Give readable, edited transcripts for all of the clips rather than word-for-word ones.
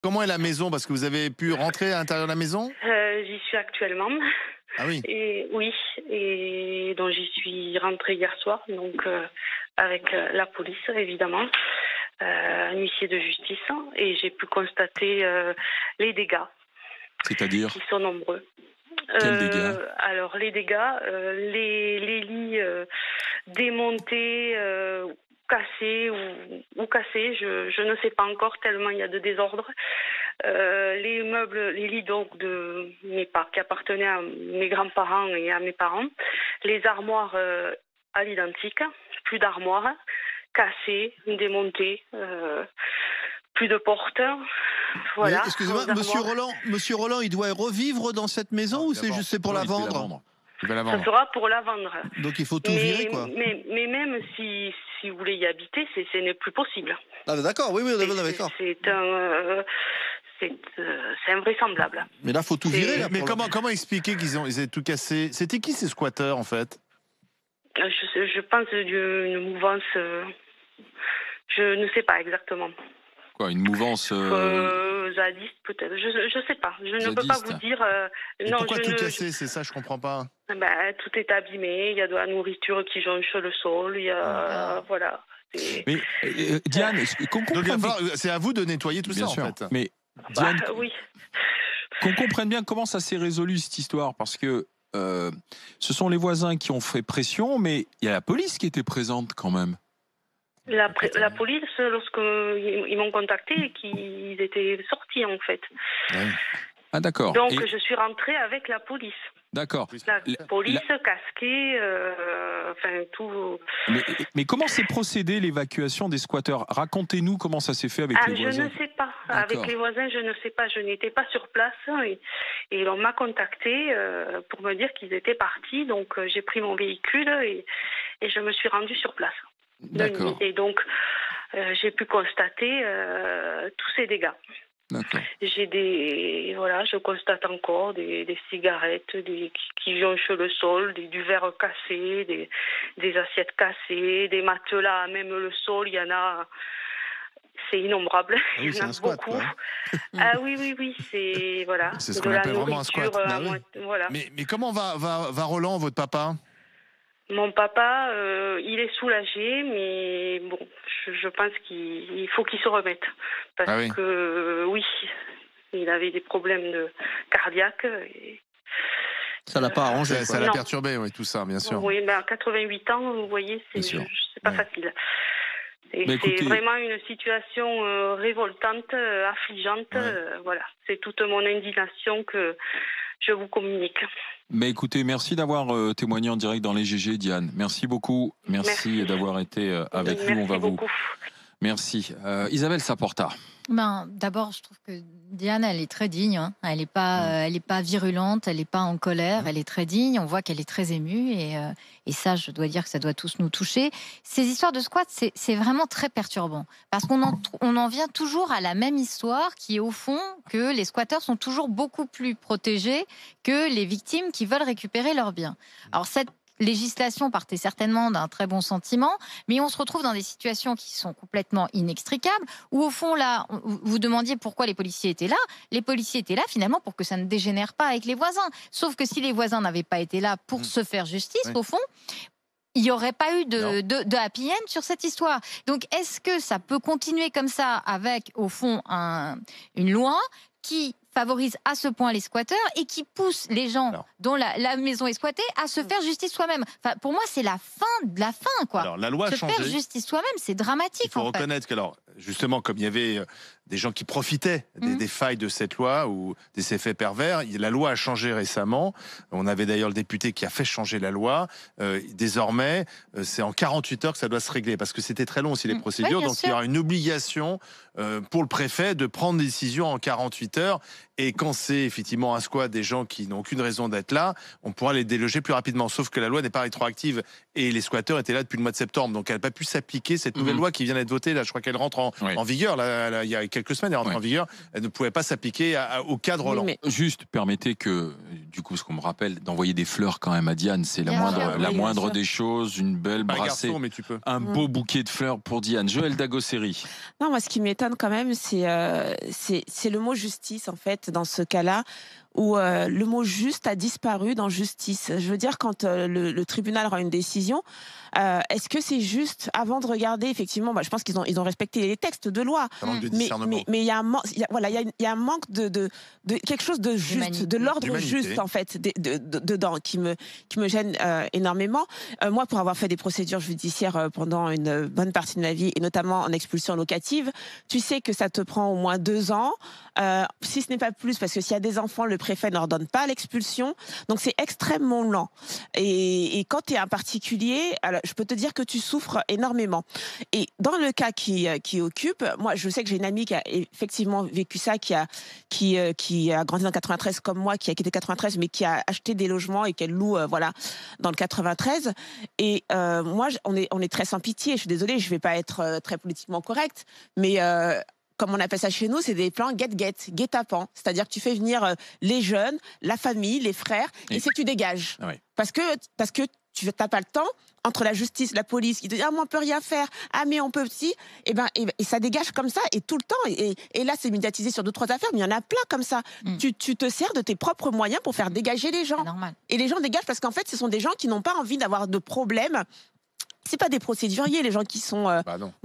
Comment est la maison? Parce que vous avez pu rentrer à l'intérieur de la maison? J'y suis actuellement. Ah oui. Et oui, et donc j'y suis rentrée hier soir, donc avec la police évidemment, un huissier de justice, et j'ai pu constater les dégâts C'est-à-dire? qui sont nombreux. Quels dégâts? Alors les dégâts, les lits démontés, cassés ou cassés, je ne sais pas encore tellement il y a de désordre. Les meubles, les lits donc de mes parents qui appartenaient à mes grands-parents et à mes parents, les armoires à l'identique, plus d'armoires, cassées, démontées, plus de portes. Voilà. Excusez-moi, Monsieur Roland, il doit revivre dans cette maison ou c'est juste pour la vendre? Il va la Ça vendre. sera pour la vendre. Donc il faut tout virer, quoi. Mais même si vous voulez y habiter, ce n'est plus possible. Ah d'accord, oui, on est d'accord. C'est invraisemblable. Mais là, faut tout virer. Là, Mais comment expliquer ils aient tout cassé? C'était qui ces squatteurs en fait? Je pense d'une mouvance. Je ne sais pas exactement. Quoi, une mouvance Zadiste peut-être. Je sais pas. Je ne peux pas vous dire. Et non, pourquoi tout casser? C'est ça, je comprends pas. Tout est abîmé. Il y a de la nourriture qui jonche le sol. Il y a voilà. Mais Diane, qu'on comprenne c'est à vous de nettoyer tout ça en fait. Mais Diane, oui. Qu'on comprenne bien comment ça s'est résolu cette histoire, parce que ce sont les voisins qui ont fait pression, mais il y a la police qui était présente quand même. La police, lorsqu'ils m'ont contacté, qu'ils étaient sortis en fait. Ouais. Ah d'accord. Donc je suis rentrée avec la police. D'accord. La police casquée, enfin tout. Mais comment s'est procédé l'évacuation des squatteurs? Racontez-nous comment ça s'est fait avec les voisins. Je ne sais pas. Avec les voisins, je ne sais pas. Je n'étais pas sur place et on m'a contacté pour me dire qu'ils étaient partis. Donc j'ai pris mon véhicule et je me suis rendue sur place. D'accord. Et donc j'ai pu constater tous ces dégâts. D'accord. Je constate encore des cigarettes qui jonchent le sol, du verre cassé, des assiettes cassées, des matelas, même le sol, il y en a, c'est innombrable. Ah oui, il y en a beaucoup. Ah oui, c'est voilà. C'est ce qu'on appelle vraiment un squat. Voilà. Mais comment va Roland, votre papa? Mon papa, il est soulagé, mais bon, je pense qu'il faut qu'il se remette. Parce que, oui, il avait des problèmes cardiaques. Et, ça l'a pas arrangé. Ça l'a perturbé, oui, tout ça, bien sûr. Oui, mais à 88 ans, vous voyez, c'est pas facile. C'est vraiment une situation révoltante, affligeante. Voilà, c'est toute mon indignation que je vous communique. Mais écoutez, merci d'avoir témoigné en direct dans les GG, Diane. Merci beaucoup. Merci. D'avoir été avec nous. On va beaucoup. Merci. Isabelle Saporta. D'abord, je trouve que Diane, elle est très digne. Hein. Elle n'est pas virulente, elle n'est pas en colère, elle est très digne. On voit qu'elle est très émue et ça, je dois dire que ça doit tous nous toucher. Ces histoires de squat, c'est vraiment très perturbant parce qu'on en vient toujours à la même histoire qui est au fond que les squatteurs sont toujours beaucoup plus protégés que les victimes qui veulent récupérer leurs biens. Alors cette législation partait certainement d'un très bon sentiment, mais on se retrouve dans des situations qui sont complètement inextricables, où au fond, là, vous demandiez pourquoi les policiers étaient là. Les policiers étaient là, finalement, pour que ça ne dégénère pas avec les voisins. Sauf que si les voisins n'avaient pas été là pour se faire justice, au fond, il n'y aurait pas eu de happy end sur cette histoire. Donc, est-ce que ça peut continuer comme ça avec, au fond, une loi qui favorise à ce point les squatteurs et qui pousse les gens dont la maison est squattée à se faire justice soi-même. Enfin, pour moi, c'est la fin de la fin, quoi. Alors, la loi a changé. Se faire justice soi-même, c'est dramatique. Il faut reconnaître que, justement, comme il y avait des gens qui profitaient des failles de cette loi ou des effets pervers, la loi a changé récemment. On avait d'ailleurs le député qui a fait changer la loi. Désormais, c'est en 48 heures que ça doit se régler, parce que c'était très long aussi les procédures. Donc, il y aura une obligation pour le préfet de prendre des décisions en 48 heures. Et quand c'est effectivement un squat des gens qui n'ont aucune raison d'être là, on pourra les déloger plus rapidement. Sauf que la loi n'est pas rétroactive et les squatteurs étaient là depuis le mois de septembre. Donc elle n'a pas pu s'appliquer, cette nouvelle loi qui vient d'être votée. Là, je crois qu'elle rentre en vigueur. Là, il y a quelques semaines, elle rentre en vigueur. Elle ne pouvait pas s'appliquer au cas de Roland. Mais juste, permettez que, du coup, ce qu'on me rappelle, d'envoyer des fleurs quand même à Diane, c'est la moindre des choses, une belle brassée, garçon, mais tu peux. un beau bouquet de fleurs pour Diane. Joël Dagosseri. Non, moi, ce qui m'étonne quand même, c'est le mot justice, en fait, dans ce cas-là, où le mot juste a disparu dans justice. Je veux dire, quand le tribunal rend une décision, est-ce que c'est juste avant de regarder, effectivement, je pense qu'ils ont respecté les textes de loi, mais il y a un manque de quelque chose de juste, de l'ordre juste, en fait, dedans, qui me gêne énormément. Moi, pour avoir fait des procédures judiciaires pendant une bonne partie de ma vie, et notamment en expulsion locative, tu sais que ça te prend au moins 2 ans, si ce n'est pas plus, parce que s'il y a des enfants, le préfet n'ordonne pas l'expulsion, donc c'est extrêmement lent. Et quand tu es un particulier, alors, je peux te dire que tu souffres énormément. Et dans le cas qui occupe, moi, je sais que j'ai une amie qui a effectivement vécu ça, qui a grandi dans 93 comme moi, qui a quitté 93, mais qui a acheté des logements et qu'elle loue, dans le 93. Et moi, on est très sans pitié. Je suis désolée, je vais pas être très politiquement correcte, mais comme on appelle ça chez nous, c'est des plans guet-apens. C'est-à-dire que tu fais venir les jeunes, la famille, les frères, et c'est que tu dégages. Ah oui. Parce que tu n'as pas le temps, entre la justice, la police, qui te dit « Ah, mais on peut rien faire. Ah, mais on peut aussi. » Et ça dégage comme ça, et tout le temps. Et là, c'est médiatisé sur 2-3 affaires, mais il y en a plein comme ça. Tu te sers de tes propres moyens pour faire dégager les gens. C'est normal. Et les gens dégagent parce qu'en fait, ce sont des gens qui n'ont pas envie d'avoir de problème. C'est pas des procéduriers, les gens qui sont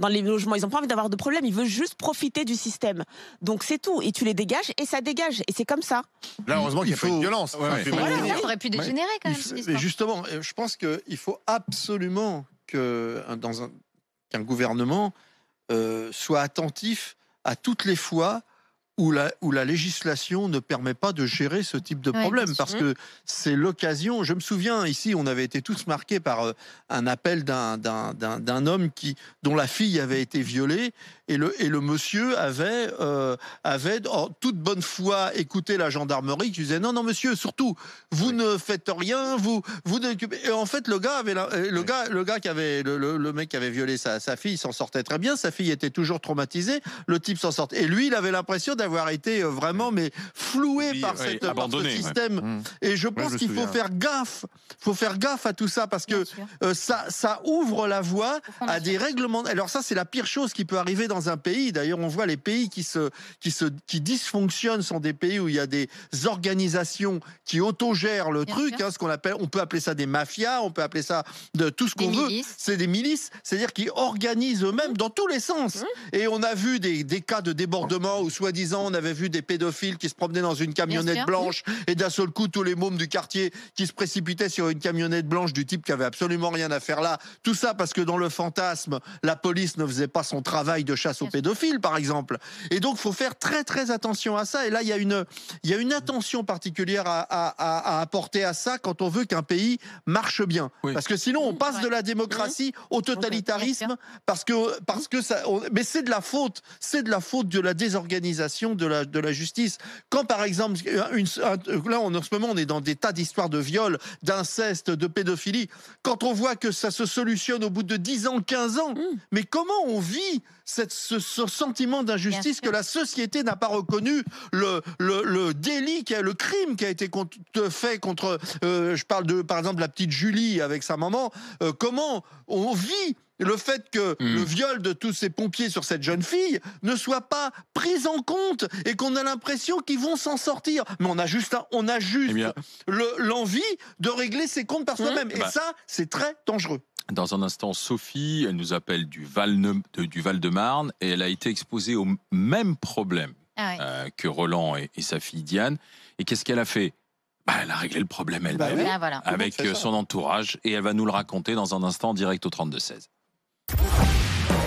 dans les logements. Ils n'ont pas envie d'avoir de problème. Ils veulent juste profiter du système. Donc c'est tout. Et tu les dégages et ça dégage. Et c'est comme ça. Là, heureusement qu'il faut une violence. Ça aurait pu dégénérer quand même. Mais justement, je pense qu'il faut absolument qu'un gouvernement soit attentif à toutes les fois où la législation ne permet pas de gérer ce type de problème, parce que c'est l'occasion. Je me souviens, ici, on avait été tous marqués par un appel d'un homme dont la fille avait été violée, et le monsieur avait en toute bonne foi écouté la gendarmerie qui disait non monsieur, surtout vous ne faites rien, vous et en fait le mec qui avait violé sa fille s'en sortait très bien, sa fille était toujours traumatisée, le type s'en sortait, et lui il avait l'impression d'avoir été vraiment floué par ce système. Et je pense qu'il faut faire gaffe à tout ça, parce que ça ouvre la voie à des règlements. Alors ça, c'est la pire chose qui peut arriver dans un pays. D'ailleurs, on voit les pays qui dysfonctionnent sont des pays où il y a des organisations qui autogèrent le truc, ce qu'on appelle, on peut appeler ça des mafias, on peut appeler ça de tout ce qu'on veut. C'est des milices, c'est-à-dire qu'ils organisent eux-mêmes dans tous les sens. Et on a vu des cas de débordement où, soi-disant, on avait vu des pédophiles qui se promenaient dans une camionnette blanche, et d'un seul coup, tous les mômes du quartier qui se précipitaient sur une camionnette blanche du type qui avait absolument rien à faire là. Tout ça parce que dans le fantasme, la police ne faisait pas son travail de chasse aux pédophiles, par exemple. Et donc, il faut faire très très attention à ça. Et là, il y a une attention particulière à apporter à ça quand on veut qu'un pays marche bien. Parce que sinon, on passe de la démocratie au totalitarisme, parce que ça. Mais c'est de la faute de la désorganisation de la justice. Quand, par exemple, là, en ce moment, on est dans des tas d'histoires de viols, d'inceste, de pédophilie. Quand on voit que ça se solutionne au bout de 10 ans, 15 ans, mais comment on vit ce sentiment d'injustice que la société n'a pas reconnu, le délit, le crime qui a été fait contre, je parle par exemple, la petite Julie avec sa maman, comment on vit le fait que le viol de tous ces pompiers sur cette jeune fille ne soit pas pris en compte, et qu'on a l'impression qu'ils vont s'en sortir. Mais on a juste l'envie de régler ses comptes par soi-même. Et ça, c'est très dangereux. Dans un instant, Sophie, elle nous appelle du Val-de-Marne, et elle a été exposée au même problème que Roland et sa fille Diane. Et qu'est-ce qu'elle a fait ? Elle a réglé le problème elle-même avec son entourage, et elle va nous le raconter dans un instant, direct au 32-16.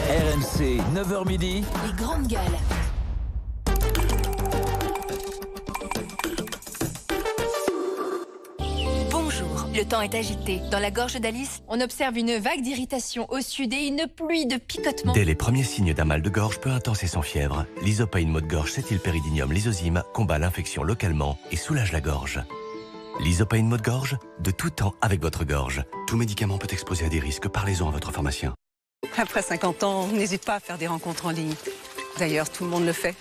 RMC, 9h midi. Les grandes gueules. Bonjour, le temps est agité. Dans la gorge d'Alice, on observe une vague d'irritation au sud et une pluie de picotements. Dès les premiers signes d'un mal de gorge peu intense et sans fièvre, l'Isopain mot de gorge cétylpéridinium lysozyme combat l'infection localement et soulage la gorge. L'Isopain mot de gorge, de tout temps avec votre gorge. Tout médicament peut exposer à des risques, parlez-en à votre pharmacien. Après 50 ans, on n'hésite pas à faire des rencontres en ligne. D'ailleurs, tout le monde le fait.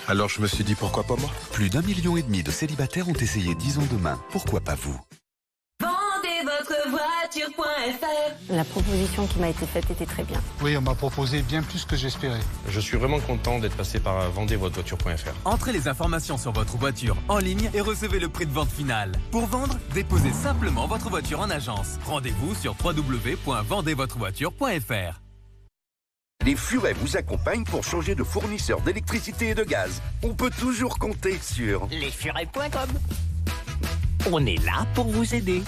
Alors je me suis dit pourquoi pas moi. Plus d'1,5 million de célibataires ont essayé 10 ans demain. Pourquoi pas vous? Vendezvotrevoiture.fr. La proposition qui m'a été faite était très bien. Oui, on m'a proposé bien plus que j'espérais. Je suis vraiment content d'être passé par vendezvotrevoiture.fr. Entrez les informations sur votre voiture en ligne et recevez le prix de vente final. Pour vendre, déposez simplement votre voiture en agence. Rendez-vous sur www.vendezvotrevoiture.fr. Les Furets vous accompagnent pour changer de fournisseur d'électricité et de gaz. On peut toujours compter sur lesfurets.com. On est là pour vous aider.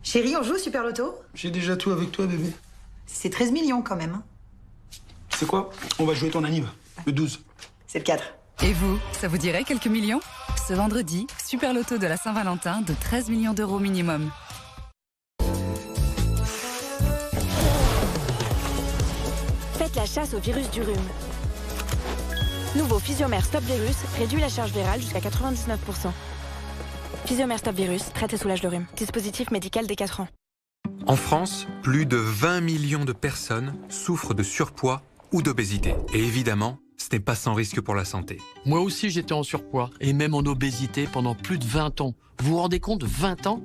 Chérie, on joue au Super Loto? J'ai déjà tout avec toi, bébé. C'est 13 millions quand même. C'est quoi? On va jouer ton anniv, le 12. C'est le 4. Et vous, ça vous dirait quelques millions? Ce vendredi, Super Loto de la Saint-Valentin de 13 millions d'euros minimum. Faites la chasse au virus du rhume. Nouveau Physiomer Stop Virus réduit la charge virale jusqu'à 99%. Physiomer Stop Virus traite et soulage le rhume. Dispositif médical dès 4 ans. En France, plus de 20 millions de personnes souffrent de surpoids ou d'obésité. Et évidemment, ce n'est pas sans risque pour la santé. Moi aussi, j'étais en surpoids et même en obésité pendant plus de 20 ans. Vous vous rendez compte, 20 ans?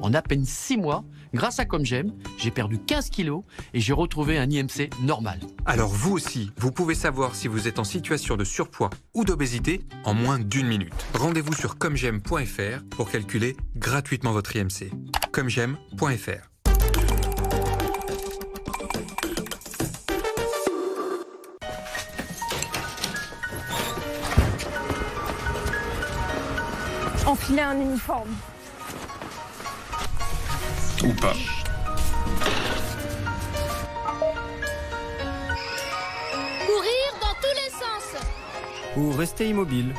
En à peine 6 mois, grâce à Comme J'aime, j'ai perdu 15 kilos et j'ai retrouvé un IMC normal. Alors vous aussi, vous pouvez savoir si vous êtes en situation de surpoids ou d'obésité en moins d'1 minute. Rendez-vous sur comej'aime.fr pour calculer gratuitement votre IMC. comej'aime.fr. Enfiler un uniforme. Ou pas. Courir dans tous les sens. Ou rester immobile.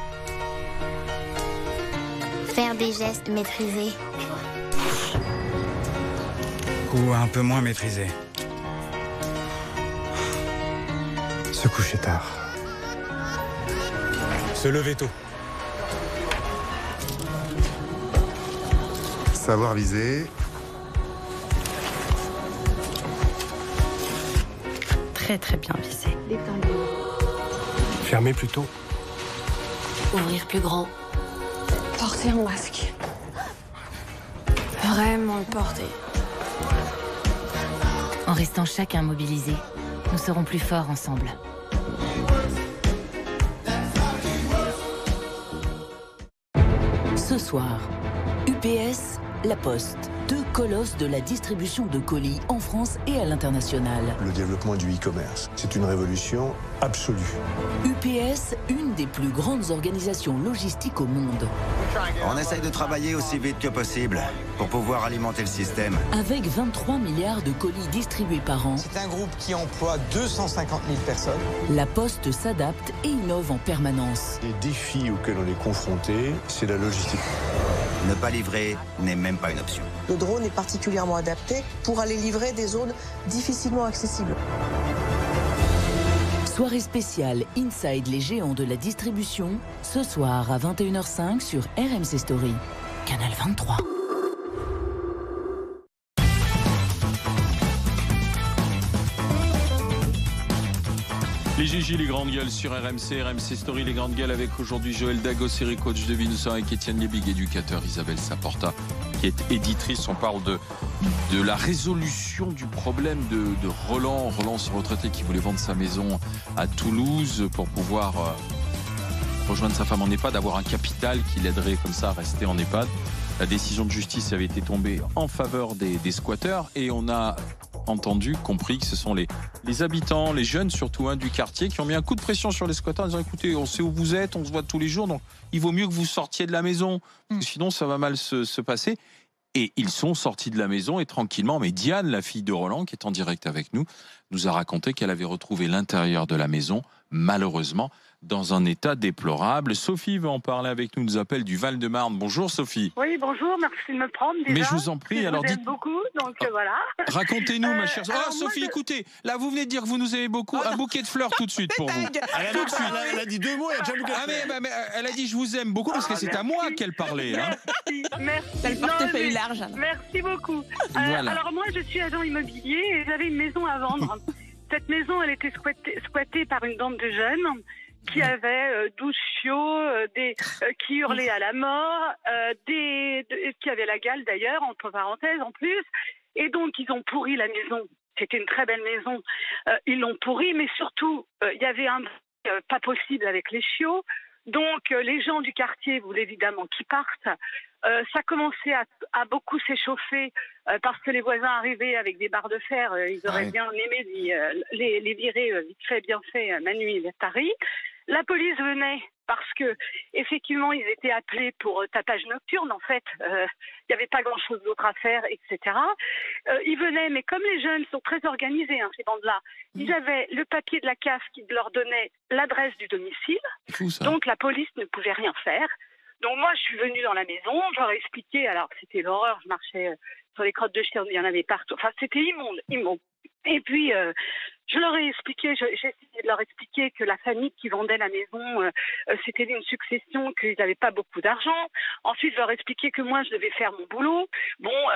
Faire des gestes maîtrisés. Ou un peu moins maîtrisés. Se coucher tard. Se lever tôt. Savoir viser. Très très bien visé. Fermer plus tôt. Ouvrir plus grand. Porter un masque. Vraiment le porter. En restant chacun mobilisé, nous serons plus forts ensemble. Ce soir, UPS, La Poste, deux colosses de la distribution de colis en France et à l'international. Le développement du e-commerce, c'est une révolution absolue. UPS, une des plus grandes organisations logistiques au monde. On essaye de travailler aussi vite que possible pour pouvoir alimenter le système. Avec 23 milliards de colis distribués par an. C'est un groupe qui emploie 250 000 personnes. La Poste s'adapte et innove en permanence. Les défis auxquels on est confronté, c'est la logistique. Ne pas livrer n'est même pas une option. Le drone est particulièrement adapté pour aller livrer des zones difficilement accessibles. Soirée spéciale Inside les géants de la distribution, ce soir à 21h05 sur RMC Story, Canal 23. Les Gigi, les grandes gueules sur RMC, RMC Story, les grandes gueules avec aujourd'hui Joël Dagosséry, coach de vie. Nous sommes avec Étienne Liebig, éducateur, Isabelle Saporta, qui est éditrice. On parle de la résolution du problème de Roland. Roland, ce retraité qui voulait vendre sa maison à Toulouse pour pouvoir rejoindre sa femme en EHPAD, avoir un capital qui l'aiderait comme ça à rester en EHPAD. La décision de justice avait été tombée en faveur des squatteurs et on a compris que ce sont les habitants, les jeunes surtout du quartier qui ont mis un coup de pression sur les squatteurs en disant écoutez, on sait où vous êtes, on se voit tous les jours, donc il vaut mieux que vous sortiez de la maison, parce que sinon ça va mal se passer. Et ils sont sortis de la maison et tranquillement, mais Diane, la fille de Roland, qui est en direct avec nous, nous a raconté qu'elle avait retrouvé l'intérieur de la maison, malheureusement, dans un état déplorable. Sophie va en parler avec nous, nous appelle du Val-de-Marne. Bonjour Sophie. Oui, bonjour, merci de me prendre. Déjà. Mais je vous en prie, alors dites beaucoup, donc voilà. Racontez-nous, ma chère. Ah, Sophie, écoutez, là vous venez de dire que vous nous aimez beaucoup. Un bouquet de fleurs tout de suite pour vous. Elle a dit 2 mots, elle a déjà bouquet de fleurs. Mais elle a dit je vous aime beaucoup parce que c'est à moi qu'elle parlait. Merci. T'as le portefeuille large. Merci beaucoup. Voilà. Alors moi, je suis agent immobilier et j'avais une maison à vendre. Cette maison, elle était squattée par une bande de jeunes qui avaient 12 chiots, qui hurlaient à la mort, qui avaient la gale d'ailleurs, entre parenthèses en plus. Et donc, ils ont pourri la maison. C'était une très belle maison. Ils l'ont pourrie, mais surtout, il y avait un pas possible avec les chiots. Donc, les gens du quartier voulaient évidemment qu'ils partent. Ça commençait à beaucoup s'échauffer parce que les voisins arrivaient avec des barres de fer. Ils auraient bien aimé les virer vite fait, bien fait, Manu et Paris. La police venait parce que effectivement ils étaient appelés pour tapage nocturne. En fait, il n'y avait pas grand-chose d'autre à faire, etc. Ils venaient, mais comme les jeunes sont très organisés, ces bandes-là, ils avaient le papier de la CAF qui leur donnait l'adresse du domicile. Donc la police ne pouvait rien faire. Donc moi, je suis venue dans la maison, je leur ai expliqué, alors c'était l'horreur, je marchais sur les crottes de chien, il y en avait partout, enfin c'était immonde. Et puis, je leur ai expliqué, j'ai essayé de leur expliquer que la famille qui vendait la maison, c'était une succession, qu'ils n'avaient pas beaucoup d'argent. Ensuite, je leur ai expliqué que moi, je devais faire mon boulot,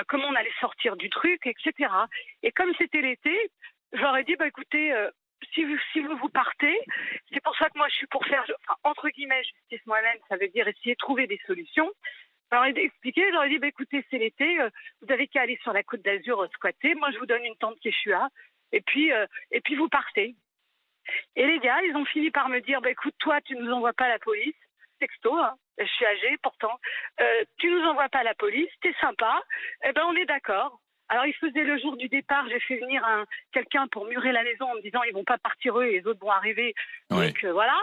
comment on allait sortir du truc, etc. Et comme c'était l'été, je leur ai dit, écoutez, si vous partez, c'est pour ça que moi je suis pour faire, entre guillemets, justice moi-même, ça veut dire essayer de trouver des solutions. Je leur ai expliqué, je leur ai dit, écoutez, c'est l'été, vous avez qu'à aller sur la Côte d'Azur squatter, moi je vous donne une tente Quechua, et puis vous partez. Et les gars, ils ont fini par me dire, écoute, toi, tu nous envoies pas à la police, texto, je suis âgée pourtant, tu nous envoies pas à la police, t'es sympa, on est d'accord. Alors, il faisait le jour du départ, j'ai fait venir quelqu'un pour murer la maison en me disant ils vont pas partir eux et les autres vont arriver. Ouais. Donc voilà,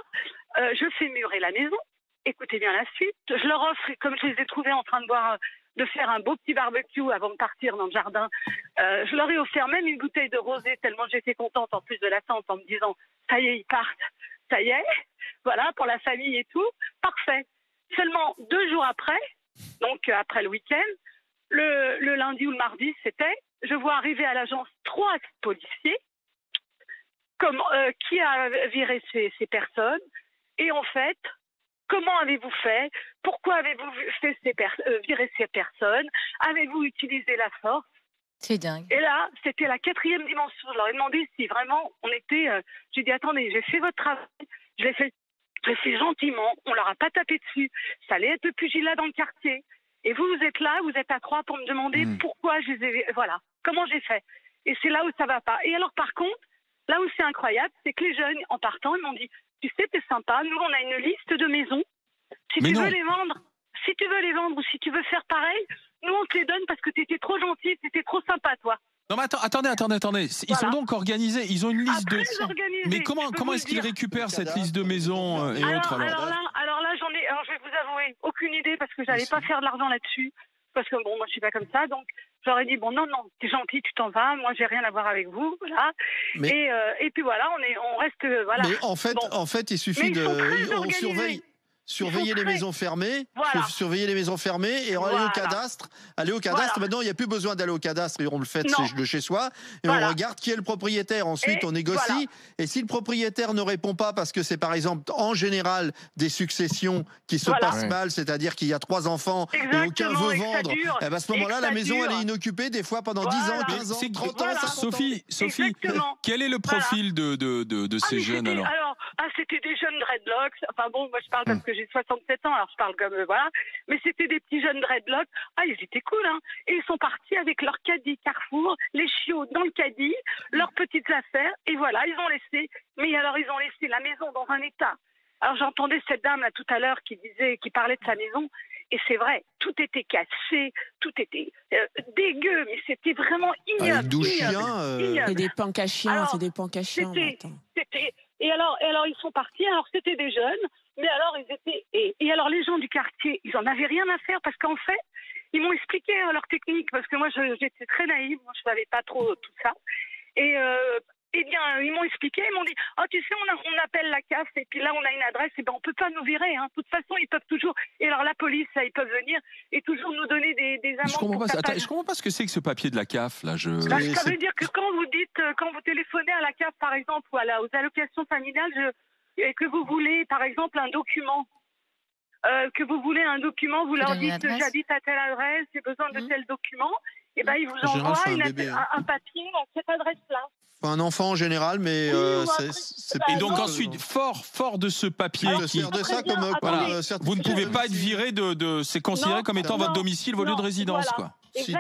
je fais murer la maison. Écoutez bien la suite. Je leur offre, comme je les ai trouvés en train de faire un beau petit barbecue avant de partir dans le jardin, je leur ai offert même une bouteille de rosé tellement j'étais contente en plus de la tente en me disant ça y est, ils partent, ça y est, voilà, pour la famille et tout, parfait. Seulement 2 jours après, donc après le week-end, le lundi ou le mardi, je vois arriver à l'agence 3 policiers qui a viré ces personnes. Et en fait, comment avez-vous fait? Pourquoi avez-vous fait virer ces personnes? Avez-vous utilisé la force? C'est dingue. Et là, c'était la 4e dimension. Je leur ai demandé si vraiment on était... j'ai dit, attendez, j'ai fait votre travail, je l'ai fait gentiment, on leur a pas tapé dessus. Ça allait être le pugilat dans le quartier. Et vous êtes là, vous êtes à 3 pour me demander pourquoi je les ai... Voilà, comment j'ai fait. Et c'est là où ça va pas. Et alors, par contre, là où c'est incroyable, c'est que les jeunes, en partant, ils m'ont dit, tu sais, t'es sympa, nous, on a une liste de maisons. Si tu veux les vendre ou si tu veux faire pareil, nous, on te les donne parce que t'étais trop gentil, t'étais trop sympa, toi. Non mais attendez. Ils sont donc organisés, ils ont une liste de... Mais comment est-ce qu'ils récupèrent cette liste de maisons et autres alors là, je vais vous avouer, aucune idée parce que j'allais pas faire de l'argent là-dessus. Parce que moi je suis pas comme ça, donc j'aurais dit non, t'es gentil, tu t'en vas, moi j'ai rien à voir avec vous, voilà. Et puis voilà, on reste voilà. Mais en fait, il suffit surveiller les maisons fermées, surveiller les maisons fermées et aller au cadastre. Maintenant, il n'y a plus besoin d'aller au cadastre, on le fait de chez soi et on regarde qui est le propriétaire. Ensuite, on négocie. Et si le propriétaire ne répond pas parce que c'est par exemple en général des successions qui se passent mal, c'est-à-dire qu'il y a 3 enfants et aucun veut vendre, à ce moment-là, la maison elle est inoccupée des fois pendant 10 ans, 15 ans, 30 ans. Sophie, quel est le profil de ces jeunes alors? C'était des jeunes dreadlocks. Enfin bon, moi je parle parce que j'ai 67 ans, alors je parle comme voilà. Mais c'était des petits jeunes dreadlocks. Ils étaient cool, hein. Et ils sont partis avec leur caddie Carrefour, les chiots dans le caddie, leurs petites affaires. Et voilà, ils ont laissé la maison dans un état. Alors j'entendais cette dame là tout à l'heure qui parlait de sa maison. Et c'est vrai, tout était cassé, tout était dégueu, mais c'était vraiment ignoble. C'est des panques à chiens, Et alors ils sont partis, alors c'était des jeunes, mais alors ils étaient... Et alors les gens du quartier, ils en avaient rien à faire parce qu'en fait, ils m'ont expliqué leur technique, parce que moi j'étais très naïve, moi je savais pas trop tout ça. Et Eh bien, ils m'ont expliqué, ils m'ont dit, oh, tu sais, on appelle la CAF et puis là, on a une adresse, et ben on peut pas nous virer. Hein. De toute façon, ils peuvent toujours. Et alors la police, ils peuvent venir et toujours nous donner des amendes. Je comprends pas ce que c'est que ce papier de la CAF là. Ça veut dire que quand vous téléphonez à la CAF, par exemple, ou aux allocations familiales, et que vous voulez, par exemple, un document. Vous leur dites j'habite à telle adresse, j'ai besoin de tel document, et ben ils vous envoient un papier à cette adresse-là. Un enfant en général, mais et donc ensuite, fort de ce papier vous ne pouvez pas être viré c'est considéré comme étant votre domicile, vos lieux de résidence, quoi.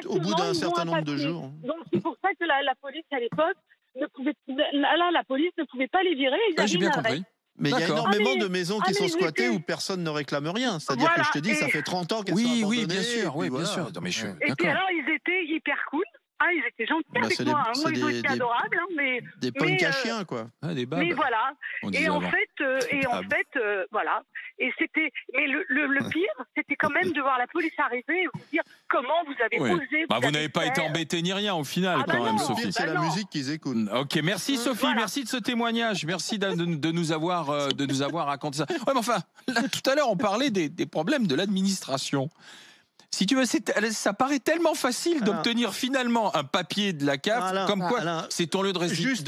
Au bout d'un certain nombre de jours. Donc c'est pour ça que la police à l'époque la police ne pouvait pas les virer. J'ai bien compris. Mais il y a énormément de maisons qui sont squattées où personne ne réclame rien. C'est-à-dire que je te dis, ça fait 30 ans qu'elles sont abandonnées. Oui, bien sûr. Non, mais et puis alors, ils étaient hyper cool. Ils étaient gentils avec moi. Moi, ils ont été adorables. Des punks à chiens, quoi. Des babes. Mais voilà. Et en fait, voilà. Et c'était. Mais le pire, c'était quand même de voir la police arriver et vous dire comment vous avez osé. Vous n'avez pas été embêté ni rien au final, quand même, Sophie. C'est la musique qu'ils écoutent. Ok, merci Sophie, merci de ce témoignage, merci de nous avoir raconté ça. Ouais, mais enfin, là, tout à l'heure, on parlait des problèmes de l'administration. Si tu veux, ça paraît tellement facile d'obtenir finalement un papier de la CAF, comme quoi c'est ton lieu de résidence.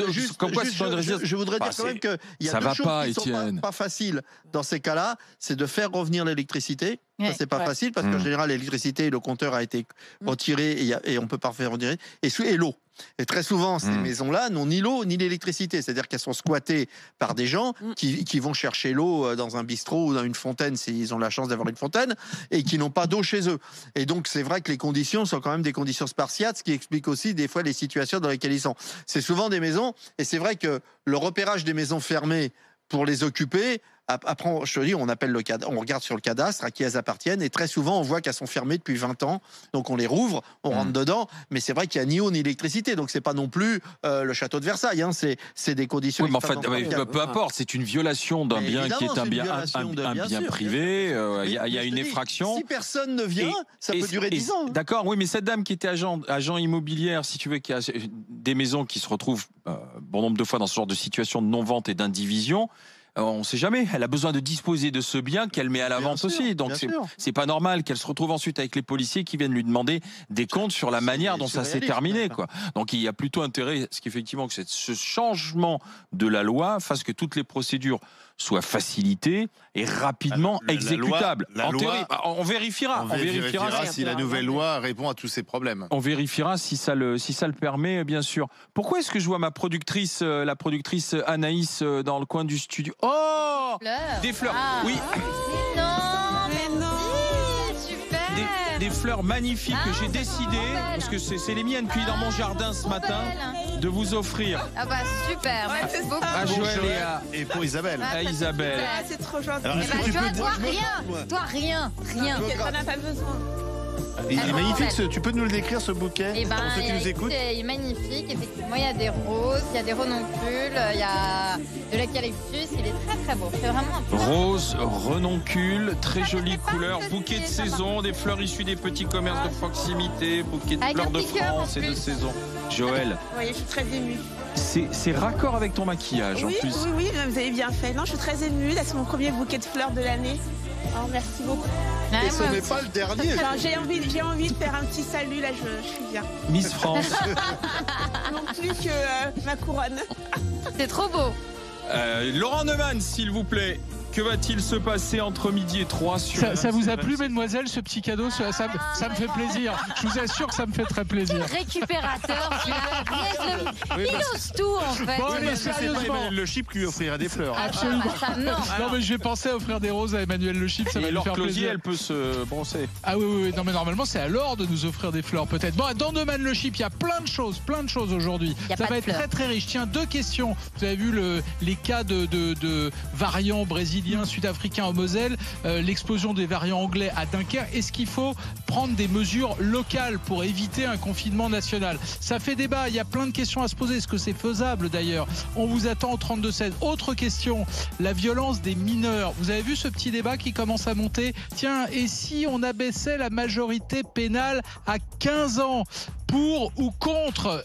Je voudrais dire quand même qu'il y a deux choses qui ne sont pas faciles dans ces cas-là, c'est de faire revenir l'électricité. Ça, c'est pas facile parce qu'en général, l'électricité, le compteur a été retiré et on peut pas faire retirer. Et l'eau. Et très souvent, ces maisons-là n'ont ni l'eau ni l'électricité. C'est-à-dire qu'elles sont squattées par des gens qui vont chercher l'eau dans un bistrot ou dans une fontaine s'ils ont la chance d'avoir une fontaine et qui n'ont pas d'eau chez eux. Et donc, c'est vrai que les conditions sont quand même des conditions spartiates, ce qui explique aussi des fois les situations dans lesquelles ils sont. C'est souvent des maisons, et c'est vrai que le repérage des maisons fermées pour les occuper. Après, je te dis, on regarde sur le cadastre à qui elles appartiennent, et très souvent, on voit qu'elles sont fermées depuis 20 ans. Donc, on les rouvre, on rentre dedans, mais c'est vrai qu'il n'y a ni eau ni électricité. Donc, c'est pas non plus le château de Versailles. C'est des conditions. Oui, mais enfin, peu importe, c'est une violation d'un bien qui est un bien privé. Il y a une effraction. Si personne ne vient, ça peut durer 10 ans. D'accord, oui, mais cette dame qui était agent immobilière, si tu veux, qui a des maisons qui se retrouvent bon nombre de fois dans ce genre de situation de non-vente et d'indivision. On ne sait jamais, elle a besoin de disposer de ce bien qu'elle met à la vente aussi. Donc c'est pas normal qu'elle se retrouve ensuite avec les policiers qui viennent lui demander des comptes sur la manière dont ça s'est terminé, quoi. Donc il y a plutôt intérêt qu'effectivement que ce changement de la loi fasse que toutes les procédures soient facilitées et rapidement exécutables. En théorie, on vérifiera. On vérifiera si la nouvelle loi répond à tous ces problèmes. On vérifiera si ça le permet, bien sûr. Pourquoi est-ce que je vois ma productrice, la productrice Anaïs, dans le coin du studio? Oh, des fleurs. Oui. Des fleurs magnifiques que j'ai décidé, parce que c'est les miennes cueillies dans mon jardin ce matin, de vous offrir. Ah bah super, merci beaucoup. À Joël et pour Isabelle. À Isabelle. C'est trop gentil. Toi, rien. T'en as pas besoin. Il est magnifique, tu peux nous le décrire, ce bouquet, pour ceux qui nous écoutent? Il est magnifique, effectivement, il y a des roses, il y a des renoncules, il y a de l'eucalyptus, il est très très beau, c'est vraiment un rose, renoncules, très jolie couleur, bouquet de saison, des fleurs issues des petits commerces de proximité, bouquet de fleurs de France et de saison. Joël. Oui, je suis très émue. C'est raccord avec ton maquillage, en plus. Oui, vous avez bien fait. Non, je suis très émue, là c'est mon premier bouquet de fleurs de l'année. Oh, merci beaucoup. Et ce n'est pas le dernier. J'ai envie de faire un petit salut, là je suis bien. Miss France. Non plus que ma couronne. C'est trop beau. Laurent Neumann, s'il vous plaît. Que va-t-il se passer entre midi et 3 sur ça vous a plu, mademoiselle, ce petit cadeau? Ça me fait plaisir. Je vous assure que ça me fait très plaisir. Récupérateur, il ose tout, en fait. Bon, mais c'est pas Emmanuel Le Chip qui lui offrira des fleurs. Absolument. Non, mais je vais penser à offrir des roses à Emmanuel Le Chip, ça va lui faire plaisir. elle peut se bronzer. Ah oui. Non, mais normalement, c'est à Laure de nous offrir des fleurs, peut-être. Bon, dans Neumann Le Chip, il y a plein de choses aujourd'hui. Ça va être très très riche. Tiens, 2 questions. Vous avez vu les cas de variants brésiliens, sud-africains au Moselle, l'explosion des variants anglais à Dunkerque. Est-ce qu'il faut prendre des mesures locales pour éviter un confinement national? Ça fait débat, il y a plein de questions à se poser. Est-ce que c'est faisable d'ailleurs? On vous attend au 32-16. Autre question, la violence des mineurs. Vous avez vu ce petit débat qui commence à monter? Tiens, et si on abaissait la majorité pénale à 15 ans? Pour ou contre?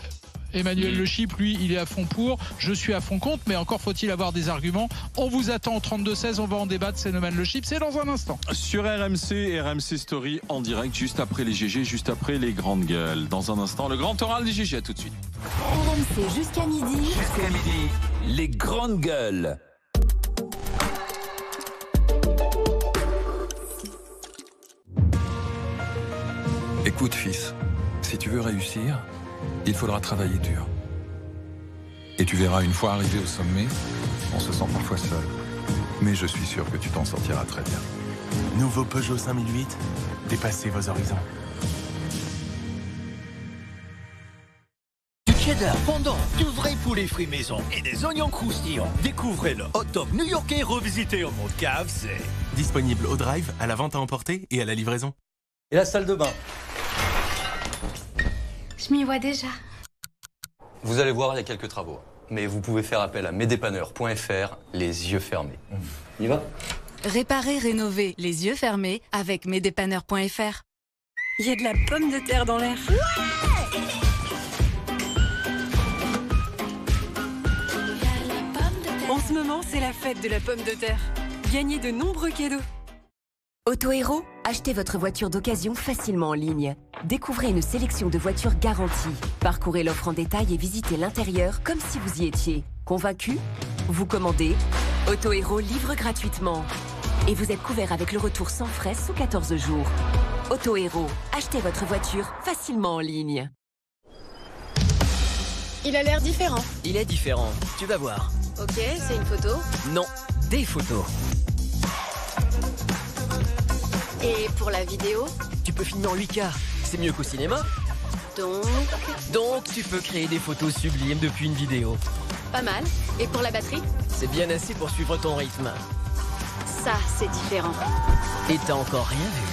Emmanuel Le Chip, lui, il est à fond pour. Je suis à fond contre, mais encore faut-il avoir des arguments. On vous attend au 32-16, on va en débattre. C'est No Man Le Chip, c'est dans un instant. Sur RMC, RMC Story en direct, juste après les GG, juste après les grandes gueules. Dans un instant, le grand oral des GG, à tout de suite. RMC jusqu'à midi. Jusqu'à midi, les grandes gueules. Écoute, fils, si tu veux réussir, il faudra travailler dur. Et tu verras, une fois arrivé au sommet, on se sent parfois seul. Mais je suis sûr que tu t'en sortiras très bien. Nouveau Peugeot 5008, dépassez vos horizons. Du cheddar fondant, du vrai poulet frit maison et des oignons croustillants. Découvrez le hot dog new-yorkais revisité en mode KFC. Disponible au drive, à la vente à emporter et à la livraison. Et la salle de bain. Je m'y vois déjà. Vous allez voir, il y a quelques travaux. Mais vous pouvez faire appel à mesdépanneurs.fr, les yeux fermés. On y va ? Réparer, rénover, les yeux fermés avec mesdépanneurs.fr. Il y a de la pomme de terre dans l'air. Ouais ! En ce moment, c'est la fête de la pomme de terre. Gagnez de nombreux cadeaux. Autohéros, achetez votre voiture d'occasion facilement en ligne. Découvrez une sélection de voitures garanties. Parcourez l'offre en détail et visitez l'intérieur comme si vous y étiez. Convaincu ? Vous commandez. Autohéros livre gratuitement. Et vous êtes couvert avec le retour sans frais sous 14 jours. Autohéros, achetez votre voiture facilement en ligne. Il a l'air différent. Il est différent, tu vas voir. Ok, c'est une photo ? Non, des photos. Et pour la vidéo ? Tu peux filmer en 8K, c'est mieux qu'au cinéma. Donc tu peux créer des photos sublimes depuis une vidéo. Pas mal. Et pour la batterie ? C'est bien assez pour suivre ton rythme. Ça, c'est différent. Et t'as encore rien vu.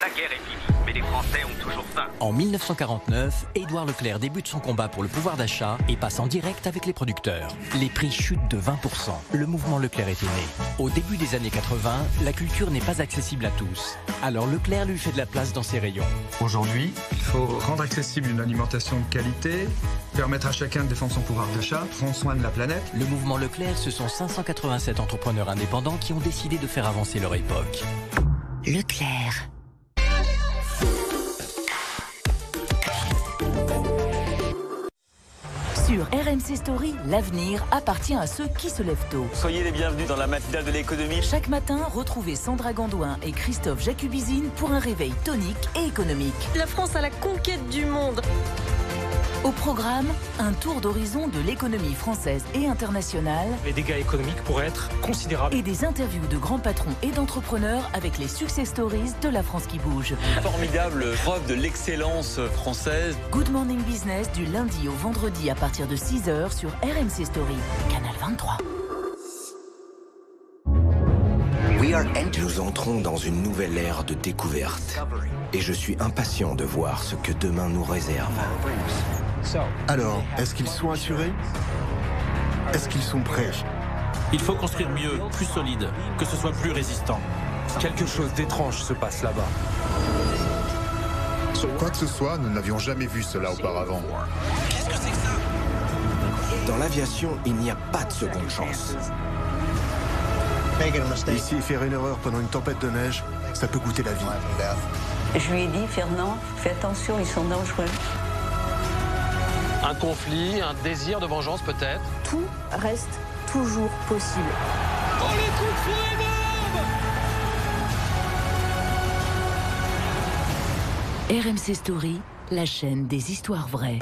La guerre est finie, mais les Français ont toujours faim. En 1949, Édouard Leclerc débute son combat pour le pouvoir d'achat et passe en direct avec les producteurs. Les prix chutent de 20%. Le mouvement Leclerc est né. Au début des années 80, la culture n'est pas accessible à tous. Alors Leclerc lui fait de la place dans ses rayons. Aujourd'hui, il faut rendre accessible une alimentation de qualité, permettre à chacun de défendre son pouvoir d'achat, prendre soin de la planète. Le mouvement Leclerc, ce sont 587 entrepreneurs indépendants qui ont décidé de faire avancer leur époque. Leclerc. Sur RMC Story, l'avenir appartient à ceux qui se lèvent tôt. Soyez les bienvenus dans la matinale de l'économie. Chaque matin, retrouvez Sandra Gondouin et Christophe Jacubizine pour un réveil tonique et économique. La France à la conquête du monde. Au programme, un tour d'horizon de l'économie française et internationale. Les dégâts économiques pourraient être considérables. Et des interviews de grands patrons et d'entrepreneurs avec les success stories de la France qui bouge. Formidable preuve de l'excellence française. Good Morning Business du lundi au vendredi à partir de 6h sur RMC Story, Canal 23. Nous entrons dans une nouvelle ère de découverte. Et je suis impatient de voir ce que demain nous réserve. Alors, est-ce qu'ils sont assurés? Est-ce qu'ils sont prêts? Il faut construire mieux, plus solide, que ce soit plus résistant. Quelque chose d'étrange se passe là-bas. Quoi que ce soit, nous n'avions jamais vu cela auparavant. Qu'est-ce que c'est que ça? Dans l'aviation, il n'y a pas de seconde chance. Ici, faire une erreur pendant une tempête de neige, ça peut coûter la vie. Je lui ai dit, Fernand, fais attention, ils sont dangereux. Un conflit, un désir de vengeance peut-être. Tout reste toujours possible. Oh, les coups de feu énormes! RMC Story, la chaîne des histoires vraies.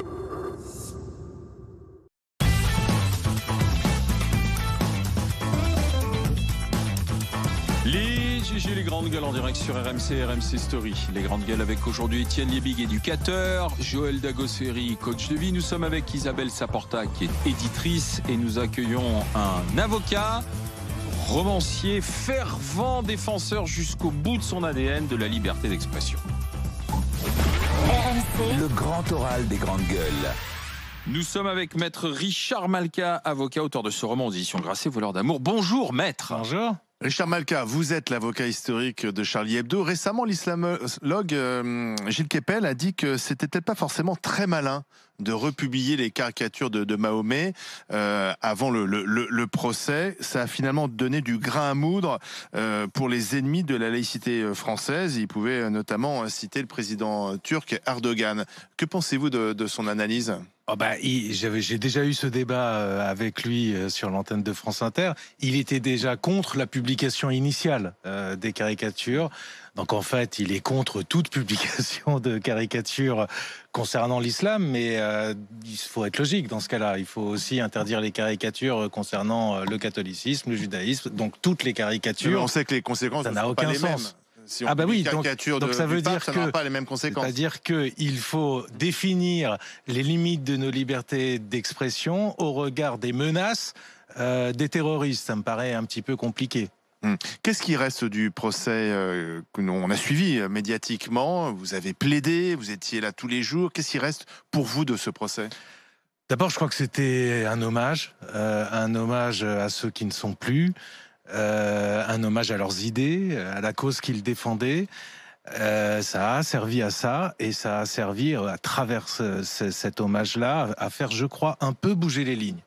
Les GG, les grandes gueules en direct sur RMC, RMC Story. Les grandes gueules avec aujourd'hui Étienne Liebig, éducateur, Joël Dagosferi, coach de vie. Nous sommes avec Isabelle Saporta qui est éditrice et nous accueillons un avocat, romancier, fervent défenseur jusqu'au bout de son ADN de la liberté d'expression. RMC, le grand oral des grandes gueules. Nous sommes avec maître Richard Malka, avocat, auteur de ce roman aux éditions Grasset, Voleur d'amour. Bonjour maître. Bonjour. Richard Malka, vous êtes l'avocat historique de Charlie Hebdo. Récemment, l'islamologue Gilles Kepel a dit que c'était peut-être pas forcément très malin de republier les caricatures de Mahomet avant le procès. Ça a finalement donné du grain à moudre pour les ennemis de la laïcité française. Il pouvait notamment citer le président turc Erdogan. Que pensez-vous de son analyse ? Oh j'ai déjà eu ce débat avec lui sur l'antenne de France Inter. Il était déjà contre la publication initiale des caricatures. Donc en fait, il est contre toute publication de caricatures concernant l'islam, mais il faut être logique dans ce cas-là. Il faut aussi interdire les caricatures concernant le catholicisme, le judaïsme, donc toutes les caricatures. Mais on sait que les conséquences ça n'a sont aucun pas les sens. mêmes. Si on publie une caricature donc ça veut dire ça n'aura pas les mêmes conséquences. C'est-à-dire qu'il faut définir les limites de nos libertés d'expression au regard des menaces des terroristes. Ça me paraît un petit peu compliqué. Qu'est-ce qui reste du procès que on a suivi médiatiquement? Vous avez plaidé, vous étiez là tous les jours. Qu'est-ce qui reste pour vous de ce procès? D'abord, je crois que c'était un hommage à ceux qui ne sont plus. Un hommage à leurs idées, à la cause qu'ils défendaient. Ça a servi à ça, et ça a servi à travers cet hommage-là à faire, je crois, un peu bouger les lignes.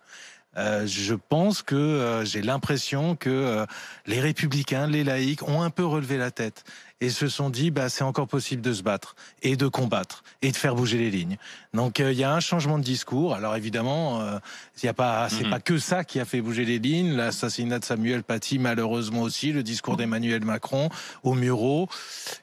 Je pense que j'ai l'impression que les républicains, les laïcs ont un peu relevé la tête et se sont dit c'est encore possible de se battre et de combattre et de faire bouger les lignes. Donc il y a un changement de discours. Alors évidemment, c'est pas que ça qui a fait bouger les lignes. L'assassinat de Samuel Paty, malheureusement aussi, le discours d'Emmanuel Macron au Murau.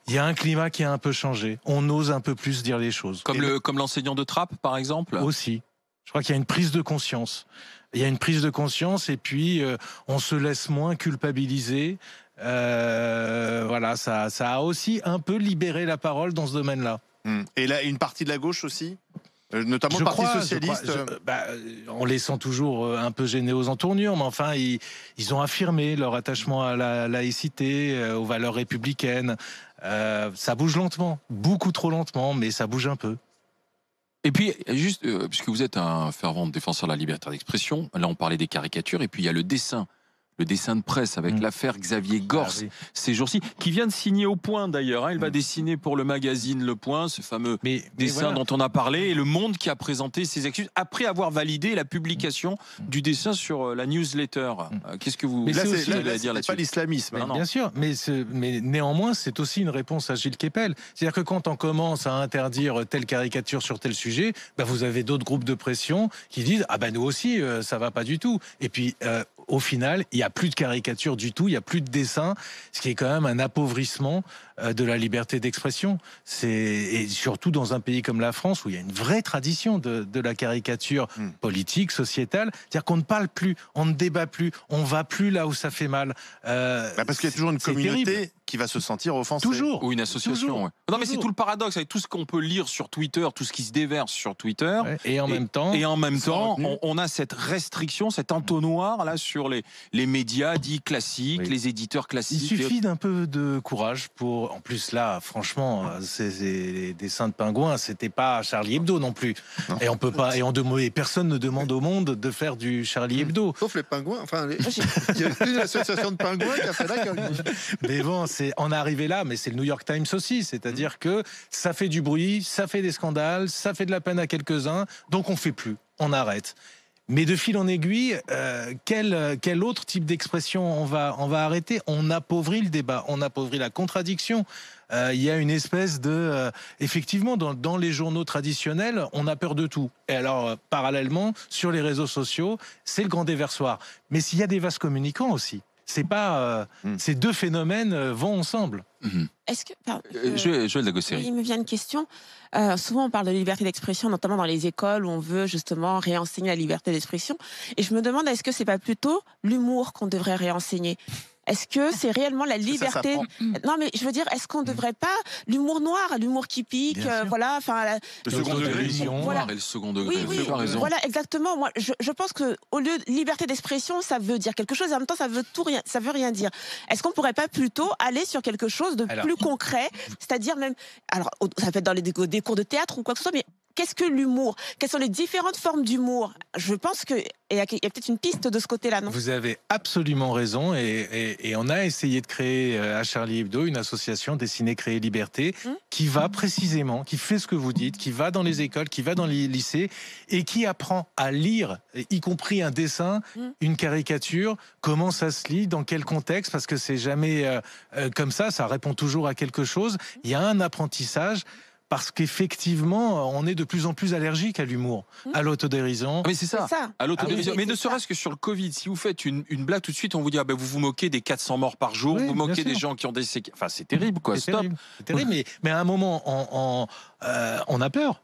Il y a un climat qui a un peu changé. On ose un peu plus dire les choses. Comme l'enseignant de Trappes, par exemple. Aussi. Je crois qu'il y a une prise de conscience. Il y a une prise de conscience et puis on se laisse moins culpabiliser. Voilà, ça a aussi un peu libéré la parole dans ce domaine-là. Et là, une partie de la gauche aussi, notamment le Parti socialiste. On les sent toujours un peu gênés aux entournures, mais enfin, ils ont affirmé leur attachement à la laïcité, aux valeurs républicaines. Ça bouge lentement, beaucoup trop lentement, mais ça bouge un peu. Et puis, juste, puisque vous êtes un fervent défenseur de la liberté d'expression, là on parlait des caricatures, et puis il y a le dessin de presse avec l'affaire Xavier Gors ces jours-ci, qui vient de signer au Point d'ailleurs. Il va dessiner pour le magazine Le Point, ce fameux dessin dont on a parlé, et Le Monde qui a présenté ses excuses après avoir validé la publication du dessin sur la newsletter. Qu'est-ce que vous avez à dire là-dessus? C'est pas l'islamisme. Bien sûr, mais néanmoins, c'est aussi une réponse à Gilles Kepel. C'est-à-dire que quand on commence à interdire telle caricature sur tel sujet, vous avez d'autres groupes de pression qui disent nous aussi, ça va pas du tout. Et puis, au final, il n'y a plus de caricature du tout, il n'y a plus de dessin, ce qui est quand même un appauvrissement de la liberté d'expression. Et surtout dans un pays comme la France, où il y a une vraie tradition de la caricature politique, sociétale. C'est-à-dire qu'on ne parle plus, on ne débat plus, on ne va plus là où ça fait mal. Parce qu'il y a toujours une communauté qui va se sentir offensée. Toujours. Ou une association. Ouais. Non, mais c'est tout le paradoxe avec tout ce qu'on peut lire sur Twitter, tout ce qui se déverse sur Twitter. Et en même temps, on a cette restriction, cet entonnoir là sur les médias dits classiques, les éditeurs classiques. Il suffit d'un peu de courage pour. En plus, là, franchement, les dessins de pingouins, c'était pas Charlie Hebdo non plus. Non. Et on peut pas. Et personne ne demande au monde de faire du Charlie Hebdo. Sauf les pingouins. Enfin, il y a une association de pingouins qui a fait la gueule. Mais bon, on est arrivé là, mais c'est le New York Times aussi. C'est-à-dire que ça fait du bruit, ça fait des scandales, ça fait de la peine à quelques-uns. Donc on fait plus, on arrête. Mais de fil en aiguille, quel autre type d'expression on va arrêter? On appauvrit le débat, on appauvrit la contradiction. Il y a une espèce de... effectivement, dans les journaux traditionnels, on a peur de tout. Et alors, parallèlement, sur les réseaux sociaux, c'est le grand déversoir. Mais s'il y a des vases communicants aussi, c'est pas... ces deux phénomènes vont ensemble. Est-ce que... Joël Lagosserie. Il me vient une question. Souvent, on parle de liberté d'expression, notamment dans les écoles où on veut justement réenseigner la liberté d'expression. Et je me demande, est-ce que c'est pas plutôt l'humour qu'on devrait réenseigner? Est-ce que c'est réellement la liberté? Non, mais je veux dire, est-ce qu'on ne devrait pas l'humour noir, l'humour qui pique, voilà, enfin le second degré, et le second degré. Oui, voilà, exactement. Moi, je pense que au lieu de liberté d'expression, ça veut dire quelque chose, et en même temps, ça veut rien dire. Est-ce qu'on pourrait pas plutôt aller sur quelque chose de plus concret, c'est-à-dire même, alors ça peut être dans des cours de théâtre ou quoi que ce soit, mais qu'est-ce que l'humour? Quelles sont les différentes formes d'humour? Je pense qu'il y a peut-être une piste de ce côté-là, non? Vous avez absolument raison, et on a essayé de créer à Charlie Hebdo une association Dessiner, Créer, Liberté, qui va précisément, qui fait ce que vous dites, qui va dans les écoles, qui va dans les lycées, et qui apprend à lire, y compris un dessin, une caricature, comment ça se lit, dans quel contexte, parce que c'est jamais comme ça répond toujours à quelque chose. Il y a un apprentissage, parce qu'effectivement, on est de plus en plus allergique à l'humour, à l'autodérision. Mais c'est ça, à l'autodérision. Mais ne serait-ce que sur le Covid, si vous faites une blague, tout de suite, on vous dit vous vous moquez des 400 morts par jour, vous moquez des gens qui ont des séquelles. Enfin, c'est terrible, quoi. Stop. C'est terrible, mais à un moment, on a peur.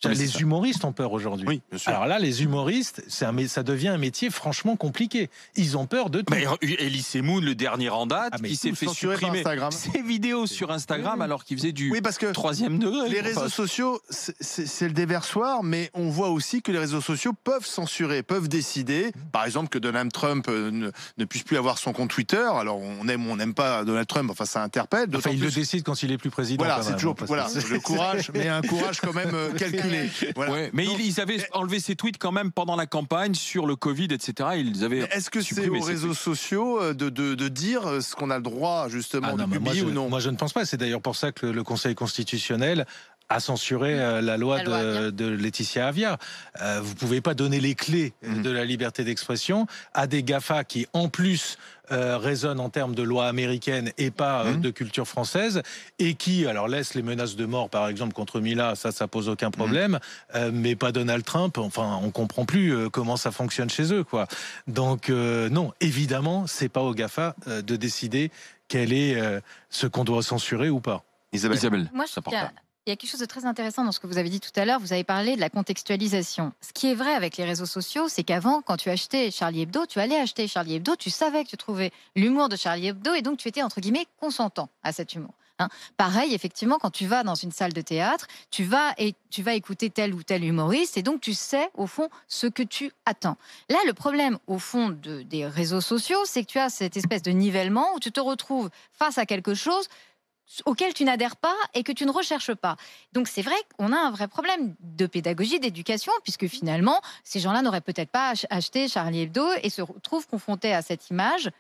Les humoristes ont peur aujourd'hui. Oui, bien sûr. Alors là, les humoristes, ça devient un métier franchement compliqué. Ils ont peur de tout. Elise Moon, le dernier en date, qui s'est fait supprimer ses vidéos sur Instagram alors qu'il faisait du troisième degré. Les réseaux sociaux, c'est le déversoir, mais on voit aussi que les réseaux sociaux peuvent censurer, peuvent décider, par exemple, que Donald Trump ne puisse plus avoir son compte Twitter. Alors on aime ou on n'aime pas Donald Trump, enfin ça interpelle. Enfin, il le décide quand il est plus président. Voilà, c'est toujours le courage, mais un courage quand même calculé. Voilà. Ouais, mais ils avaient enlevé ces tweets quand même pendant la campagne sur le Covid, etc. Est-ce que c'est aux réseaux sociaux de dire ce qu'on a le droit justement de publier ou non? Moi, je ne pense pas. C'est d'ailleurs pour ça que le Conseil constitutionnel a censuré la loi de Laetitia Avia. Vous pouvez pas donner les clés de la liberté d'expression à des GAFA qui, en plus, raisonnent en termes de loi américaine et pas de culture française, et qui, alors, laissent les menaces de mort, par exemple, contre Mila, ça pose aucun problème, mais pas Donald Trump. Enfin, on comprend plus comment ça fonctionne chez eux, quoi. Donc, non, évidemment, c'est pas aux GAFA de décider quel est ce qu'on doit censurer ou pas. Isabelle, moi, il y a quelque chose de très intéressant dans ce que vous avez dit tout à l'heure. Vous avez parlé de la contextualisation. Ce qui est vrai avec les réseaux sociaux, c'est qu'avant, quand tu achetais Charlie Hebdo, tu allais acheter Charlie Hebdo, tu savais que tu trouvais l'humour de Charlie Hebdo et donc tu étais, entre guillemets, consentant à cet humour. Pareil, effectivement, quand tu vas dans une salle de théâtre, tu vas écouter tel ou tel humoriste et donc tu sais, au fond, ce que tu attends. Là, le problème, au fond, des réseaux sociaux, c'est que tu as cette espèce de nivellement où tu te retrouves face à quelque chose auquel tu n'adhères pas et que tu ne recherches pas. Donc c'est vrai qu'on a un vrai problème de pédagogie, d'éducation, puisque finalement, ces gens-là n'auraient peut-être pas acheté Charlie Hebdo et se retrouvent confrontés à cette image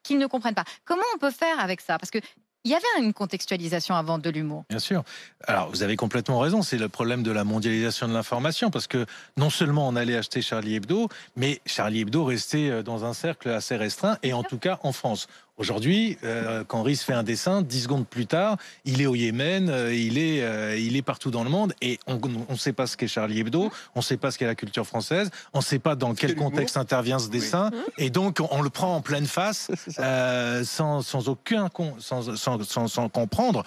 qu'ils ne comprennent pas. Comment on peut faire avec ça? Parce que il y avait une contextualisation avant de l'humour. Bien sûr. Alors, vous avez complètement raison. C'est le problème de la mondialisation de l'information. Parce que non seulement on allait acheter Charlie Hebdo, mais Charlie Hebdo restait dans un cercle assez restreint, et en tout cas en France. Aujourd'hui, quand Rhys fait un dessin, 10 secondes plus tard, il est au Yémen, il est partout dans le monde, et on ne sait pas ce qu'est Charlie Hebdo, on ne sait pas ce qu'est la culture française, on ne sait pas dans quel contexte intervient ce dessin, et donc on le prend en pleine face, sans comprendre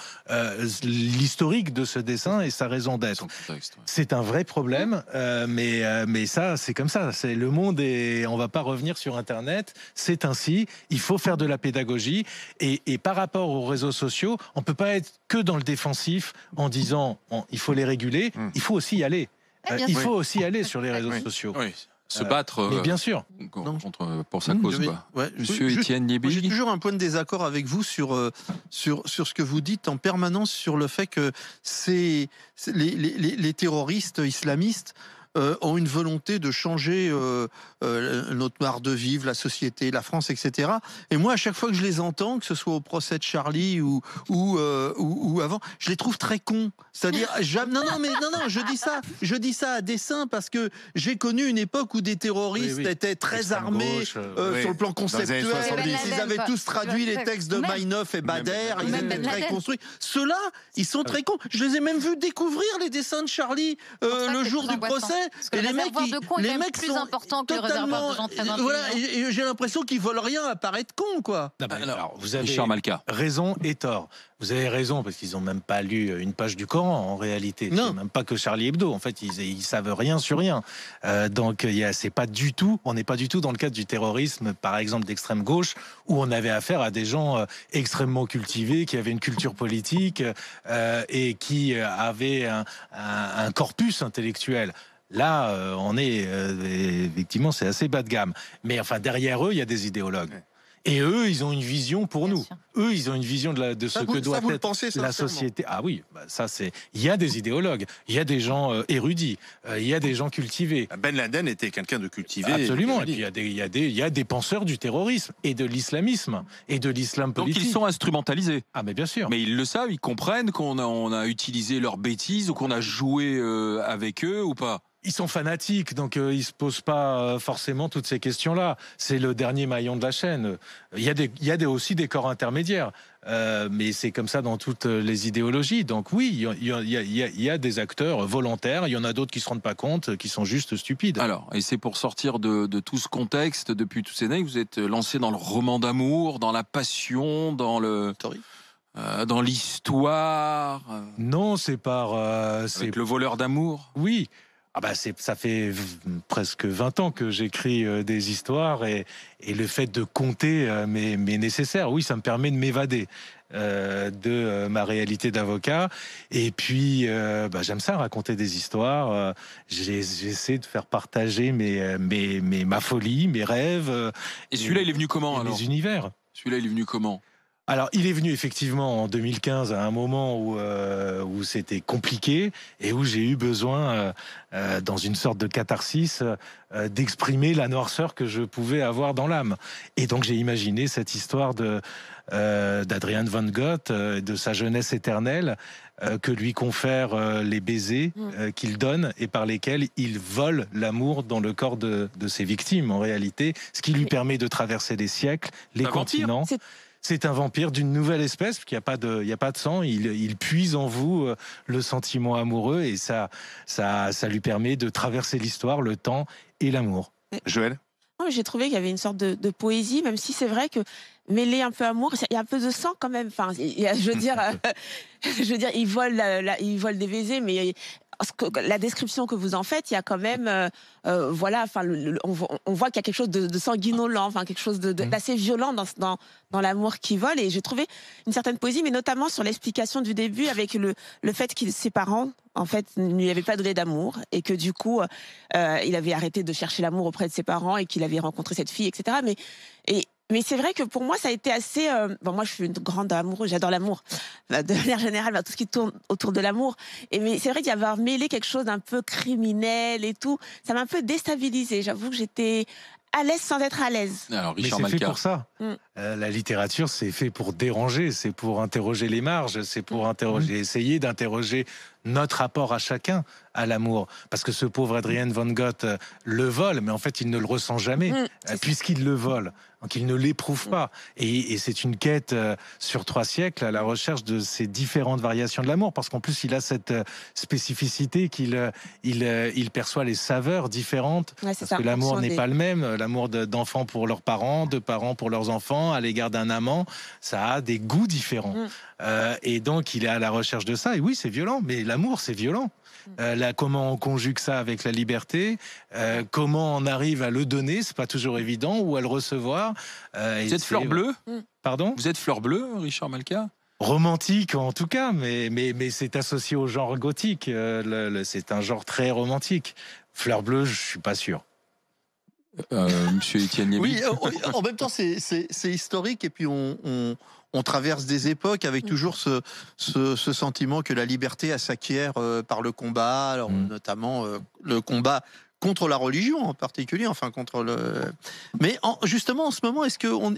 l'historique de ce dessin et sa raison d'être. C'est un vrai problème, mais ça, c'est comme ça. C'est le monde, et on ne va pas revenir sur Internet. C'est ainsi. Il faut faire de la pédagogie. Et par rapport aux réseaux sociaux, on ne peut pas être que dans le défensif en disant il faut les réguler. Il faut aussi y aller. Il faut aussi aller sur les réseaux sociaux. Oui. Se battre mais bien sûr. Pour sa cause. Monsieur Étienne Liebig. J'ai toujours un point de désaccord avec vous sur ce que vous dites en permanence sur le fait que les terroristes islamistes ont une volonté de changer notre manière de vivre, la société, la France, etc. Et moi, à chaque fois que je les entends, que ce soit au procès de Charlie ou avant, je les trouve très cons. C'est-à-dire, non, je dis ça à dessein parce que j'ai connu une époque où des terroristes étaient très armés sur le plan conceptuel. Ils avaient tous traduit les textes de Meinhof et Bader. Ils étaient très construits. Ceux-là, ils sont très cons. Je les ai même vus découvrir les dessins de Charlie le jour du procès. Et les mecs plus sont important que le réservoir de gens très intelligents. Voilà, et j'ai l'impression qu'ils volent rien à paraître cons, quoi. Alors, vous avez raison et tort. Vous avez raison, parce qu'ils n'ont même pas lu une page du Coran, en réalité. C'est même pas que Charlie Hebdo. En fait, ils savent rien sur rien. Donc, c'est pas du tout, on n'est pas du tout dans le cadre du terrorisme, par exemple, d'extrême gauche, où on avait affaire à des gens extrêmement cultivés, qui avaient une culture politique et qui avaient un corpus intellectuel. Là, on est effectivement, c'est assez bas de gamme. Mais enfin, derrière eux, il y a des idéologues. Et eux, ils ont une vision pour nous. Eux, ils ont une vision de ce que doit être la société. Ah oui, ça c'est. Il y a des idéologues, il y a des gens érudits, il y a des gens cultivés. Ben Laden était quelqu'un de cultivé. Absolument. Et puis il y a des penseurs du terrorisme et de l'islamisme et de l'islam politique. Donc ils sont instrumentalisés. Ah mais bien sûr. Mais ils le savent, ils comprennent qu'on a utilisé leurs bêtises ou qu'on a joué avec eux ou pas. Ils sont fanatiques, donc ils se posent pas forcément toutes ces questions-là. C'est le dernier maillon de la chaîne. Il y a aussi des corps intermédiaires, mais c'est comme ça dans toutes les idéologies. Donc oui, il y a des acteurs volontaires. Il y en a d'autres qui se rendent pas compte, qui sont juste stupides. Alors, et c'est pour sortir de tout ce contexte depuis toutes ces années que vous êtes lancé dans le roman d'amour, dans la passion, dans l'histoire. Non, c'est par avec le voleur d'amour. Oui. Ah bah ça fait presque 20 ans que j'écris des histoires et le fait de conter m'est nécessaire. Oui, ça me permet de m'évader de ma réalité d'avocat. Et puis, j'aime ça, raconter des histoires. J'essaie de faire partager ma folie, mes rêves. Et celui-là, il est venu comment alors ? Mes univers. Celui-là, il est venu comment ? Alors, il est venu effectivement en 2015 à un moment où c'était compliqué et où j'ai eu besoin, dans une sorte de catharsis, d'exprimer la noirceur que je pouvais avoir dans l'âme. Et donc, j'ai imaginé cette histoire d'Adrian Van Gogh, de sa jeunesse éternelle, que lui confèrent les baisers qu'il donne et par lesquels il vole l'amour dans le corps de ses victimes, en réalité, ce qui lui permet de traverser les siècles, les continents. C'est un vampire d'une nouvelle espèce, parce qu'il n'y a pas de sang. Il puise en vous le sentiment amoureux et ça lui permet de traverser l'histoire, le temps et l'amour. Joël ? J'ai trouvé qu'il y avait une sorte de poésie, même si c'est vrai que mêler un peu amour, il y a un peu de sang quand même. Enfin, je veux dire, il vole des baisers, mais la description que vous en faites, il y a quand même, on voit qu'il y a quelque chose de sanguinolent, enfin quelque chose d'assez violent dans l'amour qui vole. Et j'ai trouvé une certaine poésie, mais notamment sur l'explication du début avec le fait que ses parents, en fait, ne lui avaient pas donné d'amour et que du coup, il avait arrêté de chercher l'amour auprès de ses parents et qu'il avait rencontré cette fille, etc. Mais c'est vrai que pour moi, ça a été assez... moi, je suis une grande amoureuse, j'adore l'amour. De manière générale, tout ce qui tourne autour de l'amour. Mais c'est vrai qu'il y avait mêlé quelque chose d'un peu criminel et tout. Ça m'a un peu déstabilisée. J'avoue que j'étais à l'aise sans être à l'aise. Alors, Richard Malka. Mais c'est fait pour ça. La littérature, c'est fait pour déranger, c'est pour interroger les marges, c'est pour essayer d'interroger notre rapport à chacun à l'amour. Parce que ce pauvre Adrian Van Gogh le vole, mais en fait, il ne le ressent jamais, puisqu'il le vole. Donc, il ne l'éprouve pas. Et c'est une quête sur 3 siècles à la recherche de ces différentes variations de l'amour. Parce qu'en plus, il a cette spécificité qu'il perçoit les saveurs différentes. Parce que l'amour n'est pas le même. L'amour d'enfants pour leurs parents, de parents pour leurs enfants, à l'égard d'un amant, ça a des goûts différents. Et donc, il est à la recherche de ça. Et oui, c'est violent, mais l'amour, c'est violent. Comment on conjugue ça avec la liberté, comment on arrive à le donner, c'est pas toujours évident, ou à le recevoir. Vous êtes fleur bleue ? Pardon ? Vous êtes fleur bleue, Richard Malka ? Romantique en tout cas, mais c'est associé au genre gothique. C'est un genre très romantique. Fleur bleue, je suis pas sûr. Monsieur Étienne Lévy. Oui, en même temps, c'est historique et puis on traverse des époques avec toujours ce sentiment que la liberté s'acquiert par le combat, alors notamment le combat contre la religion en particulier, Mais justement, en ce moment, est-ce qu'on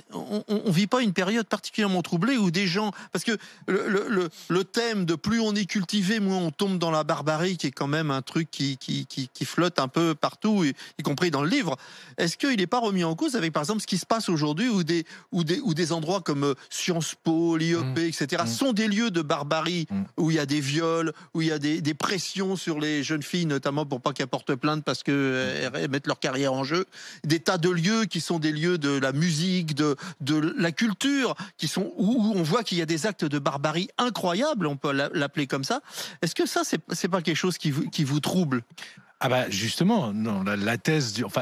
vit pas une période particulièrement troublée où des gens... Parce que le thème de plus on est cultivé, moins on tombe dans la barbarie, qui est quand même un truc qui flotte un peu partout, y compris dans le livre. Est-ce qu'il n'est pas remis en cause avec, par exemple, ce qui se passe aujourd'hui où des endroits comme Sciences Po, l'IEP, etc. sont des lieux de barbarie, où il y a des viols, où il y a des pressions sur les jeunes filles, notamment pour pas qu'elles portent plainte parce que mettre leur carrière en jeu, des tas de lieux qui sont des lieux de la musique, de la culture, où on voit qu'il y a des actes de barbarie incroyables, on peut l'appeler comme ça. Est-ce que ça, c'est pas quelque chose qui vous trouble ? Ah bah justement, non,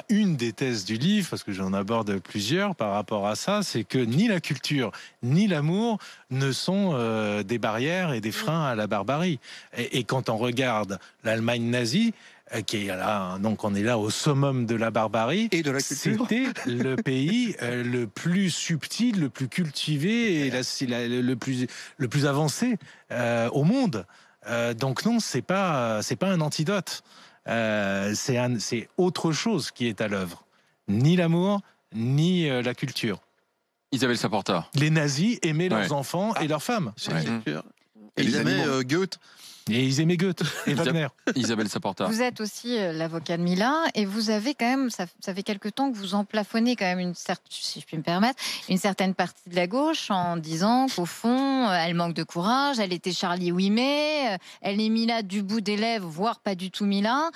une des thèses du livre, parce que j'en aborde plusieurs par rapport à ça, c'est que ni la culture ni l'amour ne sont des barrières et des freins à la barbarie. Et quand on regarde l'Allemagne nazie, qui est là, donc on est là au summum de la barbarie. Et de la culture. C'était le pays le plus subtil, le plus cultivé et le plus avancé au monde. Donc non, c'est pas un antidote. C'est autre chose qui est à l'œuvre. Ni l'amour, ni la culture. Isabelle Saporta. Les nazis aimaient leurs enfants et leurs femmes. Et ils aimaient Goethe. Et ils aimaient Goethe et Wagner. Isabelle Saporta. Vous êtes aussi l'avocat de Mila et vous avez quand même, ça fait quelque temps que vous en plafonnez quand même si je puis me permettre, une certaine partie de la gauche en disant qu'au fond, elle manque de courage, elle était Charlie Ouimet, elle est Mila du bout des lèvres, voire pas du tout Mila.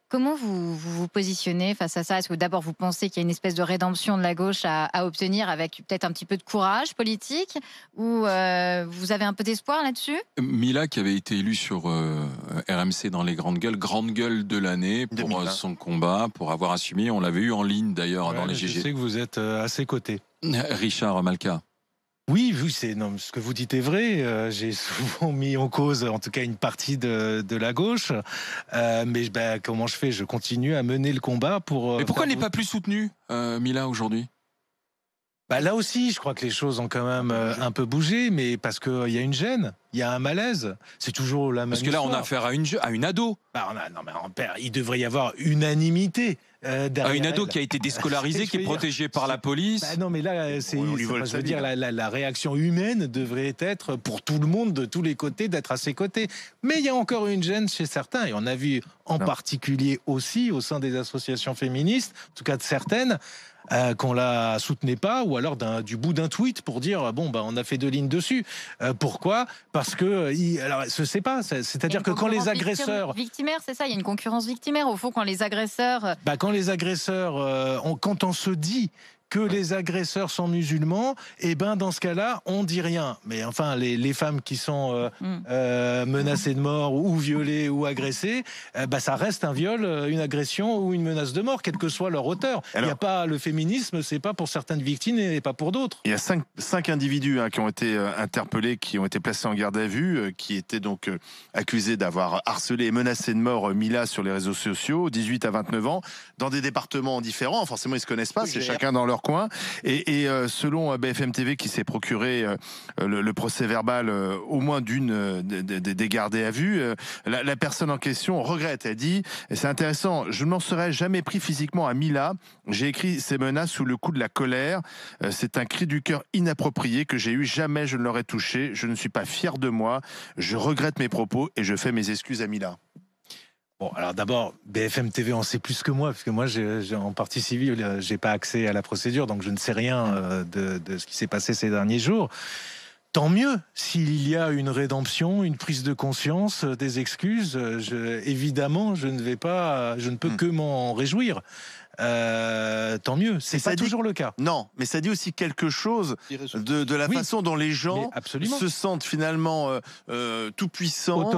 Comment vous positionnez face à ça? Est-ce que d'abord vous pensez qu'il y a une espèce de rédemption de la gauche à obtenir avec peut-être un petit peu de courage politique, ou vous avez un peu d'espoir là-dessus? Mila qui avait été élue sur RMC dans les grande gueule de l'année pour son combat, pour avoir assumé. On l'avait eu en ligne d'ailleurs dans les GG. Je sais que vous êtes à ses côtés. Richard Malka. Oui, ce que vous dites est vrai. J'ai souvent mis en cause, en tout cas, une partie de la gauche. Mais comment je fais? Je continue à mener le combat pour... Mais pourquoi elle n'est pas plus soutenue, Mila, aujourd'hui? Là aussi, je crois que les choses ont quand même un peu bougé, mais parce qu'il y a une gêne, il y a un malaise. C'est toujours la même Parce que là, on a affaire à une ado. Il devrait y avoir unanimité. Une ado qui a été déscolarisée, qui est protégée par la police. Non, mais là, je veux dire, la réaction humaine devrait être pour tout le monde, de tous les côtés, d'être à ses côtés. Mais il y a encore une gêne chez certains, et on a vu en particulier aussi au sein des associations féministes, en tout cas de certaines, qu'on la soutenait pas, ou alors du bout d'un tweet pour dire on a fait 2 lignes dessus. Pourquoi? Parce que alors je sais pas, c'est-à-dire que quand les agresseurs victimaire, c'est ça, il y a une concurrence victimaire au fond quand les agresseurs quand on se dit que les agresseurs sont musulmans, dans ce cas-là, on dit rien. Mais enfin, les femmes qui sont menacées de mort ou violées ou agressées, ça reste un viol, une agression ou une menace de mort, quel que soit leur auteur. Le féminisme, c'est pas pour certaines victimes et pas pour d'autres. Il y a 5 individus qui ont été interpellés, qui ont été placés en garde à vue, qui étaient donc accusés d'avoir harcelé et menacé de mort Mila sur les réseaux sociaux, 18 à 29 ans, dans des départements différents. Forcément, ils se connaissent pas, c'est chacun dans leur coin. Et selon BFM TV, qui s'est procuré le procès verbal au moins d'une des gardés à vue, la personne en question regrette. Elle dit, et c'est intéressant, je ne m'en serais jamais pris physiquement à Mila. J'ai écrit ces menaces sous le coup de la colère. C'est un cri du cœur inapproprié que j'ai eu. Jamais je ne l'aurais touché. Je ne suis pas fier de moi. Je regrette mes propos et je fais mes excuses à Mila. Bon, alors d'abord, BFM TV en sait plus que moi, parce que moi, en partie civile, j'ai pas accès à la procédure, donc je ne sais rien de ce qui s'est passé ces derniers jours. Tant mieux s'il y a une rédemption, une prise de conscience, des excuses. Évidemment, je ne peux que m'en réjouir. Tant mieux, c'est pas toujours le cas. Non, mais ça dit aussi quelque chose de la façon dont les gens se sentent finalement tout puissants,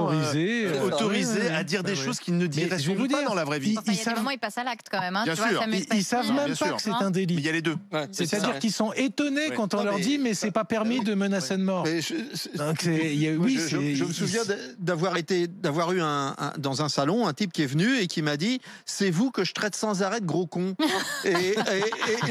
autorisés à dire des choses qu'ils ne diraient pas dans la vraie vie. Il y a des moments où ils passent à l'acte quand même. Bien sûr. Ils savent même pas que c'est un délit. Il y a les deux. C'est-à-dire qu'ils sont étonnés quand on leur dit mais c'est pas permis de menacer de mort. Je me souviens d'avoir eu dans un salon un type qui est venu et qui m'a dit c'est vous que je traite sans arrêt de gros con. Et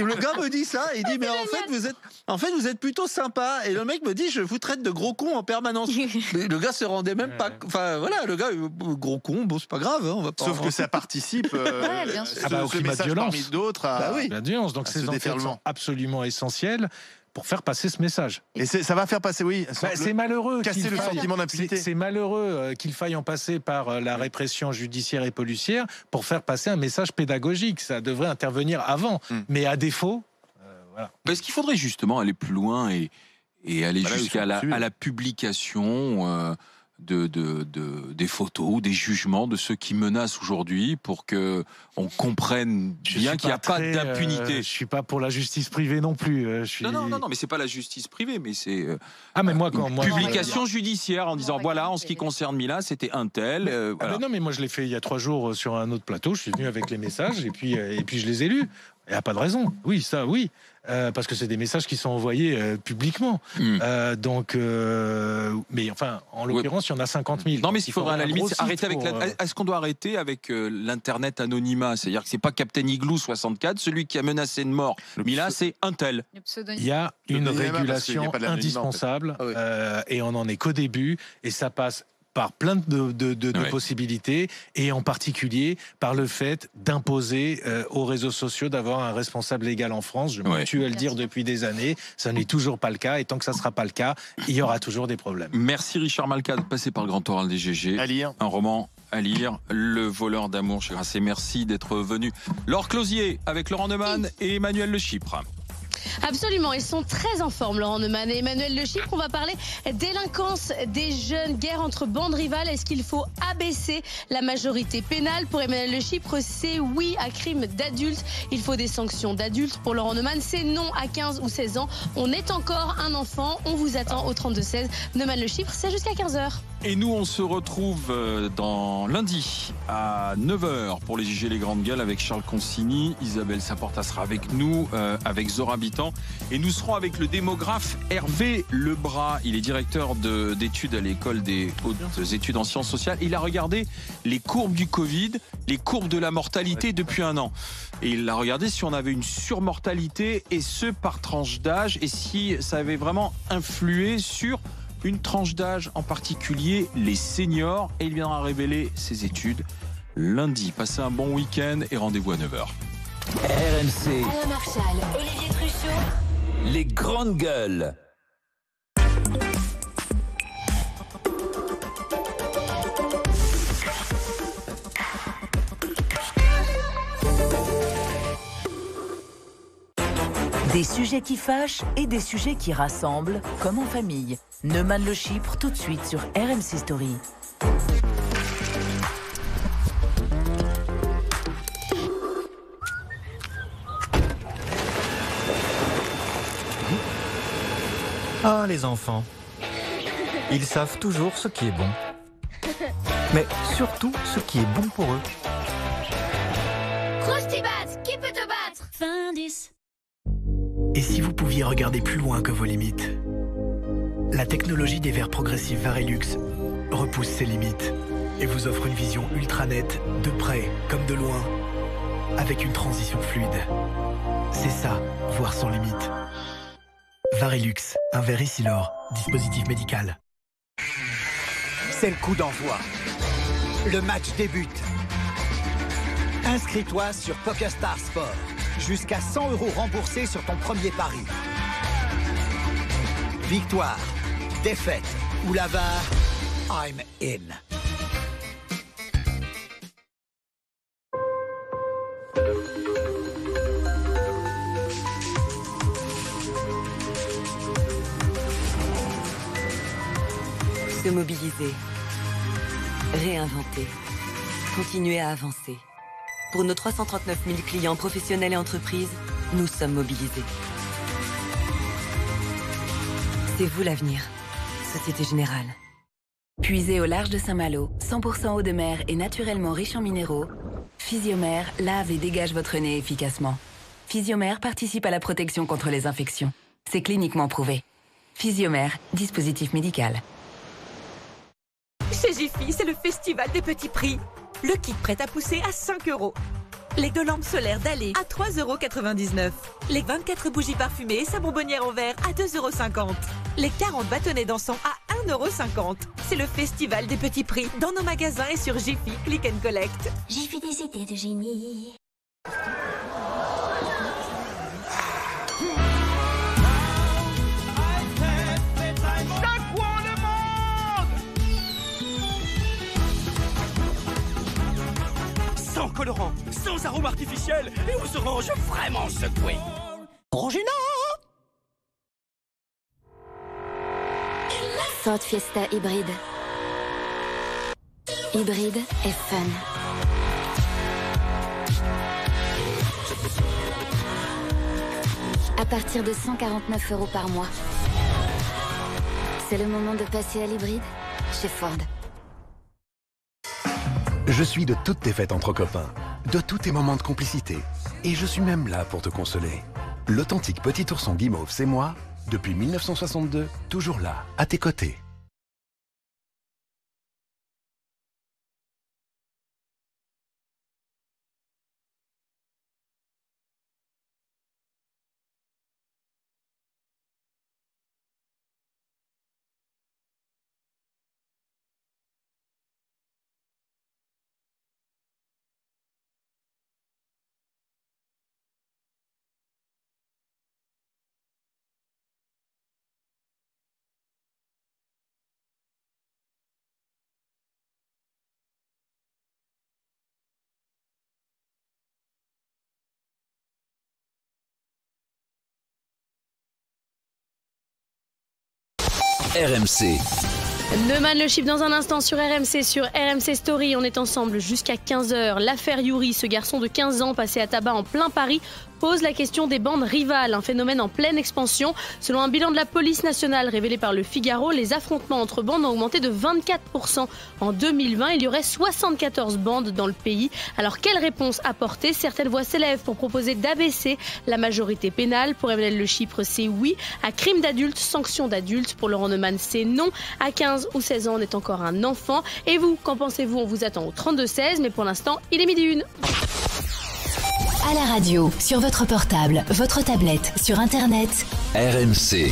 le gars me dit ça, et il dit mais en fait vous êtes plutôt sympa. Et le mec me dit je vous traite de gros con en permanence. Le gars se rendait même pas. Enfin voilà, le gars gros con, bon c'est pas grave. On va pas. Sauf que ça participe. Au climat de violence parmi d'autres. La violence. Donc ces enquêtes sont absolument essentielles pour faire passer ce message. Et ça va faire passer, oui. C'est malheureux. Casser le sentiment d'impunité. C'est malheureux qu'il faille en passer par la répression judiciaire et policière pour faire passer un message pédagogique. Ça devrait intervenir avant. Mais à défaut, voilà. Est-ce qu'il faudrait justement aller plus loin et aller jusqu'à la publication des photos, des jugements de ceux qui menacent aujourd'hui pour que on comprenne bien qu'il n'y a pas d'impunité. Je suis pas pour la justice privée non plus. Non, mais c'est pas la justice privée, mais c'est publication judiciaire en disant voilà, en ce qui concerne Mila, c'était un tel. Non, mais moi je l'ai fait il y a 3 jours sur un autre plateau. Je suis venu avec les messages et puis je les ai lus. Il n'y a pas de raison. Oui, ça, oui. Parce que c'est des messages qui sont envoyés publiquement. Mais enfin, en l'occurrence, il y en a 50 000. Non, mais il faudra à la limite arrêter avec. Est-ce qu'on doit arrêter avec l'internet anonymat? C'est-à-dire que c'est pas Captain Igloo 64, celui qui a menacé de mort. Mais là, c'est un tel. Il y a une régulation indispensable, et on n'en est qu'au début, et ça passe par plein de possibilités, et en particulier par le fait d'imposer aux réseaux sociaux d'avoir un responsable légal en France. Je me tue à le dire depuis des années, ça n'est toujours pas le cas, et tant que ça ne sera pas le cas, il y aura toujours des problèmes. Merci Richard Malka de passer par le grand oral des GG. À lire. Un roman à lire, Le voleur d'amour chez Grasset. Merci d'être venu. Laure Closier avec Laurent Neumann et Emmanuel Le Chypre. Absolument, ils sont très en forme, Laurent Neumann et Emmanuel Le Chypre. On va parler délinquance des jeunes, guerre entre bandes rivales. Est-ce qu'il faut abaisser la majorité pénale? Pour Emmanuel Le Chypre, c'est oui à crime d'adulte. Il faut des sanctions d'adultes. Pour Laurent Neumann, c'est non à 15 ou 16 ans. On est encore un enfant. On vous attend au 32-16. Neumann Le Chypre, c'est jusqu'à 15h. Et nous, on se retrouve dans lundi à 9h pour les JG Les Grandes Gueules avec Charles Consigny. Isabelle Saporta sera avec nous, avec Zora Bitan. Et nous serons avec le démographe Hervé Lebras. Il est directeur d'études à l'école des hautes études en sciences sociales. Il a regardé les courbes du Covid, les courbes de la mortalité depuis un an. Et il a regardé si on avait une surmortalité, et ce par tranche d'âge, et si ça avait vraiment influé sur une tranche d'âge en particulier, les seniors. Et il viendra révéler ses études lundi. Passez un bon week-end et rendez-vous à 9h. RMC. Alain Marchal, Olivier Truchot. Les grandes gueules. Des sujets qui fâchent et des sujets qui rassemblent, comme en famille. Neumann Le Chypre, tout de suite sur RMC Story. Ah, les enfants. Ils savent toujours ce qui est bon. Mais surtout ce qui est bon pour eux. Croustibat, qui peut te battre? Fin 10. Et si vous pouviez regarder plus loin que vos limites? La technologie des verres progressifs Varilux repousse ses limites et vous offre une vision ultra nette, de près comme de loin, avec une transition fluide. C'est ça, voir sans limite. Varilux, un verre Essilor, dispositif médical. C'est le coup d'envoi. Le match débute. Inscris-toi sur PokerStars Sport. Jusqu'à 100 € remboursés sur ton premier pari. Victoire, défaite ou l'avare, I'm in. Se mobiliser, réinventer, continuer à avancer. Pour nos 339 000 clients professionnels et entreprises, nous sommes mobilisés. C'est vous l'avenir. Société Générale. Puisé au large de Saint-Malo, 100% eau de mer et naturellement riche en minéraux, Physiomer lave et dégage votre nez efficacement. Physiomer participe à la protection contre les infections. C'est cliniquement prouvé. Physiomer, dispositif médical. Chez Jiffy, c'est le festival des petits prix. Le kit prêt à pousser à 5 €. Les 2 lampes solaires Dalé à 3,99 €. Les 24 bougies parfumées et sa bonbonnière en verre à 2,50 €. Les 40 bâtonnets d'encens à 1,50 €. C'est le festival des petits prix dans nos magasins et sur Jiffy Click and Collect. Jiffy, des idées de génie. Sans colorant, sans arôme artificiel et aux oranges vraiment secouées. Orangina! Ford Fiesta hybride. Hybride et fun. À partir de 149 € par mois. C'est le moment de passer à l'hybride chez Ford. Je suis de toutes tes fêtes entre copains, de tous tes moments de complicité Et je suis même là pour te consoler. L'authentique petit ourson guimauve, c'est moi, depuis 1962, toujours là, à tes côtés. RMC. Neumann le Chypre dans un instant sur RMC Story. On est ensemble jusqu'à 15h. L'affaire Yuri, ce garçon de 15 ans passé à tabac en plein Paris, pose la question des bandes rivales, un phénomène en pleine expansion. Selon un bilan de la police nationale révélé par Le Figaro, les affrontements entre bandes ont augmenté de 24% en 2020. Il y aurait 74 bandes dans le pays. Alors quelle réponse apporter? Certaines voix s'élèvent pour proposer d'abaisser la majorité pénale. Pour Emmanuel Le Chypre, c'est oui. À crime d'adulte, sanction d'adulte. Pour Laurent Neumann, c'est non. À 15 ou 16 ans, on est encore un enfant. Et vous, qu'en pensez-vous? On vous attend au 32-16, mais pour l'instant, il est 12h01. À la radio, sur votre portable, votre tablette, sur Internet. RMC.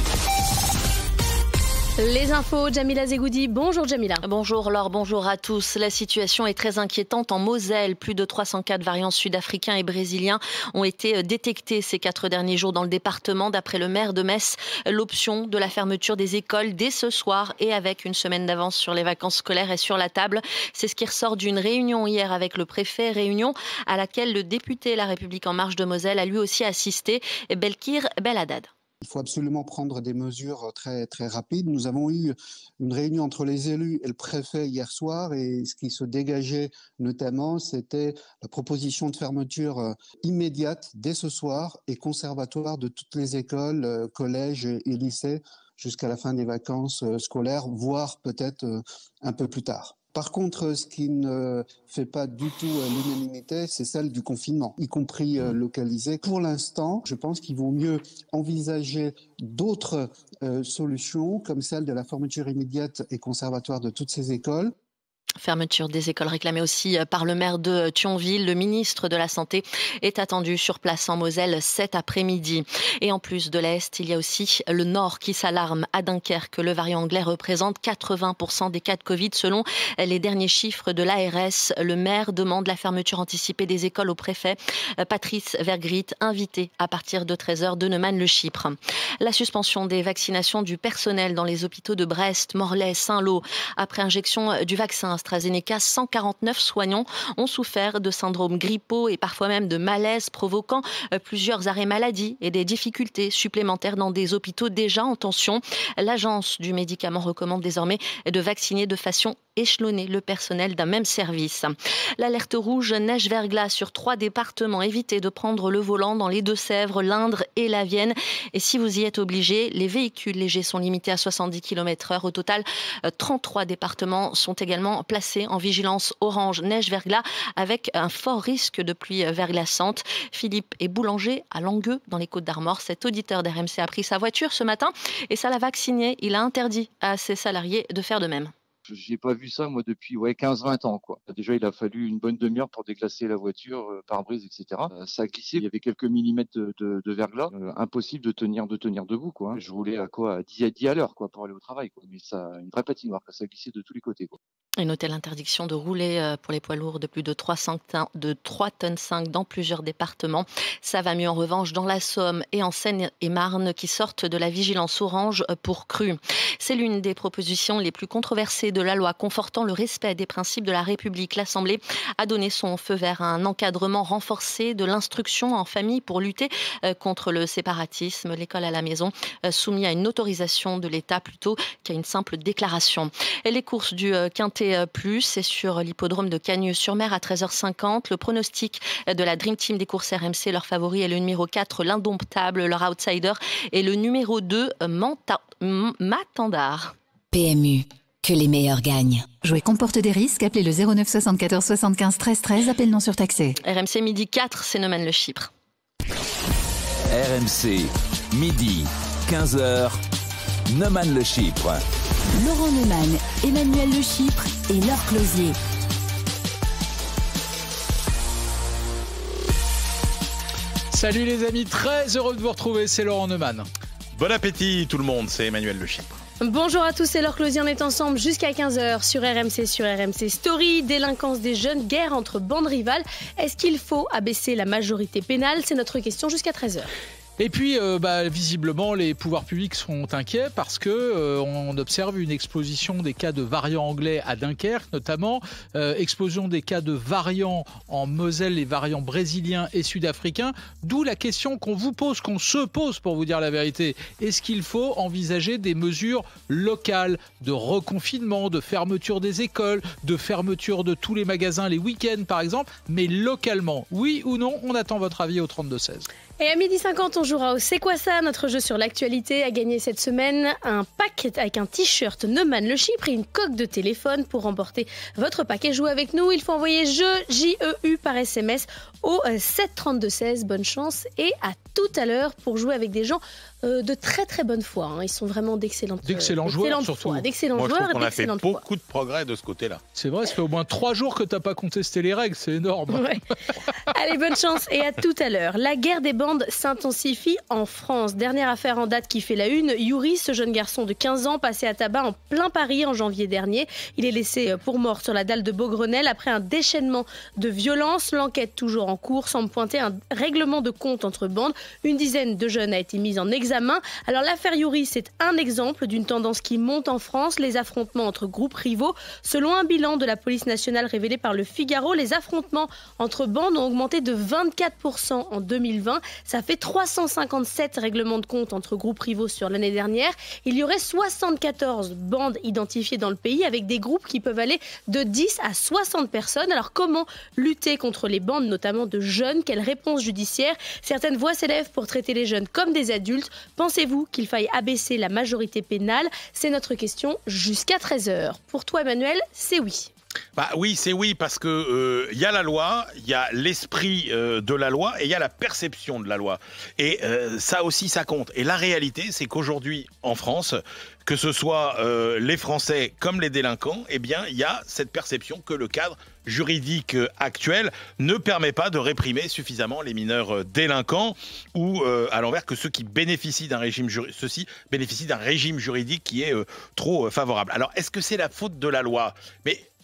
Les infos, Jamila Zegoudi. Bonjour Jamila. Bonjour Laure, bonjour à tous. La situation est très inquiétante en Moselle. Plus de 304 variants sud-africains et brésiliens ont été détectés ces 4 derniers jours dans le département. D'après le maire de Metz, l'option de la fermeture des écoles dès ce soir et avec une semaine d'avance sur les vacances scolaires est sur la table. C'est ce qui ressort d'une réunion hier avec le préfet, réunion à laquelle le député La République En Marche de Moselle a lui aussi assisté, Belkir Belhaddad. Il faut absolument prendre des mesures très, très rapides. Nous avons eu une réunion entre les élus et le préfet hier soir et ce qui se dégageait notamment, c'était la proposition de fermeture immédiate dès ce soir et conservatoire de toutes les écoles, collèges et lycées jusqu'à la fin des vacances scolaires, voire peut-être un peu plus tard. Par contre, ce qui ne fait pas du tout l'unanimité, c'est celle du confinement, y compris localisé. Pour l'instant, je pense qu'il vaut mieux envisager d'autres solutions, comme celle de la fermeture immédiate et conservatoire de toutes ces écoles. Fermeture des écoles réclamée aussi par le maire de Thionville. Le ministre de la Santé est attendu sur place en Moselle cet après-midi. Et en plus de l'Est, il y a aussi le Nord qui s'alarme. À Dunkerque, le variant anglais représente 80% des cas de Covid selon les derniers chiffres de l'ARS. Le maire demande la fermeture anticipée des écoles au préfet. Patrice Vergrit, invité à partir de 13h de Neumann le Chypre. La suspension des vaccinations du personnel dans les hôpitaux de Brest, Morlaix, Saint-Lô. Après injection du vaccin AstraZeneca, 149 soignants ont souffert de syndrome grippaux et parfois même de malaise, provoquant plusieurs arrêts maladie et des difficultés supplémentaires dans des hôpitaux déjà en tension. L'agence du médicament recommande désormais de vacciner de façon échelonnée le personnel d'un même service. L'alerte rouge neige-verglas sur 3 départements. Évitez de prendre le volant dans les Deux-Sèvres, l'Indre et la Vienne. Et si vous y êtes obligé, les véhicules légers sont limités à 70 km/h. Au total, 33 départements sont également placés en vigilance orange neige-verglas avec un fort risque de pluie verglaçante. Philippe est boulanger à Langueux dans les Côtes-d'Armor. Cet auditeur d'RMC a pris sa voiture ce matin et ça l'a vacciné. Il a interdit à ses salariés de faire de même. J'ai pas vu ça, moi, depuis 15-20 ans, quoi. Déjà, il a fallu une bonne demi-heure pour déglacer la voiture, pare-brise, etc. Ça a glissé, il y avait quelques millimètres de verglas. Impossible de tenir debout, quoi. Je roulais à 10 à l'heure, quoi, pour aller au travail, quoi. Mais ça, une vraie patinoire, ça glissait de tous les côtés, quoi. Et notez l'interdiction de rouler pour les poids lourds de plus de 3,5 tonnes dans plusieurs départements. Ça va mieux en revanche dans la Somme et en Seine-et-Marne qui sortent de la vigilance orange pour crues. C'est l'une des propositions les plus controversées de la loi confortant le respect des principes de la République. L'Assemblée a donné son feu vert à un encadrement renforcé de l'instruction en famille pour lutter contre le séparatisme. L'école à la maison soumis à une autorisation de l'État plutôt qu'à une simple déclaration. Et les courses du Quintet Plus, c'est sur l'hippodrome de Cagnes-sur-Mer à 13h50. Le pronostic de la Dream Team des courses RMC, leur favori est le numéro 4, l'Indomptable, leur outsider, et le numéro 2, Matandard. PMU, que les meilleurs gagnent. Jouer comporte des risques, appelez le 09 74 75 13 13, appel non surtaxé. RMC midi 4, c'est Neumann le Chypre. RMC, midi, 15h, Neumann Le Chypre. Laurent Neumann, Emmanuel Le Chypre et Laure Closier. Salut les amis, très heureux de vous retrouver, c'est Laurent Neumann. Bon appétit tout le monde, c'est Emmanuel Le Chypre. Bonjour à tous, c'est Laure Closier, on est ensemble jusqu'à 15h sur RMC Story. Délinquance des jeunes, guerre entre bandes rivales. Est-ce qu'il faut abaisser la majorité pénale? C'est notre question jusqu'à 13h. Et puis, visiblement, les pouvoirs publics sont inquiets parce que on observe une explosion des cas de variants anglais à Dunkerque, notamment, explosion des cas de variants en Moselle, les variants brésiliens et sud-africains. D'où la question qu'on vous pose, qu'on se pose pour vous dire la vérité. Est-ce qu'il faut envisager des mesures locales de reconfinement, de fermeture des écoles, de fermeture de tous les magasins les week-ends, par exemple, mais localement? Oui ou non? On attend votre avis au 32-16. Et à 12h50, on jouera au C'est quoi ça, notre jeu sur l'actualité. A gagné cette semaine un pack avec un t-shirt Neumann Le Chypre et une coque de téléphone. Pour remporter votre pack et jouer avec nous, il faut envoyer jeu J-E-U par SMS au 732-16. Bonne chance et à tout à l'heure pour jouer avec des gens de très très bonne foi. Ils sont vraiment d'excellents joueurs, surtout. D'excellents Moi, je joueurs trouve qu'on a fait foi. beaucoup de progrès de ce côté-là. C'est vrai, ça fait au moins 3 jours que tu n'as pas contesté les règles, c'est énorme. Ouais. Allez, bonne chance et à tout à l'heure. La guerre des bandes s'intensifie en France. Dernière affaire en date qui fait la une. Yuri, ce jeune garçon de 15 ans, passé à tabac en plein Paris en janvier dernier. Il est laissé pour mort sur la dalle de Beaugrenelle après un déchaînement de violence. L'enquête toujours en cours semble pointer un règlement de compte entre bandes. Une dizaine de jeunes a été mise en examen. Alors l'affaire Yuri, c'est un exemple d'une tendance qui monte en France, les affrontements entre groupes rivaux. Selon un bilan de la police nationale révélé par le Figaro, les affrontements entre bandes ont augmenté de 24% en 2020. Ça fait 357 règlements de compte entre groupes rivaux sur l'année dernière. Il y aurait 74 bandes identifiées dans le pays avec des groupes qui peuvent aller de 10 à 60 personnes. Alors comment lutter contre les bandes, notamment de jeunes? Quelle réponse judiciaire? Certaines voix s'élèvent pour traiter les jeunes comme des adultes. Pensez-vous qu'il faille abaisser la majorité pénale? C'est notre question jusqu'à 13h. Pour toi, Emmanuel, c'est oui. Bah oui, c'est oui, parce que y a la loi, il y a l'esprit de la loi et il y a la perception de la loi. Et ça aussi, ça compte. Et la réalité, c'est qu'aujourd'hui, en France, que ce soit les Français comme les délinquants, eh bien, il y a cette perception que le cadre juridique actuel ne permet pas de réprimer suffisamment les mineurs délinquants ou à l'envers que ceux qui bénéficient d'un régime bénéficient d'un régime juridique qui est trop favorable. Alors, est-ce que c'est la faute de la loi?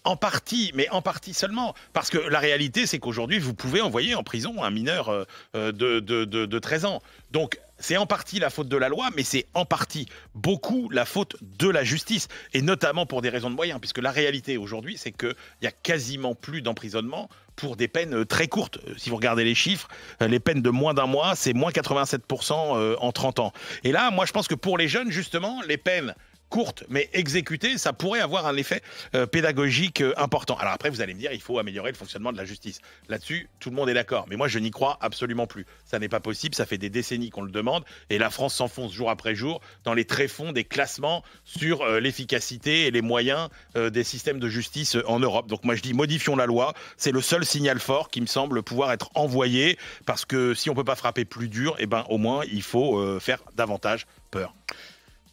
En partie seulement. Parce que la réalité, c'est qu'aujourd'hui, vous pouvez envoyer en prison un mineur de 13 ans. Donc, c'est en partie la faute de la loi, mais c'est en partie beaucoup la faute de la justice. Et notamment pour des raisons de moyens. Puisque la réalité aujourd'hui, c'est qu'il n'y a quasiment plus d'emprisonnement pour des peines très courtes. Si vous regardez les chiffres, les peines de moins d'un mois, c'est moins 87% en 30 ans. Et là, moi, je pense que pour les jeunes, justement, les peines courte mais exécutée, ça pourrait avoir un effet pédagogique important. Alors après, vous allez me dire, il faut améliorer le fonctionnement de la justice. Là-dessus, tout le monde est d'accord. Mais moi, je n'y crois absolument plus. Ça n'est pas possible. Ça fait des décennies qu'on le demande. Et la France s'enfonce jour après jour dans les tréfonds des classements sur l'efficacité et les moyens des systèmes de justice en Europe. Donc moi, je dis, modifions la loi. C'est le seul signal fort qui me semble pouvoir être envoyé. Parce que si on ne peut pas frapper plus dur, eh ben, au moins, il faut faire davantage peur.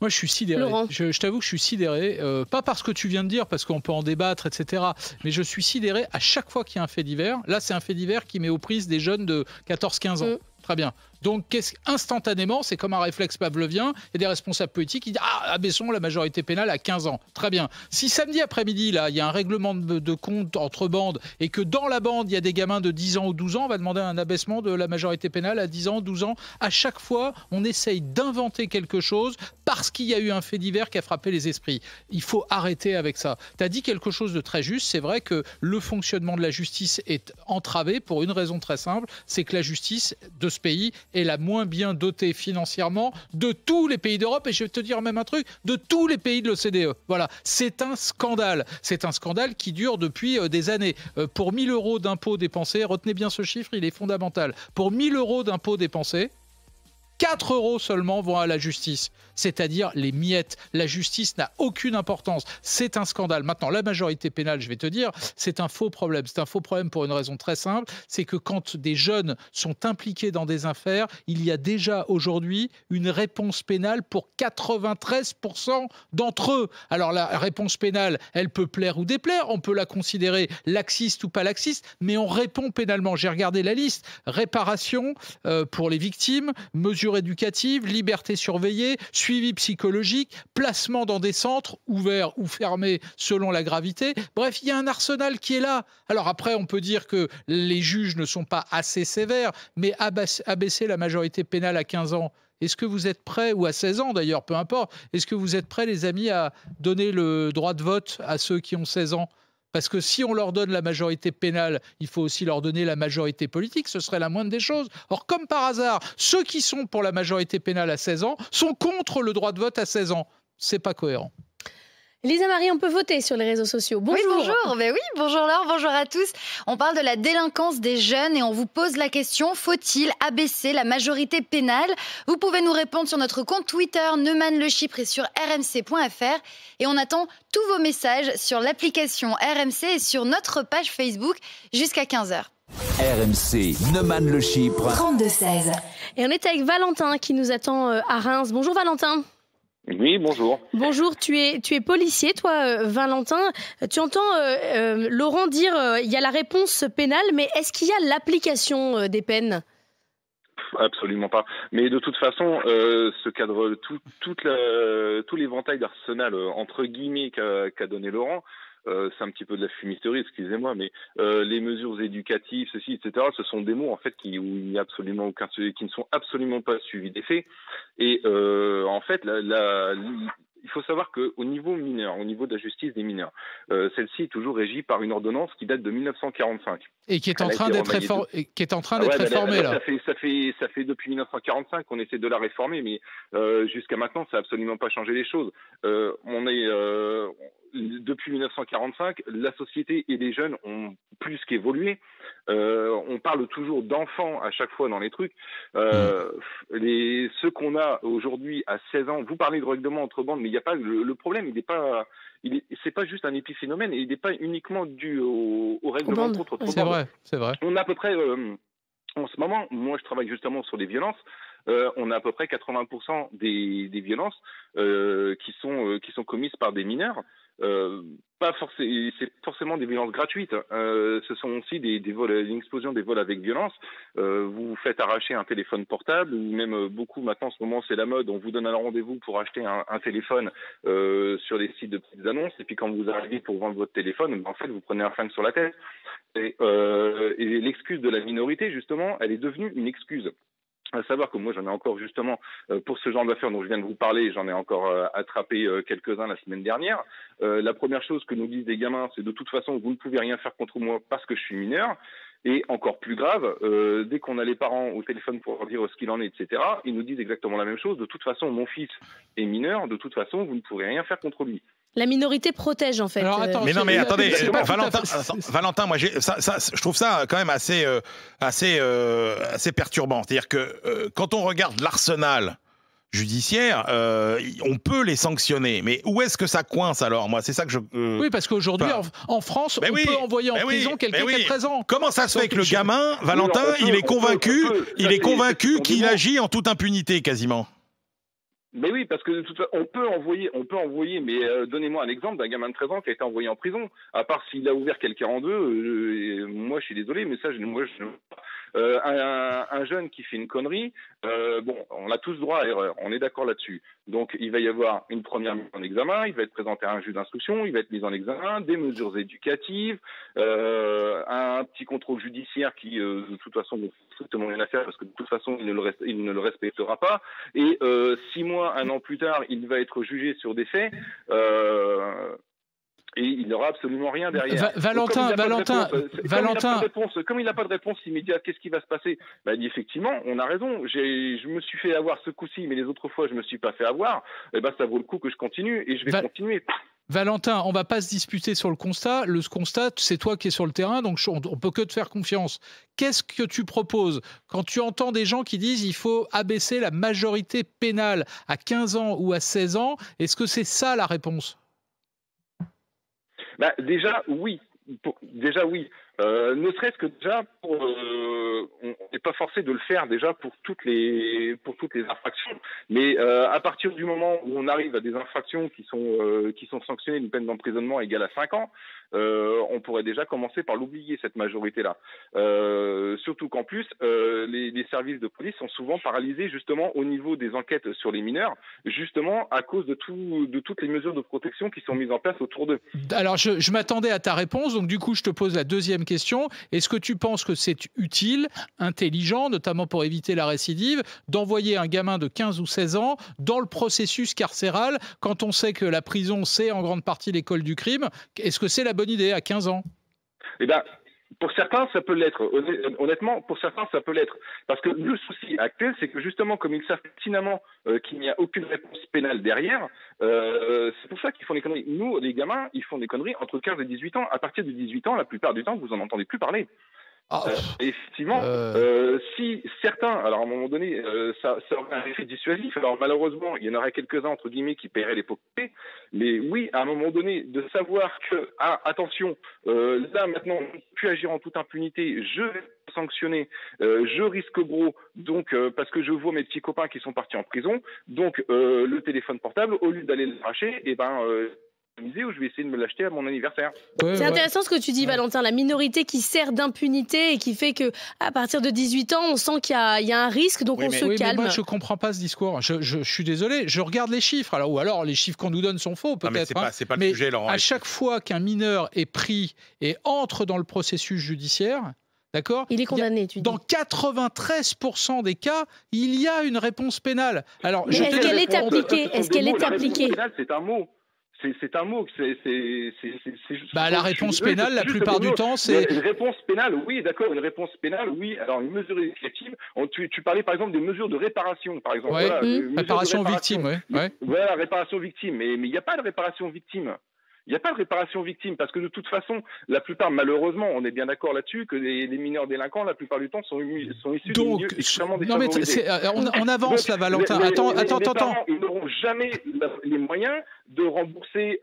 Moi, je suis sidéré. Je t'avoue que je suis sidéré. Pas parce que tu viens de dire, parce qu'on peut en débattre, etc. Mais je suis sidéré à chaque fois qu'il y a un fait divers. Là, c'est un fait divers qui met aux prises des jeunes de 14-15 ans. Très bien. Donc, instantanément, c'est comme un réflexe pavlovien. Il y a des responsables politiques qui disent « Ah, abaissons la majorité pénale à 15 ans. » Très bien. Si samedi après-midi, là, il y a un règlement de compte entre bandes et que dans la bande, il y a des gamins de 10 ans ou 12 ans, on va demander un abaissement de la majorité pénale à 10 ans, 12 ans. À chaque fois, on essaye d'inventer quelque chose parce qu'il y a eu un fait divers qui a frappé les esprits. Il faut arrêter avec ça. Tu as dit quelque chose de très juste. C'est vrai que le fonctionnement de la justice est entravé pour une raison très simple, c'est que la justice de ce pays est la moins bien dotée financièrement de tous les pays d'Europe, et je vais te dire même un truc, de tous les pays de l'OCDE. Voilà, c'est un scandale. C'est un scandale qui dure depuis des années. Pour 1 000 € d'impôts dépensés, retenez bien ce chiffre, il est fondamental. Pour 1 000 € d'impôts dépensés, 4 € seulement vont à la justice, c'est-à-dire les miettes. La justice n'a aucune importance. C'est un scandale. Maintenant, la majorité pénale, je vais te dire, c'est un faux problème. C'est un faux problème pour une raison très simple, c'est que quand des jeunes sont impliqués dans des affaires, il y a déjà aujourd'hui une réponse pénale pour 93% d'entre eux. Alors la réponse pénale, elle peut plaire ou déplaire, on peut la considérer laxiste ou pas laxiste, mais on répond pénalement. J'ai regardé la liste. Réparation pour les victimes, mesures éducatives, liberté surveillée, suivi psychologique, placement dans des centres ouverts ou fermés selon la gravité. Bref, il y a un arsenal qui est là. Alors après, on peut dire que les juges ne sont pas assez sévères, mais abaisser la majorité pénale à 15 ans, est-ce que vous êtes prêts, ou à 16 ans d'ailleurs, peu importe, est-ce que vous êtes prêts, les amis, à donner le droit de vote à ceux qui ont 16 ans ? Parce que si on leur donne la majorité pénale, il faut aussi leur donner la majorité politique, ce serait la moindre des choses. Or, comme par hasard, ceux qui sont pour la majorité pénale à 16 ans sont contre le droit de vote à 16 ans. C'est pas cohérent. Lisa Marie, on peut voter sur les réseaux sociaux. Bonjour. Oui, bonjour. Ben oui, bonjour Laure, bonjour à tous. On parle de la délinquance des jeunes et on vous pose la question, faut-il abaisser la majorité pénale ? Vous pouvez nous répondre sur notre compte Twitter, Neumann Le Chypre, et sur rmc.fr. Et on attend tous vos messages sur l'application RMC et sur notre page Facebook jusqu'à 15h. RMC, Neumann Le Chypre. 32-16. Et on est avec Valentin qui nous attend à Reims. Bonjour Valentin. Oui, bonjour. Bonjour, tu es policier, toi, Valentin. Tu entends Laurent dire il y a la réponse pénale, mais est-ce qu'il y a l'application des peines ? Absolument pas. Mais de toute façon, ce cadre, tout l'éventail d'arsenal, entre guillemets, qu'a donné Laurent, c'est un petit peu de la fumisterie, excusez-moi, mais les mesures éducatives, ceci, etc., ce sont des mots en fait qui ne sont absolument pas suivis des faits. Et en fait, il faut savoir qu'au niveau mineur, au niveau de la justice des mineurs, celle-ci est toujours régie par une ordonnance qui date de 1945. Et qui est en train d'être réformée là. Ça fait depuis 1945 qu'on essaie de la réformer, mais jusqu'à maintenant, ça n'a absolument pas changé les choses. Depuis 1945, la société et les jeunes ont plus qu'évolué. On parle toujours d'enfants à chaque fois dans les trucs. Ceux qu'on a aujourd'hui à 16 ans, vous parlez de règlement entre bandes, mais il n'y a pas le problème. C'est pas juste un épiphénomène, et il n'est pas uniquement dû au règlement contre bandes. C'est vrai. On a à peu près, en ce moment, moi je travaille justement sur les violences. On a à peu près 80% des violences qui sont commises par des mineurs. C'est forcément des violences gratuites. Ce sont aussi des vols, une explosion des vols avec violence. Vous vous faites arracher un téléphone portable, ou même beaucoup maintenant en ce moment c'est la mode. On vous donne un rendez-vous pour acheter un téléphone sur des sites de petites annonces, et puis quand vous arrivez pour vendre votre téléphone, en fait vous prenez un flingue sur la tête. Et l'excuse de la minorité, justement, elle est devenue une excuse. À savoir que moi j'en ai encore justement pour ce genre d'affaires dont je viens de vous parler, j'en ai encore attrapé quelques-uns la semaine dernière. La première chose que nous disent les gamins, c'est de toute façon vous ne pouvez rien faire contre moi parce que je suis mineur. Et encore plus grave, dès qu'on a les parents au téléphone pour leur dire ce qu'il en est, etc., ils nous disent exactement la même chose. De toute façon, mon fils est mineur, de toute façon, vous ne pourrez rien faire contre lui. La minorité protège, en fait. Alors, attends, mais attendez, Valentin, moi, je trouve ça quand même assez perturbant. C'est-à-dire que quand on regarde l'arsenal judiciaire, on peut les sanctionner. Mais où est-ce que ça coince alors ? Moi, c'est ça que je... Oui, parce qu'aujourd'hui, en France, on peut envoyer en prison quelqu'un qui est présent. Comment ça se fait que le gamin, Valentin, il est convaincu qu'il agit en toute impunité, quasiment ? Mais oui, parce que de toute façon, on peut envoyer, mais donnez-moi un exemple d'un gamin de 13 ans qui a été envoyé en prison. À part s'il a ouvert quelqu'un en deux, moi je suis désolé, mais ça, un jeune qui fait une connerie, on a tous droit à erreur, on est d'accord là-dessus. Donc il va y avoir une première mise en examen, il va être présenté à un juge d'instruction, il va être mis en examen, des mesures éducatives, un petit contrôle judiciaire qui, de toute façon, n'a strictement rien à faire parce que de toute façon, il ne le respectera pas. Et 6 mois, 1 an plus tard, il va être jugé sur des faits. Et il n'aura absolument rien derrière. Valentin. Comme il n'a pas de réponse immédiate, qu'est-ce qui va se passer ? Il dit effectivement, on a raison. Je me suis fait avoir ce coup-ci, mais les autres fois, je me suis pas fait avoir. Ça vaut le coup que je continue, et je vais continuer. Valentin, on ne va pas se disputer sur le constat. Le constat, c'est toi qui es sur le terrain, donc on ne peut que te faire confiance. Qu'est-ce que tu proposes quand tu entends des gens qui disent qu'il faut abaisser la majorité pénale à 15 ans ou à 16 ans? Est-ce que c'est ça la réponse? Déjà, oui. Déjà, oui. Ne serait-ce que déjà, on n'est pas forcé de le faire déjà pour toutes les infractions. Mais à partir du moment où on arrive à des infractions qui sont sanctionnées d'une peine d'emprisonnement égale à 5 ans, on pourrait déjà commencer par l'oublier, cette majorité-là. Surtout qu'en plus, les services de police sont souvent paralysés justement au niveau des enquêtes sur les mineurs, justement à cause de toutes les mesures de protection qui sont mises en place autour d'eux. Alors, je m'attendais à ta réponse, donc du coup, je te pose la deuxième question. Est-ce que tu penses que c'est utile, intelligent, notamment pour éviter la récidive, d'envoyer un gamin de 15 ou 16 ans dans le processus carcéral quand on sait que la prison, c'est en grande partie l'école du crime? Est-ce que c'est la bonne idée à 15 ans? Eh bien, pour certains, ça peut l'être. Honnêtement, pour certains, ça peut l'être. Parce que le souci actuel, c'est que justement, comme ils savent pertinemment qu'il n'y a aucune réponse pénale derrière, c'est pour ça qu'ils font des conneries. Nous, les gamins, ils font des conneries entre 15 et 18 ans. À partir de 18 ans, la plupart du temps, vous n'en entendez plus parler. Effectivement, si certains, alors à un moment donné, ça aurait un effet dissuasif. Alors malheureusement, il y en aurait quelques-uns entre guillemets qui paieraient les pots cassés. Mais oui, à un moment donné, de savoir que, attention, là maintenant, on ne peut plus agir en toute impunité. Je vais sanctionner, je risque gros, donc parce que je vois mes petits copains qui sont partis en prison. Donc le téléphone portable, au lieu d'aller l'arracher, où je vais essayer de me l'acheter à mon anniversaire. C'est intéressant ce que tu dis, Valentin, la minorité qui sert d'impunité et qui fait que à partir de 18 ans, on sent qu'il y a un risque, donc on se calme. Mais moi, je comprends pas ce discours. Je suis désolé, je regarde les chiffres, ou alors les chiffres qu'on nous donne sont faux, peut-être. C'est pas le sujet, Laurent. À chaque fois qu'un mineur est pris et entre dans le processus judiciaire, d'accord, il est condamné. Dans 93% des cas, il y a une réponse pénale. Alors, est-ce qu'elle est appliquée? Est-ce qu'elle est appliquée? C'est un mot. C'est un mot. La réponse pénale, la plupart du temps, c'est... Une réponse pénale, oui, d'accord, une réponse pénale, oui. Alors, une mesure éducative, tu parlais par exemple des mesures de réparation, par exemple. Ouais. Voilà, réparation victime, ouais. Voilà, réparation victime. Mais il n'y a pas de réparation victime. Il n'y a pas de réparation victime parce que de toute façon, la plupart, malheureusement, on est bien d'accord là-dessus, que les mineurs délinquants, la plupart du temps, sont issus de milieux extrêmement défavorisés. On avance là, Valentin. Attends. Parents, ils n'auront jamais les moyens de rembourser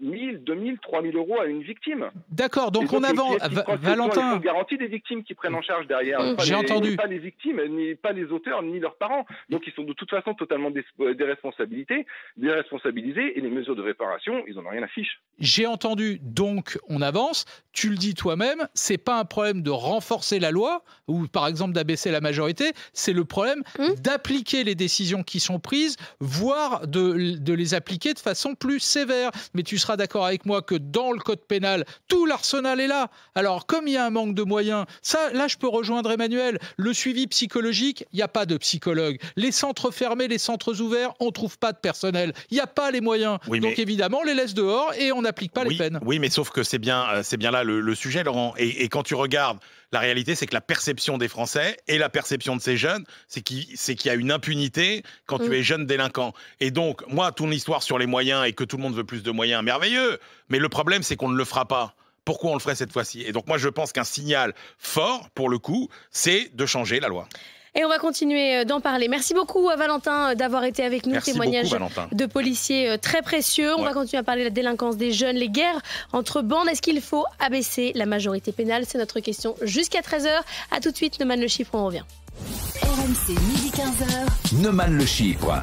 1000, 2000, 3000 euros à une victime. D'accord, donc on avance. Valentin. C'est garantie des victimes qui prennent en charge derrière. J'ai entendu. Pas les victimes, pas les auteurs, ni leurs parents. Donc ils sont de toute façon totalement déresponsabilisés, et les mesures de réparation, ils n'en ont rien à fiche. J'ai entendu, donc on avance. Tu le dis toi-même, c'est pas un problème de renforcer la loi ou par exemple d'abaisser la majorité, c'est le problème d'appliquer les décisions qui sont prises, voire de les appliquer de façon plus sévère. Mais tu seras d'accord avec moi que dans le code pénal, tout l'arsenal est là. Alors comme il y a un manque de moyens, là je peux rejoindre Emmanuel, le suivi psychologique, il n'y a pas de psychologue. Les centres fermés, les centres ouverts, on ne trouve pas de personnel. Il n'y a pas les moyens. Donc évidemment, on les laisse dehors et on n'applique pas les peines. Oui, mais sauf que c'est bien là le sujet, Laurent. Et quand tu regardes, la réalité, c'est que la perception des Français et la perception de ces jeunes, c'est qu'il y a une impunité quand tu es jeune délinquant. Et donc, moi, ton histoire sur les moyens et que tout le monde veut plus de moyens, merveilleux. Mais le problème, c'est qu'on ne le fera pas. Pourquoi on le ferait cette fois-ci? Et donc, moi, je pense qu'un signal fort, pour le coup, c'est de changer la loi. Et on va continuer d'en parler. Merci beaucoup à Valentin d'avoir été avec nous. Merci Témoignage beaucoup, de policiers très précieux. On va continuer à parler de la délinquance des jeunes, les guerres entre bandes. Est-ce qu'il faut abaisser la majorité pénale? C'est notre question jusqu'à 13h. A tout de suite, Neumann Le Chypre, on revient. RMC, midi 15h. Neumann Le Chypre.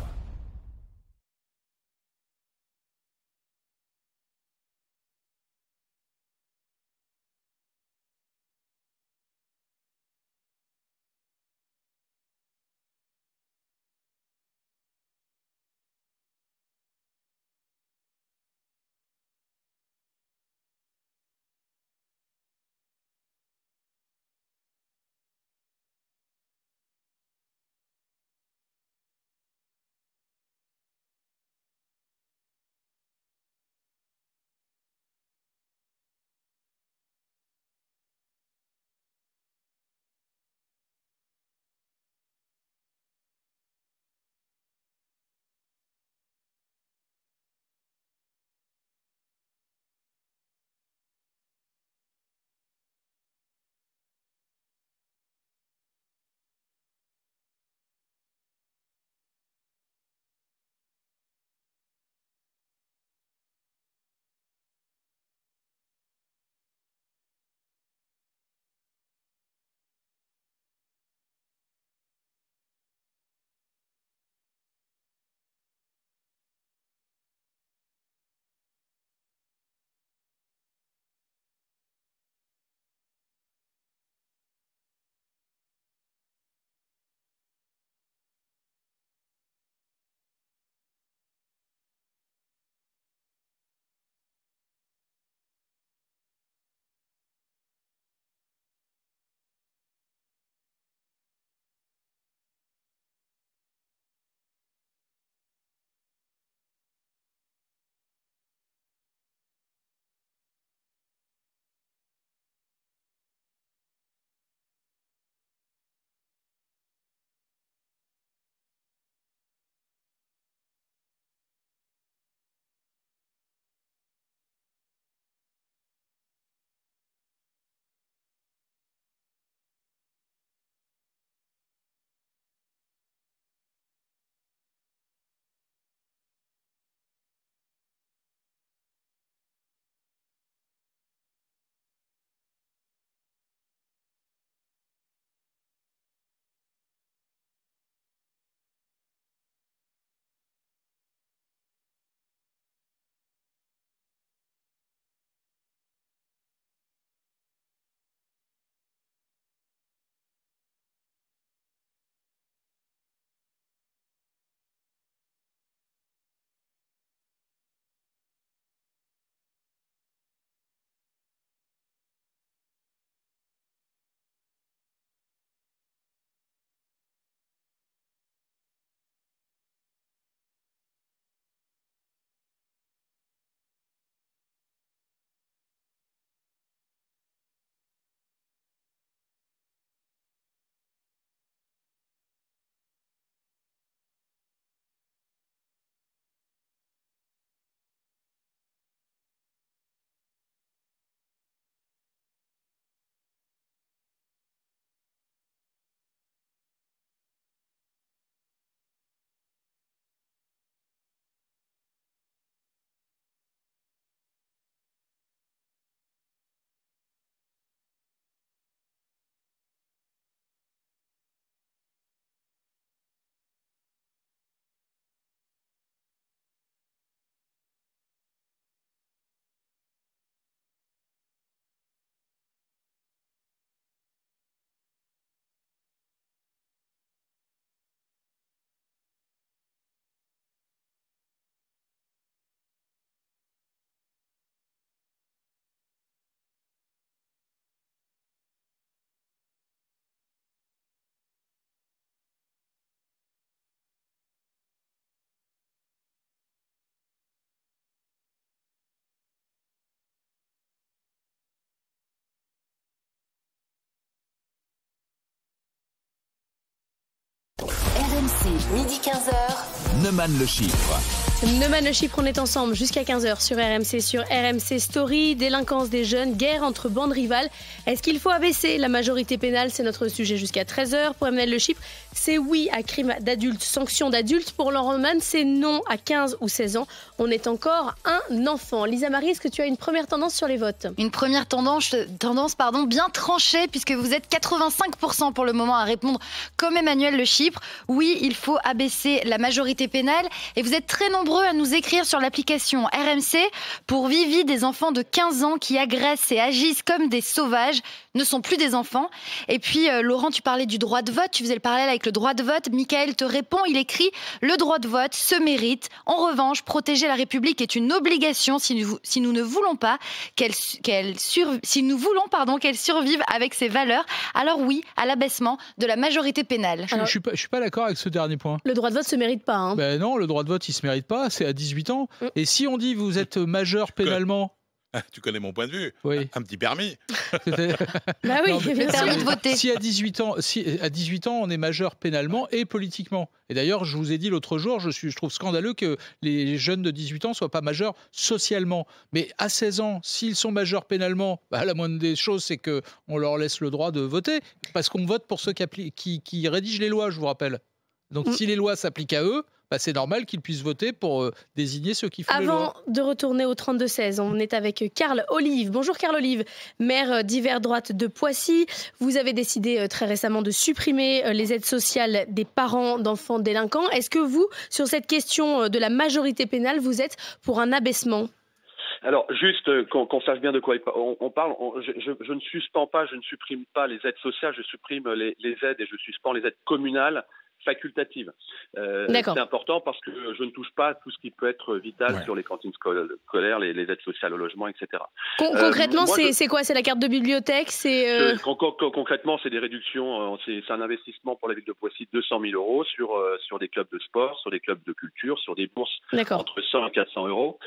midi 15h. Neumann le chiffre. Neumann le chiffre, on est ensemble jusqu'à 15h sur RMC, sur RMC Story. Délinquance des jeunes, guerre entre bandes rivales. Est-ce qu'il faut abaisser la majorité pénale? C'est notre sujet jusqu'à 13h. Pour Emmanuel Le Chypre, c'est oui à crime d'adulte, sanction d'adulte. Pour Laurent Neumann, c'est non à 15 ou 16 ans. On est encore un enfant. Lisa Marie, est-ce que tu as une première tendance sur les votes? Une première tendance bien tranchée, puisque vous êtes 85% pour le moment à répondre comme Emmanuel Le Chypre. Oui, il faut abaisser la majorité pénale. Et vous êtes très nombreux à nous écrire sur l'application RMC. Pour Vivi, des enfants de 15 ans qui agressent et agissent comme des sauvages ne sont plus des enfants. Et puis, Laurent, tu parlais du droit de vote. Tu faisais le parallèle avec le droit de vote. Michael te répond, il écrit « Le droit de vote se mérite. En revanche, protéger la République est une obligation si nous ne voulons pas qu'elle survive avec ses valeurs. Alors oui, à l'abaissement de la majorité pénale. » Je suis pas d'accord avec ce dernier point. Le droit de vote se mérite pas. Hein. Ben non, le droit de vote, il se mérite pas. C'est à 18 ans. Et si on dit vous êtes majeur pénalement... Tu connais mon point de vue. Oui. Un petit permis. Bah oui, le permis de voter. Si à 18 ans, on est majeur pénalement et politiquement. Et d'ailleurs, je vous ai dit l'autre jour, je trouve scandaleux que les jeunes de 18 ans soient pas majeurs socialement. Mais à 16 ans, s'ils sont majeurs pénalement, la moindre des choses, c'est qu'on leur laisse le droit de voter. Parce qu'on vote pour ceux qui rédigent les lois, je vous rappelle. Donc si les lois s'appliquent à eux, c'est normal qu'ils puissent voter pour désigner ceux qui font les lois. Avant de retourner au 32-16, on est avec Carl Olive. Bonjour Carl Olive, maire d'hiver droite de Poissy. Vous avez décidé très récemment de supprimer les aides sociales des parents d'enfants délinquants. Est-ce que vous, sur cette question de la majorité pénale, vous êtes pour un abaissement ? Alors, juste qu'on sache bien de quoi on parle, je ne suspends pas, je ne supprime pas les aides sociales, je supprime les aides et je suspends les aides communales facultative. C'est important parce que je ne touche pas à tout ce qui peut être vital sur les cantines scolaires, les aides sociales au logement, etc. Concrètement, c'est quoi? C'est la carte de bibliothèque? Concrètement, c'est des réductions, c'est un investissement pour la ville de Poissy de 200 000 € sur des clubs de sport, sur des clubs de culture, sur des bourses entre 100 et 400 €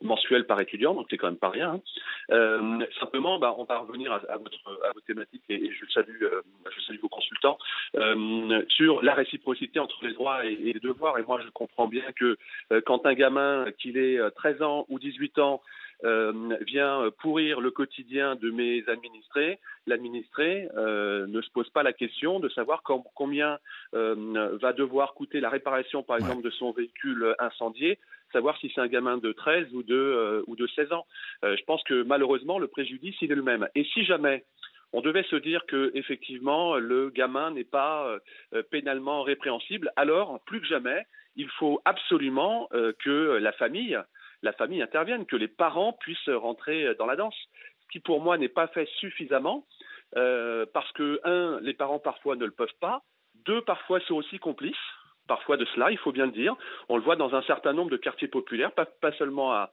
mensuels par étudiant, donc c'est quand même pas rien. Simplement, on va revenir à votre thématique et je salue vos consultants sur la réciprocité entre les droits et les devoirs. Et moi, je comprends bien que quand un gamin, qu'il ait 13 ans ou 18 ans, vient pourrir le quotidien de mes administrés, l'administré ne se pose pas la question de savoir combien va devoir coûter la réparation, par exemple, de son véhicule incendié, savoir si c'est un gamin de 13 ou de 16 ans. Je pense que malheureusement, le préjudice, il est le même. Et si jamais on devait se dire que effectivement le gamin n'est pas pénalement répréhensible, alors plus que jamais, il faut absolument que la famille intervienne, que les parents puissent rentrer dans la danse. Ce qui pour moi n'est pas fait suffisamment, parce que les parents parfois ne le peuvent pas, parfois sont aussi complices. Parfois de cela, il faut bien le dire. On le voit dans un certain nombre de quartiers populaires, pas seulement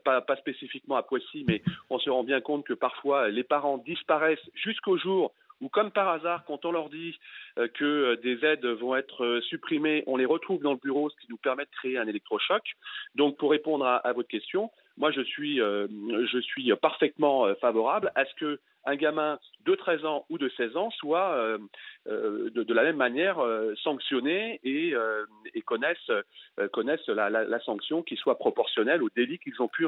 pas spécifiquement à Poissy, mais on se rend bien compte que parfois les parents disparaissent jusqu'au jour où, comme par hasard, quand on leur dit que des aides vont être supprimées, on les retrouve dans le bureau, ce qui nous permet de créer un électrochoc. Donc, pour répondre à votre question, moi, je suis parfaitement favorable à ce que un gamin de 13 ans ou de 16 ans soit de la même manière sanctionné et connaissent la sanction qui soit proportionnelle au délit qu'ils ont pu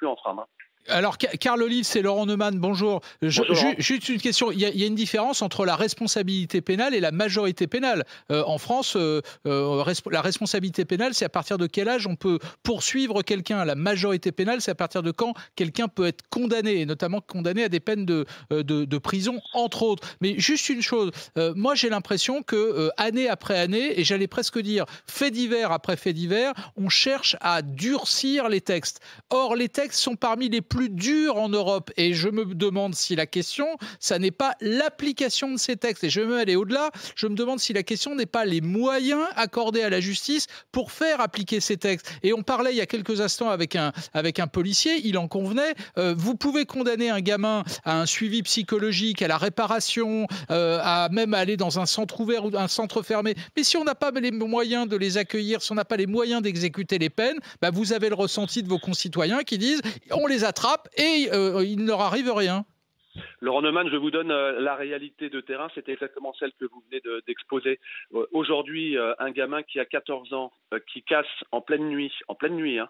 enfreindre. Alors, Carl Olive, c'est Laurent Neumann, bonjour. Juste une question, il y a une différence entre la responsabilité pénale et la majorité pénale. En France, la responsabilité pénale, c'est à partir de quel âge on peut poursuivre quelqu'un. La majorité pénale, c'est à partir de quand quelqu'un peut être condamné, et notamment condamné à des peines de prison, entre autres. Mais juste une chose, moi j'ai l'impression que année après année, et j'allais presque dire fait divers après fait divers, on cherche à durcir les textes. Or, les textes sont parmi les plus durs en Europe, et je me demande si la question, ça n'est pas l'application de ces textes, et je vais même aller au-delà, je me demande si la question n'est pas les moyens accordés à la justice pour faire appliquer ces textes. Et on parlait il y a quelques instants avec un policier, il en convenait, vous pouvez condamner un gamin à un suivi psychologique, à la réparation, à même aller dans un centre ouvert ou un centre fermé, mais si on n'a pas les moyens de les accueillir, si on n'a pas les moyens d'exécuter les peines, vous avez le ressenti de vos concitoyens qui disent on les attrape et il ne leur arrive rien. Laurent Neumann, je vous donne la réalité de terrain, c'est exactement celle que vous venez d'exposer. Aujourd'hui, un gamin qui a 14 ans, qui casse en pleine nuit, hein,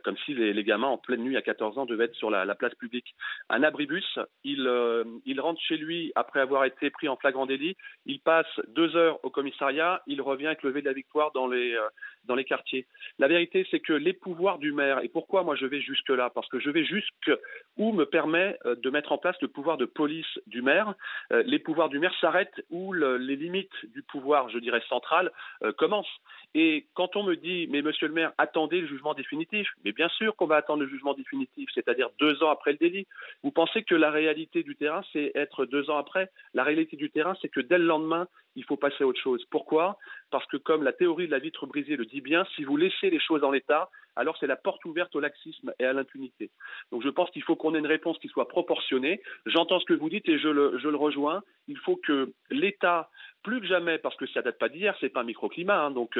comme si les gamins en pleine nuit à 14 ans devaient être sur la place publique. Un abribus, il rentre chez lui après avoir été pris en flagrant délit, il passe 2 heures au commissariat, il revient avec le lever de la victoire dans les quartiers. La vérité, c'est que les pouvoirs du maire, et pourquoi moi je vais jusque-là? Parce que je vais jusqu'où me permet de mettre en place le pouvoir de police du maire. Les pouvoirs du maire s'arrêtent où les limites du pouvoir, je dirais, central commencent. Et quand on me dit, mais monsieur le maire, attendez le jugement définitif, mais bien sûr qu'on va attendre le jugement définitif, c'est-à-dire 2 ans après le délit. Vous pensez que la réalité du terrain, c'est être 2 ans après? La réalité du terrain, c'est que dès le lendemain, il faut passer à autre chose. Pourquoi? Parce que comme la théorie de la vitre brisée le dit bien, si vous laissez les choses en l'état, alors c'est la porte ouverte au laxisme et à l'impunité. Donc je pense qu'il faut qu'on ait une réponse qui soit proportionnée. J'entends ce que vous dites et je le rejoins. Il faut que l'État, plus que jamais, parce que ça date pas d'hier, c'est pas un microclimat, hein, donc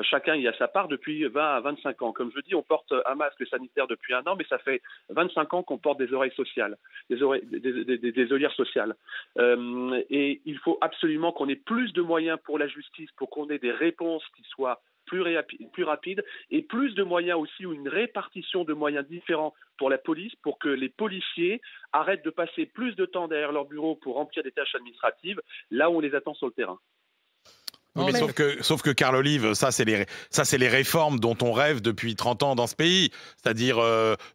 chacun y a sa part depuis 20 à 25 ans. Comme je dis, on porte un masque sanitaire depuis 1 an, mais ça fait 25 ans qu'on porte des oreilles sociales, des œillères sociales. Et il faut absolument qu'on ait plus de moyens pour la justice, pour qu'on ait des réponses qui soient plus rapide et plus de moyens aussi, ou une répartition de moyens différents pour la police, pour que les policiers arrêtent de passer plus de temps derrière leur bureau pour remplir des tâches administratives, là où on les attend sur le terrain. Oui, mais sauf que Carl Olive, ça c'est les réformes dont on rêve depuis 30 ans dans ce pays, c'est-à-dire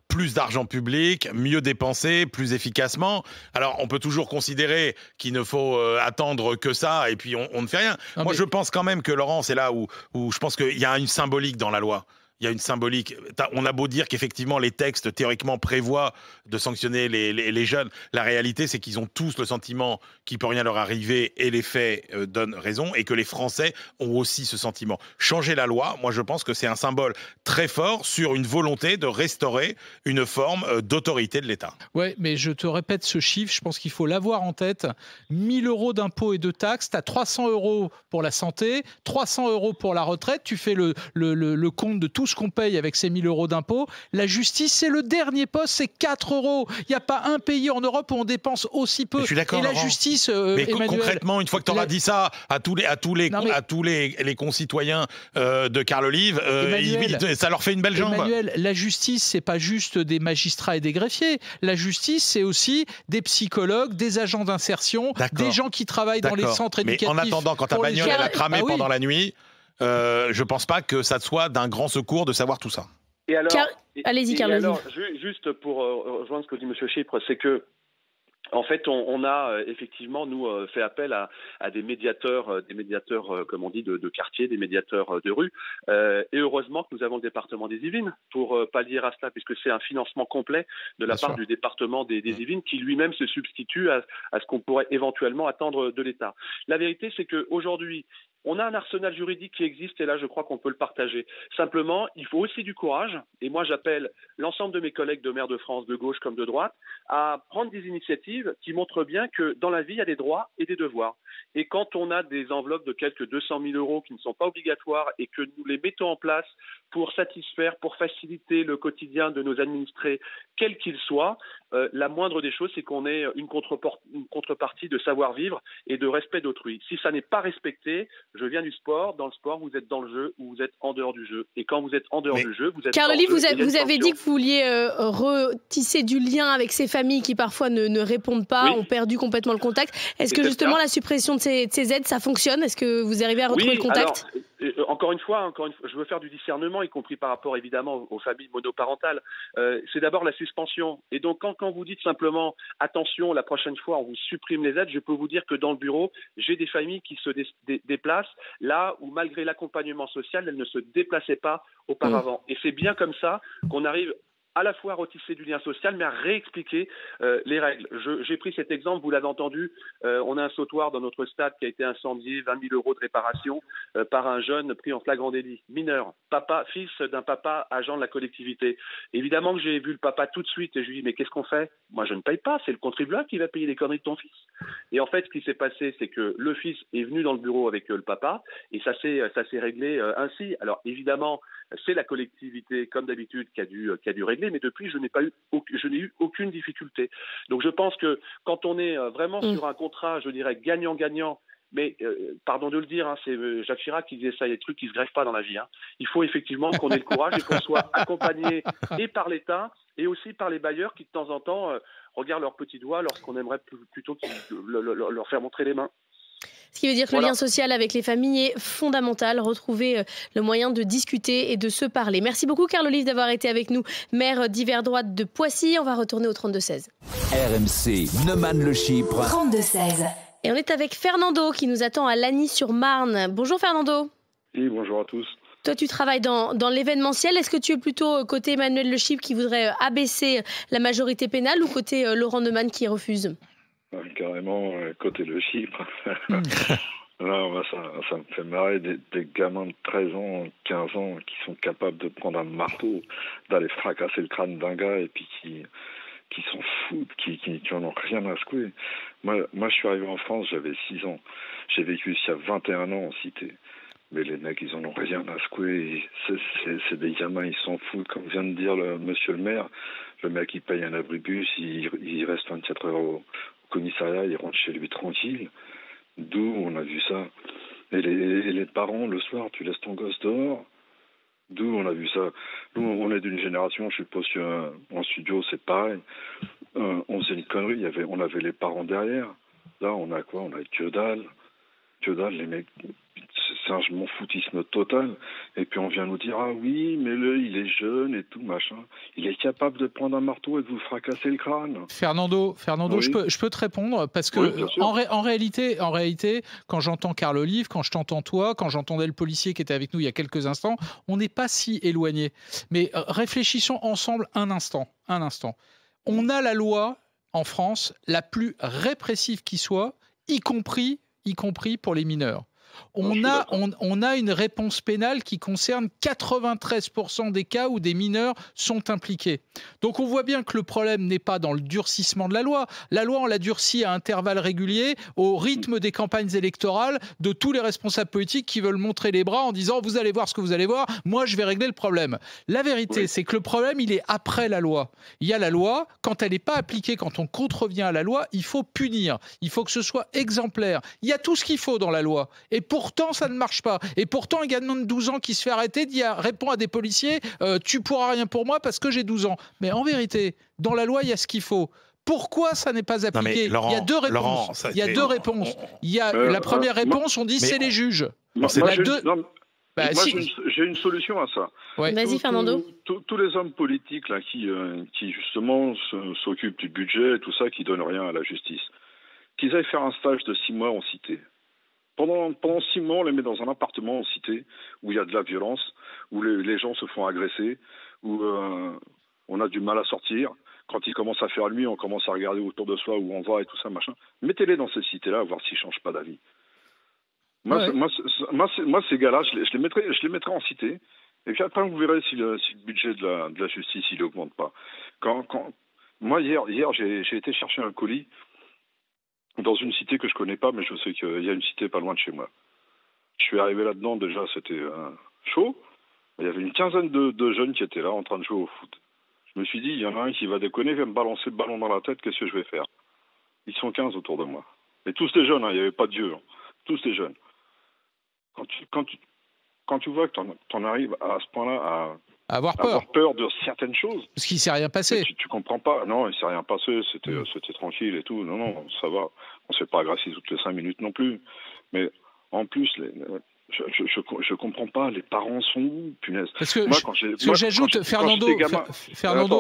plus d'argent public, mieux dépensé, plus efficacement. Alors on peut toujours considérer qu'il ne faut attendre que ça et puis on ne fait rien. Moi je pense quand même que Laurent, c'est là où je pense qu'il y a une symbolique dans la loi. Il y a une symbolique. On a beau dire qu'effectivement les textes théoriquement prévoient de sanctionner les jeunes, la réalité c'est qu'ils ont tous le sentiment qu'il peut rien leur arriver et les faits donnent raison et que les Français ont aussi ce sentiment. Changer la loi, moi je pense que c'est un symbole très fort sur une volonté de restaurer une forme d'autorité de l'État. Ouais, mais je te répète ce chiffre, je pense qu'il faut l'avoir en tête. 1 000 € d'impôts et de taxes, tu as 300 € pour la santé, 300 € pour la retraite, tu fais le compte de tout ce qu'on paye avec ces 1 000 € d'impôts. La justice, c'est le dernier poste, c'est 4 €. Il n'y a pas un pays en Europe où on dépense aussi peu. Je suis d'accord, et la Laurent. Justice, mais Emmanuel, concrètement, une fois que tu auras dit ça à tous les concitoyens de Carl Olive, ça leur fait une belle jambe. Emmanuel, la justice, c'est pas juste des magistrats et des greffiers. La justice, c'est aussi des psychologues, des agents d'insertion, des gens qui travaillent dans les centres éducatifs. Mais en attendant, quand ta bagnole elle a cramé pendant la nuit, je pense pas que ça te soit d'un grand secours de savoir tout ça. Et alors, allez-y, Carl. Alors, juste pour rejoindre ce que dit M. Chypre, c'est que en fait, on a effectivement, nous, fait appel à des médiateurs, comme on dit, de quartier, des médiateurs de rue. Et heureusement que nous avons le département des Yvelines pour pallier à cela, puisque c'est un financement complet de la part du département des Yvelines qui lui-même se substitue à ce qu'on pourrait éventuellement attendre de l'État. La vérité, c'est qu'aujourd'hui, on a un arsenal juridique qui existe et là, je crois qu'on peut le partager. Simplement, il faut aussi du courage. Et moi, j'appelle l'ensemble de mes collègues de maires de France, de gauche comme de droite, à prendre des initiatives qui montrent bien que dans la vie, il y a des droits et des devoirs. Et quand on a des enveloppes de quelques 200 000 € qui ne sont pas obligatoires et que nous les mettons en place pour satisfaire, pour faciliter le quotidien de nos administrés, quels qu'ils soient, la moindre des choses, c'est qu'on ait une contrepartie de savoir-vivre et de respect d'autrui. Si ça n'est pas respecté, je viens du sport. Dans le sport, vous êtes dans le jeu ou vous êtes en dehors du jeu. Et quand vous êtes en dehors du jeu, vous êtes Carl Olive, hors jeu. vous avez dit que vous vouliez retisser du lien avec ces familles qui parfois ne répondent pas, ont perdu complètement le contact. Est-ce que justement la suppression de ces aides, ça fonctionne? Est-ce que vous arrivez à retrouver le contact? Alors, encore une fois, je veux faire du discernement, y compris par rapport évidemment aux familles monoparentales. C'est d'abord la suspension. Et donc quand vous dites simplement attention, la prochaine fois on vous supprime les aides, je peux vous dire que dans le bureau, j'ai des familles qui se déplacent là où malgré l'accompagnement social, elles ne se déplaçaient pas auparavant. Et c'est bien comme ça qu'on arrive à la fois à retisser du lien social, mais à réexpliquer les règles. J'ai pris cet exemple, vous l'avez entendu, on a un sautoir dans notre stade qui a été incendié, 20 000 € de réparation par un jeune pris en flagrant délit, mineur, fils d'un papa agent de la collectivité. Évidemment que j'ai vu le papa tout de suite et je lui ai dit mais qu'est-ce qu'on fait? Moi je ne paye pas, c'est le contribuable qui va payer les conneries de ton fils. Et en fait ce qui s'est passé, c'est que le fils est venu dans le bureau avec le papa et ça s'est réglé ainsi. Alors évidemment, c'est la collectivité, comme d'habitude, qui a dû régler, mais depuis, je n'ai eu aucune difficulté. Donc je pense que quand on est vraiment sur un contrat, je dirais, gagnant-gagnant, mais pardon de le dire, hein, c'est Jacques Chirac qui disait ça, il y a des trucs qui ne se greffent pas dans la vie. Hein. Il faut effectivement qu'on ait le courage et qu'on soit accompagné et par l'État et aussi par les bailleurs qui de temps en temps regardent leurs petits doigts lorsqu'on aimerait plutôt leur faire montrer les mains. Ce qui veut dire que le lien social avec les familles est fondamental. Retrouver le moyen de discuter et de se parler. Merci beaucoup, Carl Olive, d'avoir été avec nous, maire d'Yverdroit de Poissy. On va retourner au 32-16. RMC, Neumann-le-Chypre. 32-16. Et on est avec Fernando qui nous attend à Lagny-sur-Marne. Bonjour Fernando. Oui, bonjour à tous. Toi, tu travailles dans l'événementiel. Est-ce que tu es plutôt côté Emmanuel Le Chypre qui voudrait abaisser la majorité pénale ou côté Laurent Neumann qui refuse ? Carrément, côté Le Chypre. Non, ça me fait marrer des gamins de 13 ans, 15 ans qui sont capables de prendre un marteau, d'aller fracasser le crâne d'un gars et puis qui s'en foutent, qui en ont rien à secouer. Moi, je suis arrivé en France, j'avais 6 ans. J'ai vécu il y a 21 ans en cité. Mais les mecs, ils en ont rien à secouer. C'est des gamins, ils s'en foutent. Comme vient de dire monsieur le maire, le mec, il paye un abribus, il reste 24 heures au commissariat, il rentre chez lui tranquille. D'où on a vu ça. Et les parents, le soir, tu laisses ton gosse dehors. D'où on a vu ça. Nous, on est d'une génération, je suppose qu'en studio, c'est pareil. On faisait une connerie, on avait les parents derrière. Là, on a quoi? On a que dalle. Que dalle, les mecs. C'est un je m'en foutisme total. Et puis on vient nous dire, ah oui, mais il est jeune et tout, machin. Il est capable de prendre un marteau et de vous fracasser le crâne. Fernando, oui. je peux te répondre parce que oui, en réalité, quand j'entends Carl Olive, quand je t'entends toi, quand j'entendais le policier qui était avec nous il y a quelques instants, on n'est pas si éloignés. Mais réfléchissons ensemble un instant. On a la loi en France la plus répressive qui soit, y compris pour les mineurs. On a une réponse pénale qui concerne 93% des cas où des mineurs sont impliqués. Donc on voit bien que le problème n'est pas dans le durcissement de la loi. La loi, on l'a durcie à intervalles réguliers, au rythme des campagnes électorales de tous les responsables politiques qui veulent montrer les bras en disant « vous allez voir ce que vous allez voir, moi je vais régler le problème ». La vérité, c'est que le problème, il est après la loi. Il y a la loi, quand elle n'est pas appliquée, quand on contrevient à la loi, il faut punir. Il faut que ce soit exemplaire. Il y a tout ce qu'il faut dans la loi. Et pourtant, ça ne marche pas. Et pourtant, un gamin de 12 ans qui se fait arrêter répond à des policiers « tu pourras rien pour moi parce que j'ai 12 ans ». Mais en vérité, dans la loi, il y a ce qu'il faut. Pourquoi ça n'est pas appliqué? Laurent, il y a deux réponses. Il y a la première réponse, on dit c'est les juges. J'ai une solution à ça. Ouais. Vas-y, Fernando. Tous les hommes politiques là, qui justement s'occupent du budget et tout ça, qui donnent rien à la justice, qu'ils aillent faire un stage de 6 mois en cité. Pendant 6 mois, on les met dans un appartement en cité où il y a de la violence, où les gens se font agresser, où on a du mal à sortir. Quand il commence à faire nuit, on commence à regarder autour de soi où on va et tout ça, machin. Mettez-les dans ces cités-là, voir s'ils ne changent pas d'avis. Moi, ces gars-là, je les mettrai en cité. Et puis après, vous verrez si le budget de la justice, il augmente pas. Moi, hier j'ai été chercher un colis dans une cité que je connais pas, mais je sais qu'il y a une cité pas loin de chez moi. Je suis arrivé là-dedans, déjà, c'était chaud. Il y avait une quinzaine de jeunes qui étaient là, en train de jouer au foot. Je me suis dit, il y en a un qui va déconner, il va me balancer le ballon dans la tête, qu'est-ce que je vais faire? Ils sont 15 autour de moi. Et tous des jeunes, il n'y avait pas de vieux. Tous des jeunes. Quand tu vois que t'en arrives à ce point-là à avoir peur de certaines choses. Parce qu'il ne s'est rien passé. Tu comprends pas. Non, il ne s'est rien passé. C'était tranquille et tout. Non, ça va. On ne s'est pas agressé toutes les 5 minutes non plus. Mais en plus, je comprends pas. Les parents sont où, punaise? Parce que j'ajoute, Fernando,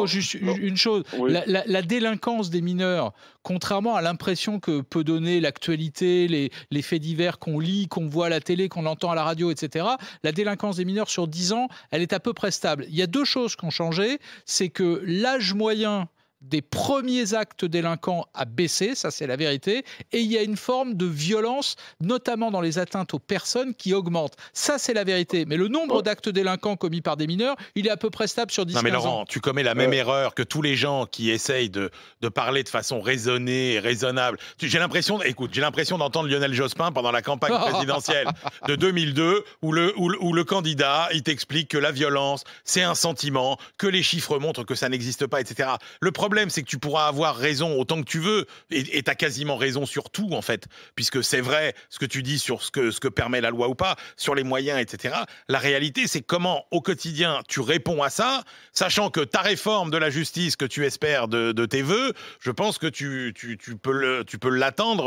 juste une chose. Oui. La délinquance des mineurs, contrairement à l'impression que peut donner l'actualité, les faits divers qu'on lit, qu'on voit à la télé, qu'on entend à la radio, etc., la délinquance des mineurs sur 10 ans, elle est à peu près stable. Il y a 2 choses qui ont changé. C'est que l'âge moyen des premiers actes délinquants a baissé, ça c'est la vérité, et il y a une forme de violence, notamment dans les atteintes aux personnes, qui augmente. Ça c'est la vérité. Mais le nombre d'actes délinquants commis par des mineurs, il est à peu près stable sur 10-15 ans. Non mais Laurent, tu commets la même erreur que tous les gens qui essayent de parler de façon raisonnée et raisonnable. J'ai l'impression d'entendre Lionel Jospin pendant la campagne présidentielle de 2002 où le candidat, il t'explique que la violence, c'est un sentiment, que les chiffres montrent que ça n'existe pas, etc. Le problème, c'est que tu pourras avoir raison autant que tu veux, et tu as quasiment raison sur tout, en fait, puisque c'est vrai ce que tu dis sur ce que permet la loi ou pas, sur les moyens, etc. La réalité, c'est comment, au quotidien, tu réponds à ça, sachant que ta réforme de la justice que tu espères de tes vœux, je pense que tu peux l'attendre,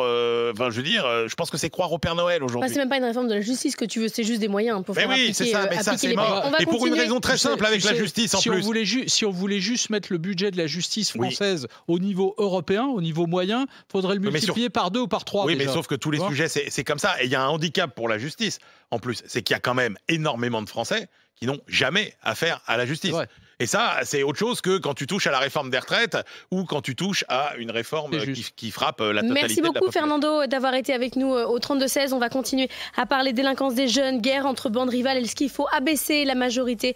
enfin, je veux dire, je pense que c'est croire au Père Noël aujourd'hui. C'est même pas une réforme de la justice que tu veux, c'est juste des moyens pour faire appliquer, c'est ça, mais ça, c'est mort. Et pour une raison très simple avec la justice, en plus. Si on voulait juste mettre le budget de la justice française au niveau européen, au niveau moyen, il faudrait le multiplier par 2 ou par 3. Oui, déjà. mais sauf que tous les sujets, c'est comme ça. Et il y a un handicap pour la justice, en plus. C'est qu'il y a quand même énormément de Français qui n'ont jamais affaire à la justice. Et ça, c'est autre chose que quand tu touches à la réforme des retraites ou quand tu touches à une réforme qui frappe la totalité de la population. Merci beaucoup Fernando d'avoir été avec nous au 32-16. On va continuer à parler délinquance des jeunes, guerre entre bandes rivales. Est-ce qu'il faut abaisser la majorité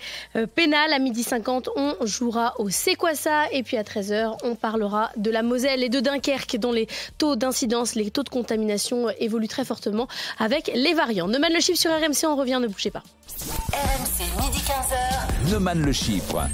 pénale? À 12h50, on jouera au C'est quoi ça? Et puis à 13h, on parlera de la Moselle et de Dunkerque, dont les taux d'incidence, les taux de contamination évoluent très fortement avec les variants. Neumann le chiffre sur RMC, on revient, ne bougez pas. RMC, midi 15h. Neumann le chiffre.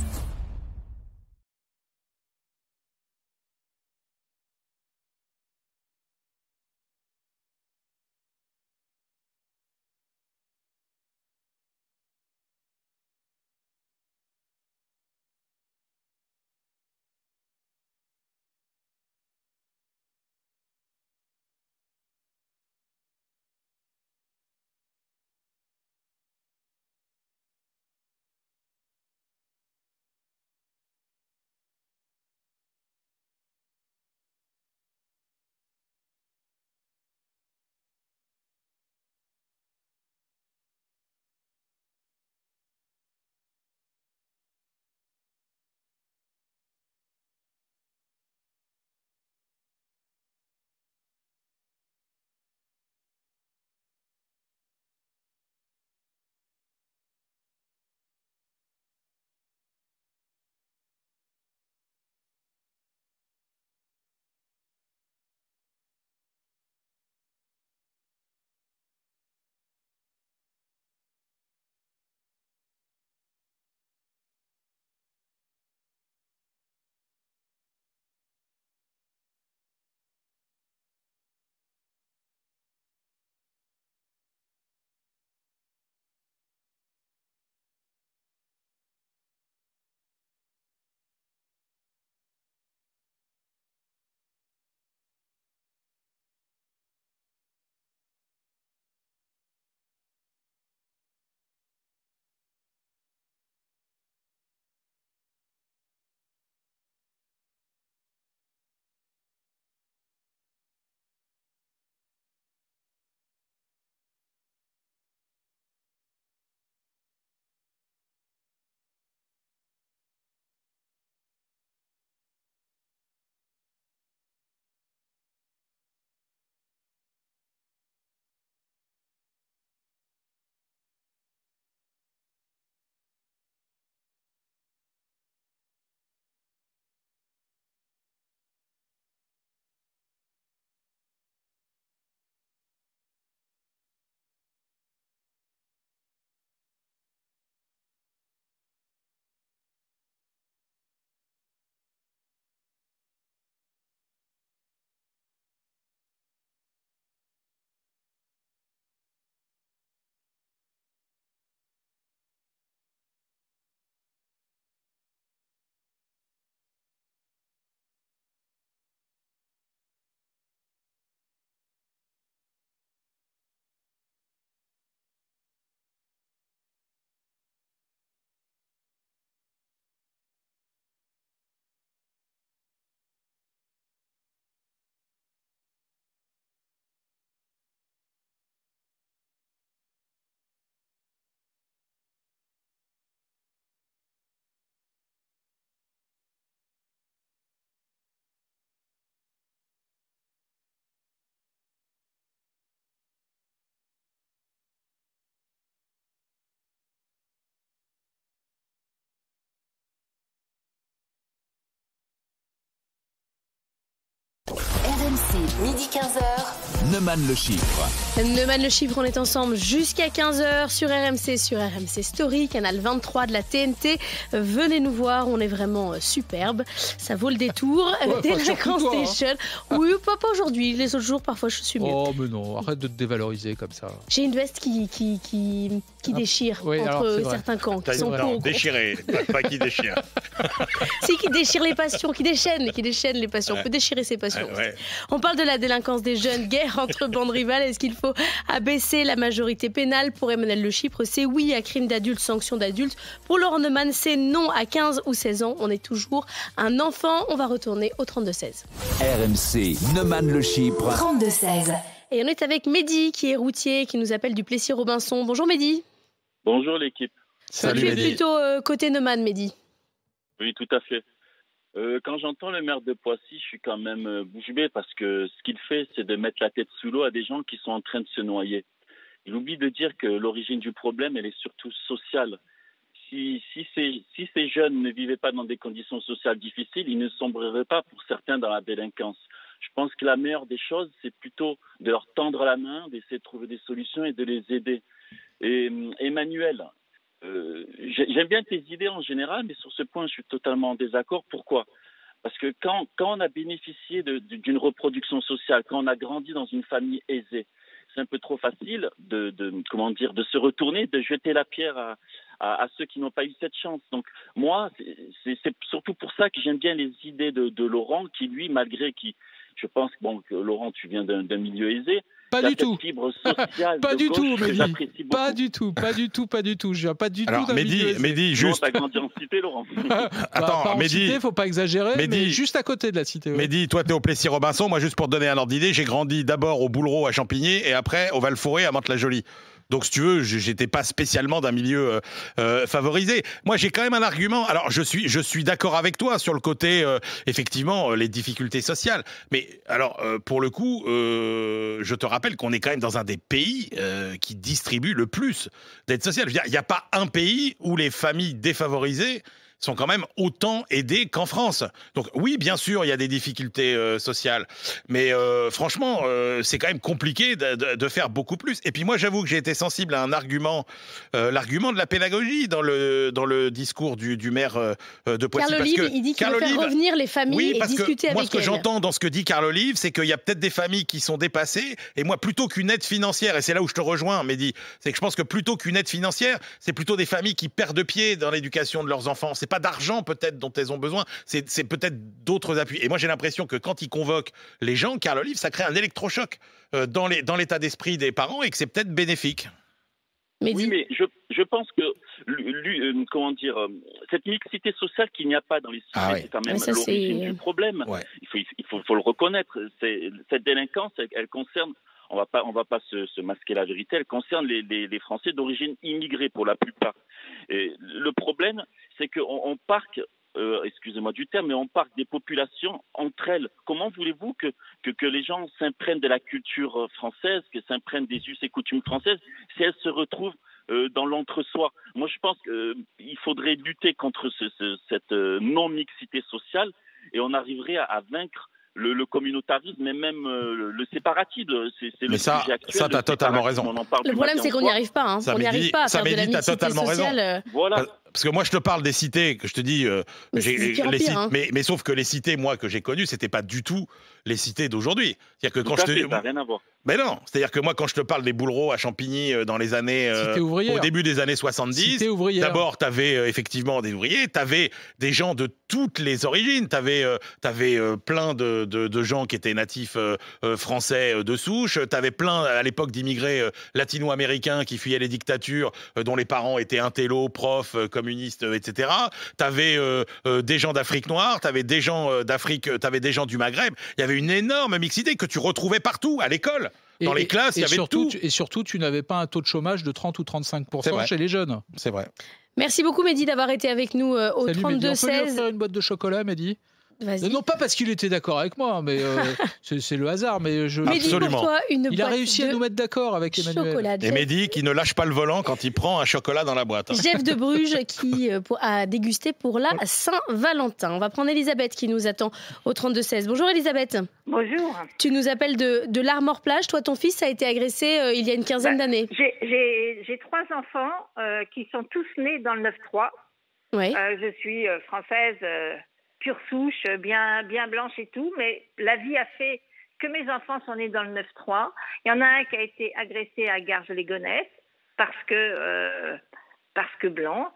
RMC, midi 15h. Neumann le chiffre. Neumann le chiffre, on est ensemble jusqu'à 15h sur RMC Story, canal 23 de la TNT. Venez nous voir, on est vraiment superbe. Ça vaut le détour. Délinquance des jeunes. Oui, pas aujourd'hui. Les autres jours, parfois, je suis mieux. Oh, mais non, arrête de te dévaloriser comme ça. J'ai une veste qui déchire entre certains camps. Qui sont non, déchiré, pas qui déchire. Si, qui déchire les passions, qui déchaîne les passions. On peut déchirer ses passions. Ouais. On parle de la délinquance des jeunes, guerre entre bandes rivales. Est-ce qu'il faut abaisser la majorité pénale? Pour Emmanuel Le Chypre, c'est oui à crime d'adulte, sanction d'adulte. Pour Laurent Neumann, c'est non à 15 ou 16 ans. On est toujours un enfant. On va retourner au 32-16. RMC, Neumann Le Chypre. 32-16. Et on est avec Mehdi, qui est routier, qui nous appelle du Plessis-Robinson. Bonjour Mehdi. Bonjour l'équipe. Salut tu es Mehdi. plutôt côté Neumann, Mehdi. Oui, tout à fait. Quand j'entends le maire de Poissy, je suis quand même bouche bée parce que ce qu'il fait, c'est de mettre la tête sous l'eau à des gens qui sont en train de se noyer. Il oublie de dire que l'origine du problème, elle est surtout sociale. Si ces jeunes ne vivaient pas dans des conditions sociales difficiles, ils ne sombreraient pas pour certains dans la délinquance. Je pense que la meilleure des choses, c'est plutôt de leur tendre la main, d'essayer de trouver des solutions et de les aider. Et Emmanuel, j'aime bien tes idées en général, mais sur ce point, je suis totalement en désaccord. Pourquoi ? Parce que quand on a bénéficié d'une reproduction sociale, quand on a grandi dans une famille aisée, c'est un peu trop facile de se retourner, de jeter la pierre à ceux qui n'ont pas eu cette chance. Donc moi, c'est surtout pour ça que j'aime bien les idées de Laurent, qui lui, malgré qui, je pense que Laurent, tu viens d'un milieu aisé. Pas du tout. Fibre sociale pas du tout, Mehdi. Pas du tout. Je viens pas du tout. Alors, Mehdi, juste. T'as grandi en cité, Laurent. Attends, pas en Mehdi. Cité, faut pas exagérer, Mehdi, mais juste à côté de la cité. Ouais. Mehdi, toi, t'es au Plessis-Robinson. Moi, juste pour te donner un ordre d'idée, j'ai grandi d'abord au Boulereau à Champigny et après au Val-Fouré à Mantes-la-Jolie. Donc, si tu veux, j'étais pas spécialement d'un milieu favorisé. Moi, j'ai quand même un argument. Alors, je suis d'accord avec toi sur le côté, effectivement, les difficultés sociales. Mais alors, pour le coup, je te rappelle qu'on est quand même dans un des pays qui distribue le plus d'aide sociale. Je veux dire, il n'y a pas un pays où les familles défavorisées sont quand même autant aidés qu'en France. Donc oui, bien sûr, il y a des difficultés sociales, mais franchement, c'est quand même compliqué de faire beaucoup plus. Et puis moi, j'avoue que j'ai été sensible à un argument, l'argument de la pédagogie dans le discours du maire de Poissy. Carl Olive, il dit qu'il veut faire revenir les familles et discuter avec elles. Moi, ce que j'entends dans ce que dit Carl Olive, c'est qu'il y a peut-être des familles qui sont dépassées, et moi, plutôt qu'une aide financière, et c'est là où je te rejoins, Mehdi, c'est que je pense que plutôt qu'une aide financière, c'est plutôt des familles qui perdent pied dans l'éducation de leurs enfants. C'est pas d'argent peut-être dont elles ont besoin, c'est peut-être d'autres appuis. Et moi j'ai l'impression que quand ils convoquent les gens, Carl Olive, ça crée un électrochoc dans l'état d'esprit des parents et que c'est peut-être bénéfique. Oui, mais je pense que cette mixité sociale qu'il n'y a pas dans les cités, c'est quand même l'origine du problème. Ouais. Il faut le reconnaître. Cette délinquance, elle concerne. On va pas se masquer la vérité. Elle concerne les Français d'origine immigrée pour la plupart. Et le problème, c'est qu'on parque, excusez-moi du terme, mais on parque des populations entre elles. Comment voulez-vous que les gens s'imprègnent de la culture française, que s'imprègnent des us et coutumes françaises, si elles se retrouvent dans l'entre-soi? Moi, je pense qu'il faudrait lutter contre cette non-mixité sociale et on arriverait à vaincre le communautarisme et même le séparatisme. Mais ça, t'as totalement raison. Le problème, c'est qu'on n'y arrive pas. On n'y arrive pas à faire de la mixité sociale. Voilà. Parce que moi, je te parle des cités, que je te dis, mais sauf que les cités, moi, que j'ai connues, c'était pas du tout les cités d'aujourd'hui. C'est-à-dire que quand ça n'a rien à voir. Mais non, c'est-à-dire que moi, quand je te parle des Boulereaux à Champigny dans les années, au début des années 70, d'abord, t'avais effectivement des ouvriers, t'avais des gens de toutes les origines, t'avais plein de gens qui étaient natifs français de souche, t'avais plein à l'époque d'immigrés latino-américains qui fuyaient les dictatures, dont les parents étaient intellos, profs, communistes, etc. T'avais des gens d'Afrique noire, t'avais des gens d'Afrique, t'avais des gens du Maghreb. Il y avait une énorme mixité que tu retrouvais partout, à l'école. Dans les classes, il y avait tout. Et surtout, tu n'avais pas un taux de chômage de 30 ou 35% chez les jeunes. C'est vrai. Merci beaucoup, Mehdi, d'avoir été avec nous au 32-16. On peut lui offrir une boîte de chocolat, Mehdi ? Non, pas parce qu'il était d'accord avec moi, mais c'est le hasard. Mais Absolument. Toi, il a réussi à nous mettre d'accord avec Emmanuel. Chocolat, et Mehdi qui ne lâche pas le volant quand il prend un chocolat dans la boîte. Jeff de Bruges qui a dégusté pour la Saint-Valentin. On va prendre Elisabeth qui nous attend au 32-16. Bonjour Elisabeth. Bonjour. Tu nous appelles de l'Armor-Plage. Toi, ton fils a été agressé il y a une quinzaine d'années. J'ai 3 enfants qui sont tous nés dans le 9-3. Ouais. Je suis française, pure souche, bien blanche et tout, mais la vie a fait que mes enfants sont nés dans le 9-3. Il y en a un qui a été agressé à Garges-les-Gonesse parce que blanc.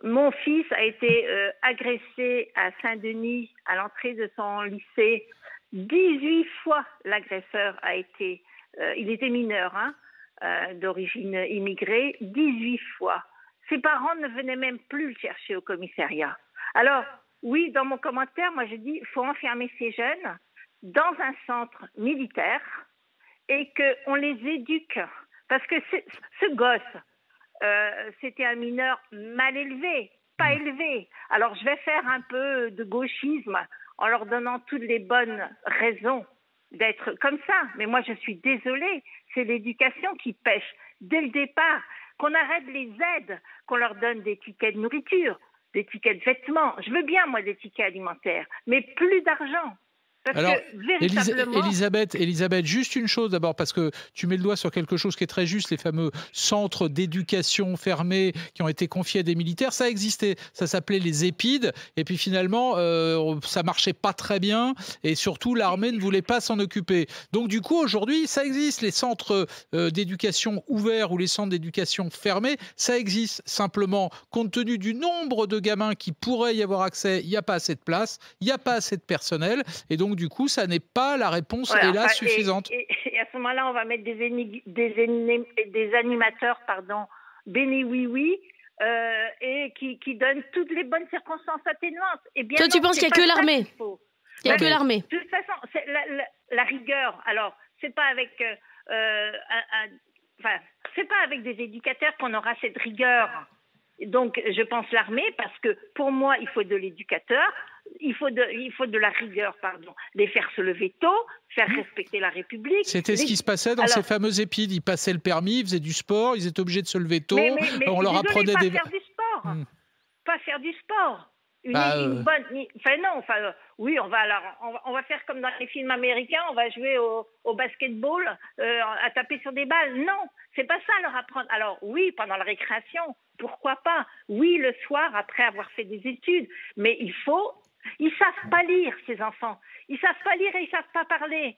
Mon fils a été agressé à Saint-Denis à l'entrée de son lycée. 18 fois l'agresseur a été... il était mineur, d'origine immigrée, 18 fois. Ses parents ne venaient même plus le chercher au commissariat. Alors, oui, dans mon commentaire, moi je dis qu'il faut enfermer ces jeunes dans un centre militaire et qu'on les éduque. Parce que ce gosse, c'était un mineur mal élevé, pas élevé. Alors je vais faire un peu de gauchisme en leur donnant toutes les bonnes raisons d'être comme ça. Mais moi je suis désolée, c'est l'éducation qui pêche dès le départ. Qu'on arrête les aides, qu'on leur donne des tickets de nourriture, des tickets de vêtements. Je veux bien, moi, des tickets alimentaires, mais plus d'argent. Parce Alors, que, véritablement... Elisabeth, juste une chose d'abord, parce que tu mets le doigt sur quelque chose qui est très juste, les fameux centres d'éducation fermés qui ont été confiés à des militaires, ça existait, ça s'appelait les EPID, et puis finalement, ça marchait pas très bien, et surtout, l'armée ne voulait pas s'en occuper. Donc du coup, aujourd'hui, ça existe, les centres d'éducation ouverts ou les centres d'éducation fermés, ça existe. Simplement, compte tenu du nombre de gamins qui pourraient y avoir accès, il n'y a pas assez de place, il n'y a pas assez de personnel, et donc du coup, ça n'est pas la réponse suffisante. Et à ce moment-là, on va mettre des animateurs, béni oui, et qui donnent toutes les bonnes circonstances atténuanentes. Et bien toi, tu penses qu'il n'y a que l'armée? Il n'y a que l'armée. De toute façon, c'est la rigueur. Alors, c'est pas avec c'est pas avec des éducateurs qu'on aura cette rigueur. Donc, je pense l'armée, parce que pour moi, il faut de l'éducateur, il faut de la rigueur, les faire se lever tôt, faire respecter la République. C'était ce qui se passait dans ces fameux EPID. Ils passaient le permis, ils faisaient du sport, ils étaient obligés de se lever tôt. Mais on leur apprenait des... faire du sport. Pas faire du sport. Oui, on va faire comme dans les films américains, on va jouer au basketball, à taper sur des balles. Non, c'est pas ça leur apprendre. Alors oui, pendant la récréation, pourquoi pas? Oui, le soir, après avoir fait des études. Mais ils savent pas lire, ces enfants. Ils savent pas lire et ils savent pas parler.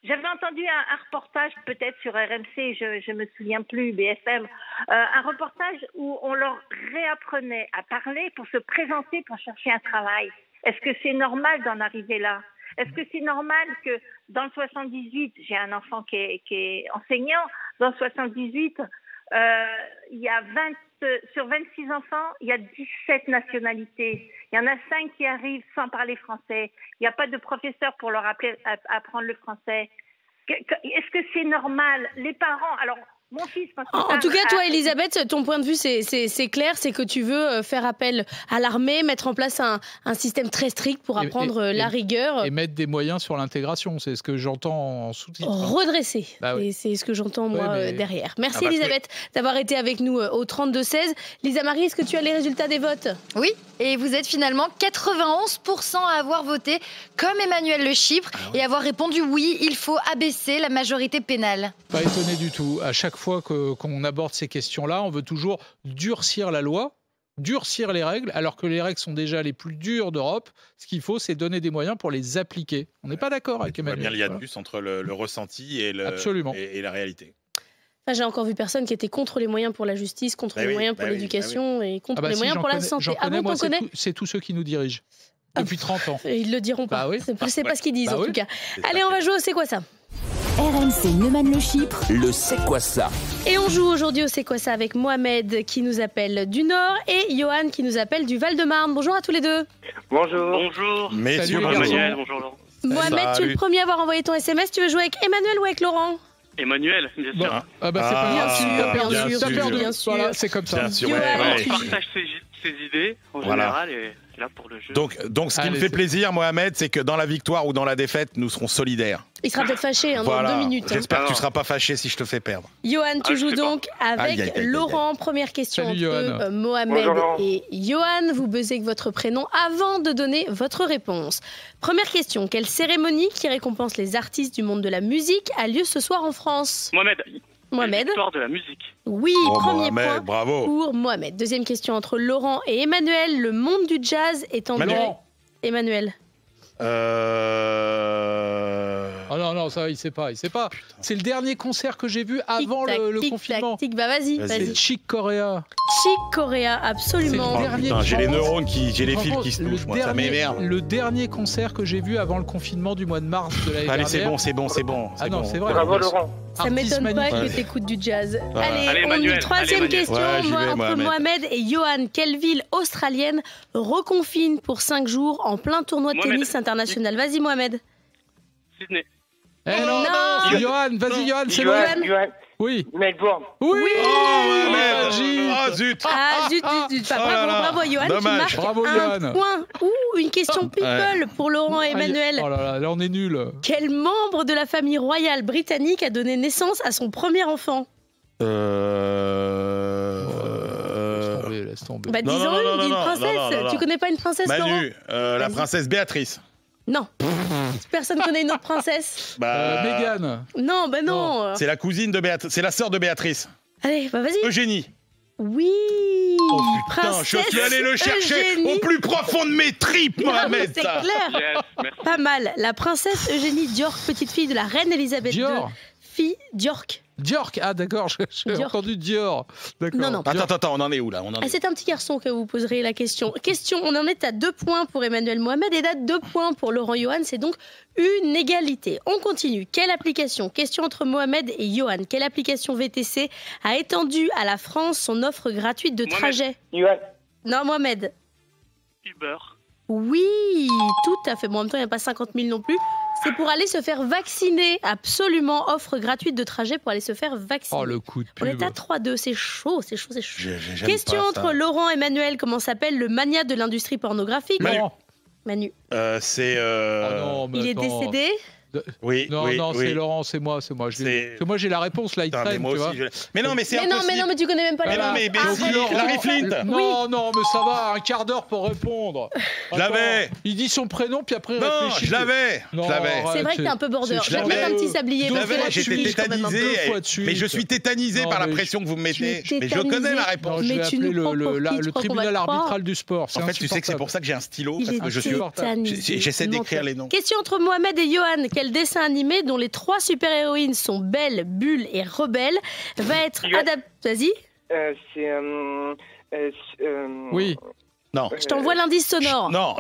J'avais entendu un reportage, peut-être sur RMC, je me souviens plus, BFM, un reportage où on leur réapprenait à parler pour se présenter, pour chercher un travail. Est-ce que c'est normal d'en arriver là? Est-ce que c'est normal que dans le 78, j'ai un enfant qui est enseignant, dans le 78, il y a sur 26 enfants, il y a 17 nationalités. Il y en a 5 qui arrivent sans parler français. Il n'y a pas de professeur pour leur apprendre le français. Est-ce que c'est normal? Les parents... Alors, mon fils, en tout cas, toi, Elisabeth, ton point de vue, c'est clair, c'est que tu veux faire appel à l'armée, mettre en place un système très strict pour apprendre la rigueur. Et mettre des moyens sur l'intégration, c'est ce que j'entends en sous-titre. Redresser, c'est ce que j'entends moi derrière. Merci Elisabeth d'avoir été avec nous au 32-16. Lisa Marie, est-ce que tu as les résultats des votes? Oui, et vous êtes finalement 91% à avoir voté comme Emmanuel Le Chypre et avoir répondu oui, il faut abaisser la majorité pénale. Pas étonné du tout. À chaque fois qu'on aborde ces questions-là, on veut toujours durcir la loi, durcir les règles, alors que les règles sont déjà les plus dures d'Europe. Ce qu'il faut, c'est donner des moyens pour les appliquer. On n'est pas d'accord avec Emmanuel. Il y a de plus entre le ressenti et la réalité. Enfin, j'ai encore vu personne qui était contre les moyens pour la justice, contre les moyens pour l'éducation et contre les moyens pour la santé. C'est tous ceux qui nous dirigent. Depuis 30 ans. Ils le diront pas. C'est pas ce qu'ils disent en tout cas. Allez, on va jouer au C'est quoi ça? RMC Neumann Le Chypre. Le C'est quoi ça? Et on joue aujourd'hui au C'est quoi ça avec Mohamed qui nous appelle du Nord et Johan qui nous appelle du Val-de-Marne. Bonjour à tous les deux. Bonjour. Bonjour. Messieurs, Emmanuel, bonjour Laurent. Mohamed, tu es le premier à avoir envoyé ton SMS. Tu veux jouer avec Emmanuel ou avec Laurent? Emmanuel, bien sûr. C'est pas bien sûr. Voilà, c'est comme ça. On partage ses idées en général et là pour le jeu. Donc ce qui me fait plaisir, Mohamed, c'est que dans la victoire ou dans la défaite, nous serons solidaires. Il sera peut-être fâché dans 2 minutes. J'espère que tu ne seras pas fâché si je te fais perdre. Johan, tu joues donc avec Laurent. Première question entre Mohamed et Johan. Vous buzzez avec votre prénom avant de donner votre réponse. Première question. Quelle cérémonie qui récompense les artistes du monde de la musique a lieu ce soir en France? Mohamed. L'histoire de la musique. Oui, premier point bravo. pour Mohamed. Deuxième question entre Laurent et Emmanuel. Le monde du jazz est en direct. Emmanuel. Oh non, ça, il sait pas. C'est le dernier concert que j'ai vu avant le confinement. Vas-y. C'est Chick Corea. Chick Corea, absolument. J'ai les neurones j'ai les fils qui se touchent, moi, ça m'énerve. Le dernier concert que j'ai vu avant le confinement du mois de mars de l'année dernière. Allez, c'est bon. Ah non, c'est vrai. Bravo, Laurent. Ça m'étonne pas que tu écoutes du jazz. Allez, on y troisième question entre Mohamed et Johan. Quelle ville australienne reconfine pour 5 jours en plein tournoi de tennis international? Vas-y, Mohamed. Sydney. Non, Johan, vas-y, Johan, c'est Johan. Oui. Melbourne. Oui. Zut. Bravo, Johan. Tu marques un point. Une question people pour Laurent et Emmanuel. Oh là, on est nuls. Quel membre de la famille royale britannique a donné naissance à son premier enfant? Laisse tomber. Disons une princesse. Tu connais pas une princesse, Manu, Laurent? la princesse Béatrice. Non. Personne connaît une autre princesse. Mégane. Non. C'est la cousine de Béatrice. C'est la sœur de Béatrice. Allez, vas-y. Eugénie. Oui. Oh putain, je suis allé le chercher au plus profond de mes tripes, Mohamed. C'est clair. Pas mal. La princesse Eugénie d'York, petite fille de la reine Elisabeth II. Fille d'York. Diorc, d'accord, j'ai entendu Dior. D'accord. Non. Attends, on en est où là? C'est un petit garçon que vous poserez la question. On en est à 2 points pour Emmanuel Mohamed et à 2 points pour Laurent Johan. C'est donc une égalité. On continue. Quelle application? Question entre Mohamed et Johan. Quelle application VTC a étendu à la France son offre gratuite de trajet? Johan. Non, Mohamed. Uber. Oui, tout à fait. Bon, en même temps, il n'y a pas 50 000 non plus. C'est pour aller se faire vacciner. Absolument, offre gratuite de trajet pour aller se faire vacciner. Oh, le coup de pub. On est à 3-2, c'est chaud. Question entre Laurent et Emmanuel. Comment s'appelle le magnat de l'industrie pornographique? Manu. Il est décédé? Oui. C'est Laurent, c'est moi. Moi, j'ai la réponse là, il traîne, tu vois. Mais mais tu connais même pas la réponse. Larry Flint. Non, mais ça va, un quart d'heure pour répondre. Je l'avais. Il dit son prénom, puis après il réfléchit. Je l'avais. C'est vrai que t'es un peu border. Je vais mettre un petit sablier. J'étais tétanisé. Mais je suis tétanisé par la pression que vous me mettez. Mais je connais la réponse. Je vais appeler le tribunal arbitral du sport. En fait, tu sais que c'est pour ça que j'ai un stylo. Parce que j'essaie d'écrire les noms. Question entre Mohamed et Johan. Quel dessin animé dont les 3 super-héroïnes sont Belle, Bulle et Rebelle va être adapté? Vas-y. Oui. Non. Je t'envoie l'indice sonore. Non.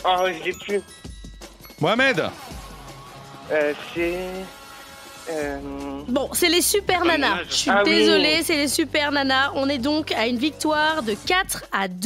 Je l'ai plus. Mohamed. Bon, c'est les Super Nanas. Je suis désolée, c'est les Super Nanas. On est donc à une victoire de 4-2.